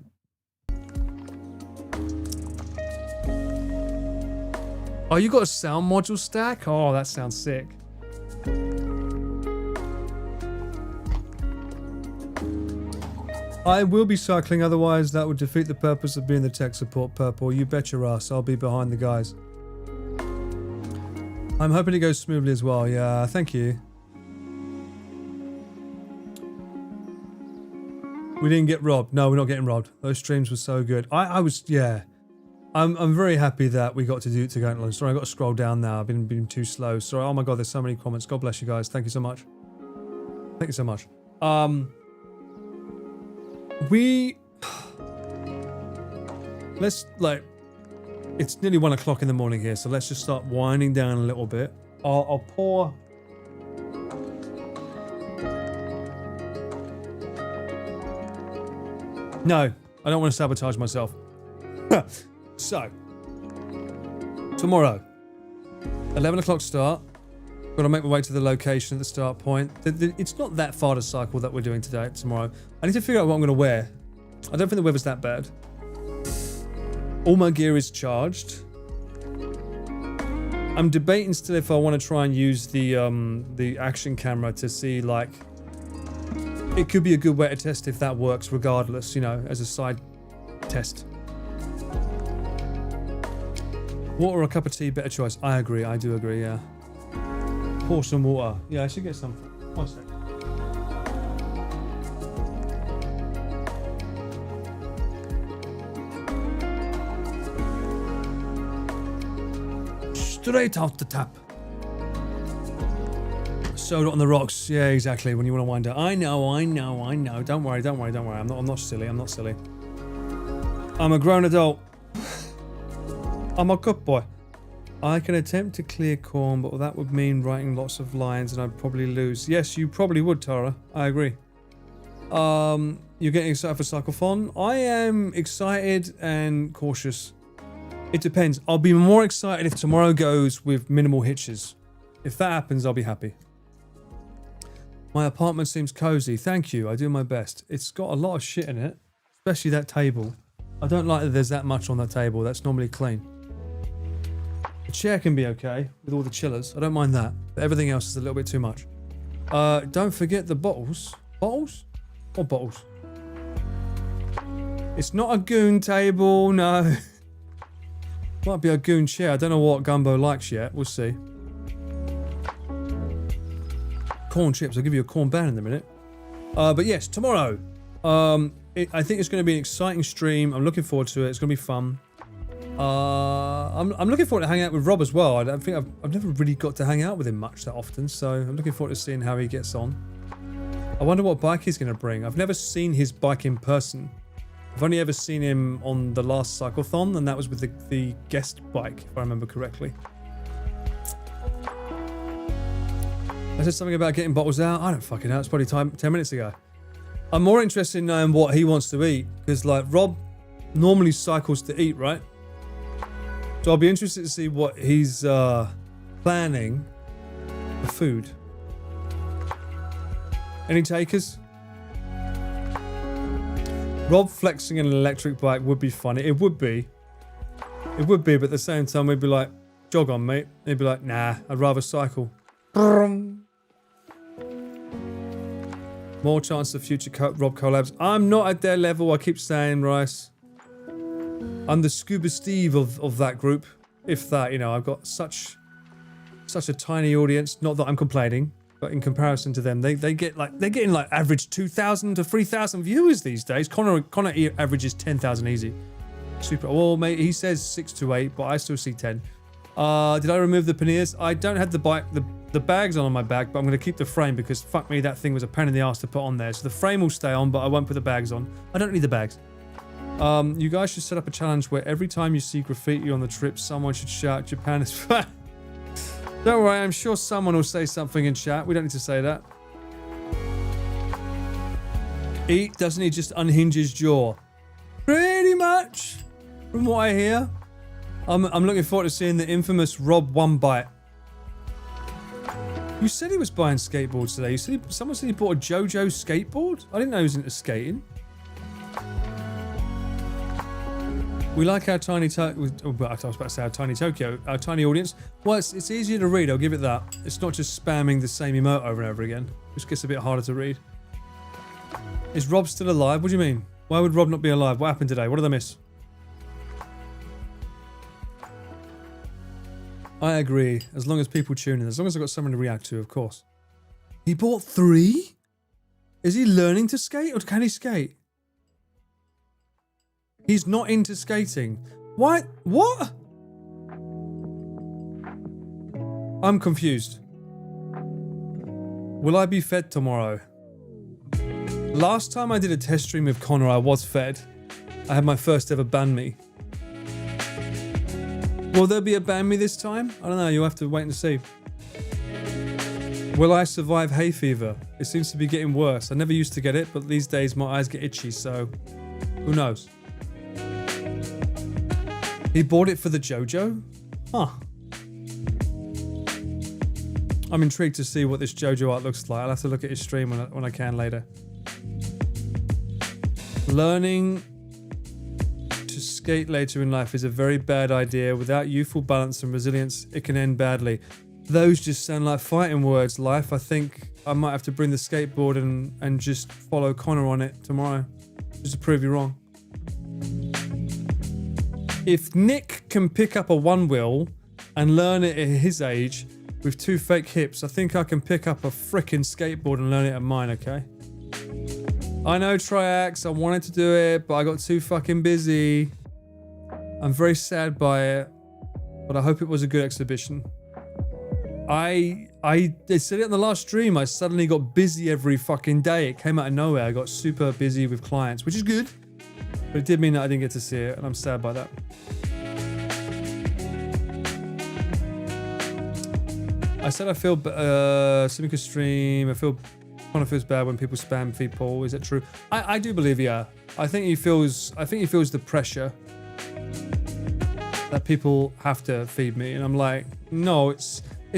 Oh, you got a sound module stack? Oh, that sounds sick. I will be cycling, otherwise that would defeat the purpose of being the tech support, Purple. You bet your ass, I'll be behind the guys. I'm hoping it goes smoothly as well. Yeah, thank you. We didn't get robbed. No, we're not getting robbed. Those streams were so good. I was, yeah. I'm very happy that we got to do it together. Sorry, I got to scroll down now. I've been too slow. Sorry. Oh my God, there's so many comments. God bless you guys. Thank you so much. Thank you so much. Let's, like, it's nearly 1 o'clock in the morning here, so let's just start winding down a little bit. I'll pour... No, I don't want to sabotage myself. So, tomorrow, 11 o'clock start. Got to make my way to the location at the start point. It's not that far to cycle that we're doing today, tomorrow. I need to figure out what I'm going to wear. I don't think the weather's that bad. All my gear is charged. I'm debating still if I want to try and use the action camera to see, like, it could be a good way to test if that works regardless, you know, as a side test. Water or a cup of tea, better choice. I agree, I do agree, yeah. Pour some water. Yeah, I should get some. 1 sec. Straight out the tap. Soda on the rocks. Yeah, exactly. When you want to wind up. I know. Don't worry. I'm not silly. I'm a grown adult. I'm a good boy. I can attempt to clear corn, but that would mean writing lots of lines and I'd probably lose. Yes, you probably would, Tara. I agree. You're getting excited for Cyclethon? I am excited and cautious. It depends. I'll be more excited if tomorrow goes with minimal hitches. If that happens, I'll be happy. My apartment seems cozy. Thank you. I do my best. It's got a lot of shit in it, especially that table. I don't like that there's that much on that table. That's normally clean. The chair can be okay with all the chillers. I don't mind that. But everything else is a little bit too much. Don't forget the bottles. Bottles? What bottles? It's not a goon table, no. Might be a goon chair. I don't know what Gumbo likes yet. We'll see. Corn chips. I'll give you a corn band in a minute. But yes, tomorrow. I think it's going to be an exciting stream. I'm looking forward to it. It's going to be fun. I'm looking forward to hanging out with Rob as well. I don't think I've never really got to hang out with him much that often, so I'm looking forward to seeing how he gets on. I wonder what bike he's going to bring. I've never seen his bike in person. I've only ever seen him on the last Cyclethon, and that was with the guest bike, if I remember correctly. I said something about getting bottles out. I don't fucking know. It's probably 10 minutes ago. I'm more interested in knowing what he wants to eat, because like Rob normally cycles to eat, right? So I'll be interested to see what he's planning for food. Any takers? Rob flexing an electric bike would be funny. It would be. It would be, but at the same time, we'd be like, jog on, mate. He'd be like, nah, I'd rather cycle. More chance of future Rob collabs. I'm not at their level, I keep saying, Rice. I'm the Scuba Steve of that group. If that, you know, I've got such a tiny audience. Not that I'm complaining, but in comparison to them, they're getting like average 2,000 to 3,000 viewers these days. Connor averages 10,000 easy. Super. Well, mate, he says 6 to 8, but I still see 10. Did I remove the panniers? I don't have the bags on my back, but I'm going to keep the frame because fuck me, that thing was a pain in the ass to put on there. So the frame will stay on, but I won't put the bags on. I don't need the bags. You guys should set up a challenge where every time you see graffiti on the trip, someone should shout, Japan is fat. Don't worry, I'm sure someone will say something in chat. We don't need to say that. Eat, doesn't he just unhinge his jaw? Pretty much, from what I hear. I'm looking forward to seeing the infamous Rob One Bite. You said he was buying skateboards today. You said someone said he bought a JoJo skateboard? I didn't know he was into skating. We like our tiny I was about to say our tiny Tokyo, our tiny audience. Well, it's easier to read, I'll give it that. It's not just spamming the same emote over and over again, which gets a bit harder to read. Is Rob still alive? What do you mean? Why would Rob not be alive? What happened today? What did I miss? I agree, as long as people tune in, as long as I've got someone to react to, of course. He bought 3? Is he learning to skate or can he skate? He's not into skating. What? What? I'm confused. Will I be fed tomorrow? Last time I did a test stream with Connor, I was fed. I had my first ever ban me. Will there be a ban me this time? I don't know, you'll have to wait and see. Will I survive hay fever? It seems to be getting worse. I never used to get it, but these days my eyes get itchy, so who knows? He bought it for the JoJo? Huh. I'm intrigued to see what this JoJo art looks like. I'll have to look at his stream when I can later. Learning to skate later in life is a very bad idea. Without youthful balance and resilience, it can end badly. Those just sound like fighting words, Life. I think I might have to bring the skateboard and just follow Connor on it tomorrow. Just to prove you wrong. If Nick can pick up a one wheel and learn it at his age with 2 fake hips, I think I can pick up a frickin' skateboard and learn it at mine, okay? I know, Triax, I wanted to do it, but I got too fucking busy. I'm very sad by it. but I hope it was a good exhibition. I said it on the last stream. I suddenly got busy every fucking day. It came out of nowhere. I got super busy with clients, which is good, but it did mean that I didn't get to see it, and I'm sad by that. I said I feel Simika stream. I kind of feels bad when people spam feed Paul. Is that true? I do believe, yeah. I think he feels the pressure that people have to feed me, and I'm like, no, it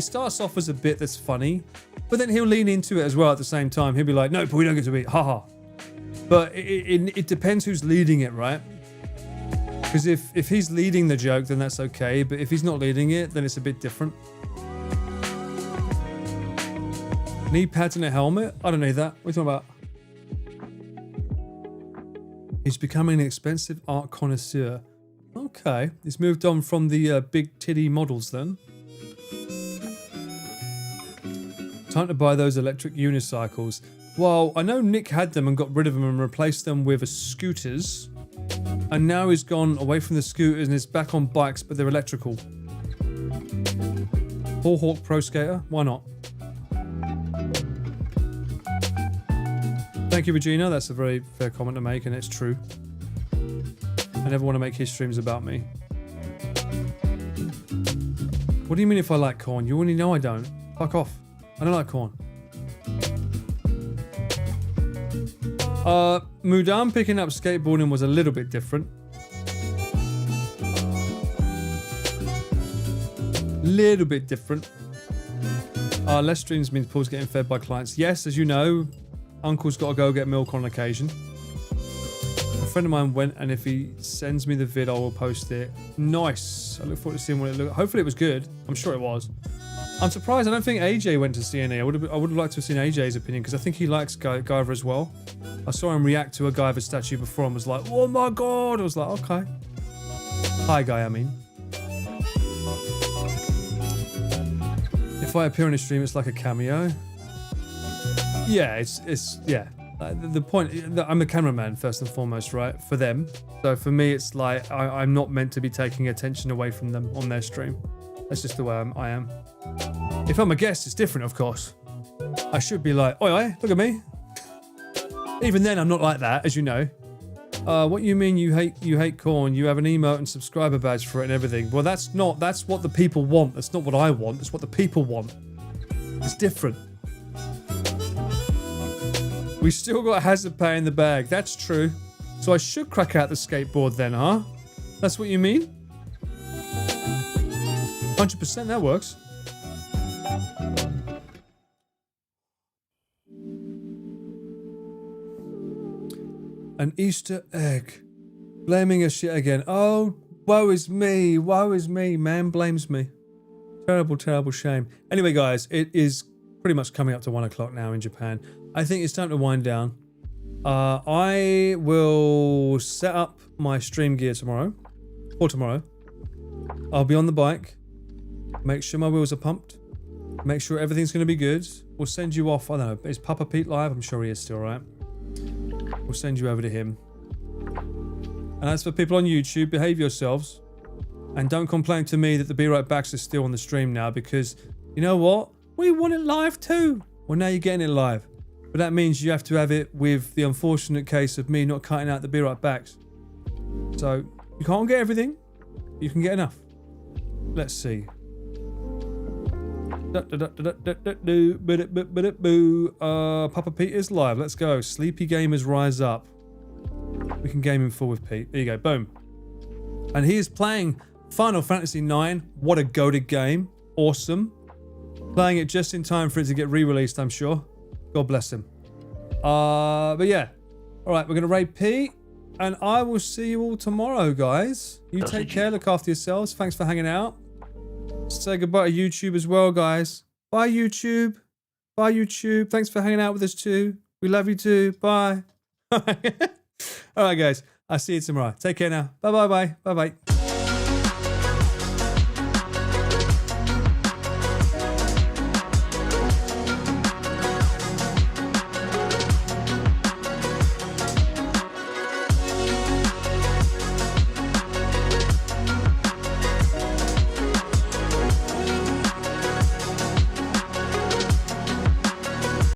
starts off as a bit that's funny, but then he'll lean into it as well at the same time. He'll be like, no, but we don't get to eat, haha. But it depends who's leading it, right? Because if he's leading the joke, then that's okay, but if he's not leading it, then it's a bit different. Knee pads and a helmet? I don't need that. What are you talking about? He's becoming an expensive art connoisseur. Okay, he's moved on from the big titty models then. Time to buy those electric unicycles. Well, I know Nick had them and got rid of them and replaced them with scooters. And now he's gone away from the scooters and is back on bikes, but they're electrical. Paul Hawk Pro Skater? Why not? Thank you, Regina. That's a very fair comment to make, and it's true. I never want to make his streams about me. What do you mean if I like corn? You already know I don't. Fuck off. I don't like corn. Mudan picking up skateboarding was a little bit different. Little bit different. Less streams means Paul's getting fed by clients. Yes, as you know, Uncle's got to go get milk on occasion. A friend of mine went, and if he sends me the vid, I will post it. Nice. I look forward to seeing what it looked. Hopefully it was good. I'm sure it was. I'm surprised. I don't think AJ went to CNE. I would have liked to have seen AJ's opinion because I think he likes Guyver as well. I saw him react to a Guyver statue before and was like, "Oh my god!" I was like, "Okay." Hi, Guy. I mean, if I appear on a stream, it's like a cameo. Yeah, it's yeah. The point, I'm a cameraman first and foremost, right? For them. So for me, it's like I'm not meant to be taking attention away from them on their stream. That's just the way I am. If I'm a guest, it's different, of course. I should be like, oi, oi, look at me. Even then, I'm not like that, as you know. What you mean you hate corn? You have an emote and subscriber badge for it and everything. Well, that's what the people want. That's not what I want. That's what the people want. It's different. We still got hazard pay in the bag. That's true. So I should crack out the skateboard then, huh? That's what you mean? 100%, that works. An Easter egg. Blaming us shit again. Oh, woe is me. Woe is me. Man blames me. Terrible, terrible shame. Anyway, guys, it is pretty much coming up to 1 o'clock now in Japan. I think it's time to wind down. I will set up my stream gear tomorrow. Or tomorrow. I'll be on the bike. Make sure my wheels are pumped. Make sure everything's going to be good. We'll send you off. I don't know. Is Papa Pete live? I'm sure he is still, right? We'll send you over to him. And as for people on YouTube, behave yourselves. And don't complain to me that the Be Right Backs are still on the stream now because, you know what? We want it live too. Well, now you're getting it live. But that means you have to have it with the unfortunate case of me not cutting out the Be Right Backs. So, you can't get everything. You can get enough. Let's see. Papa Pete is live. Let's go. Sleepy gamers rise up. We can game in full with Pete. There you go. Boom. And he is playing Final Fantasy IX. What a goated game. Awesome. Playing it just in time for it to get re-released, I'm sure. God bless him. But yeah. Alright, we're going to raid Pete. And I will see you all tomorrow, guys. You take care. Look after yourselves. Thanks for hanging out. Say goodbye to YouTube as well, guys. Bye, YouTube. Bye, YouTube. Thanks for hanging out with us too. We love you too. Bye. Alright, guys. I'll see you tomorrow. Take care now. Bye, bye, bye. Bye, bye.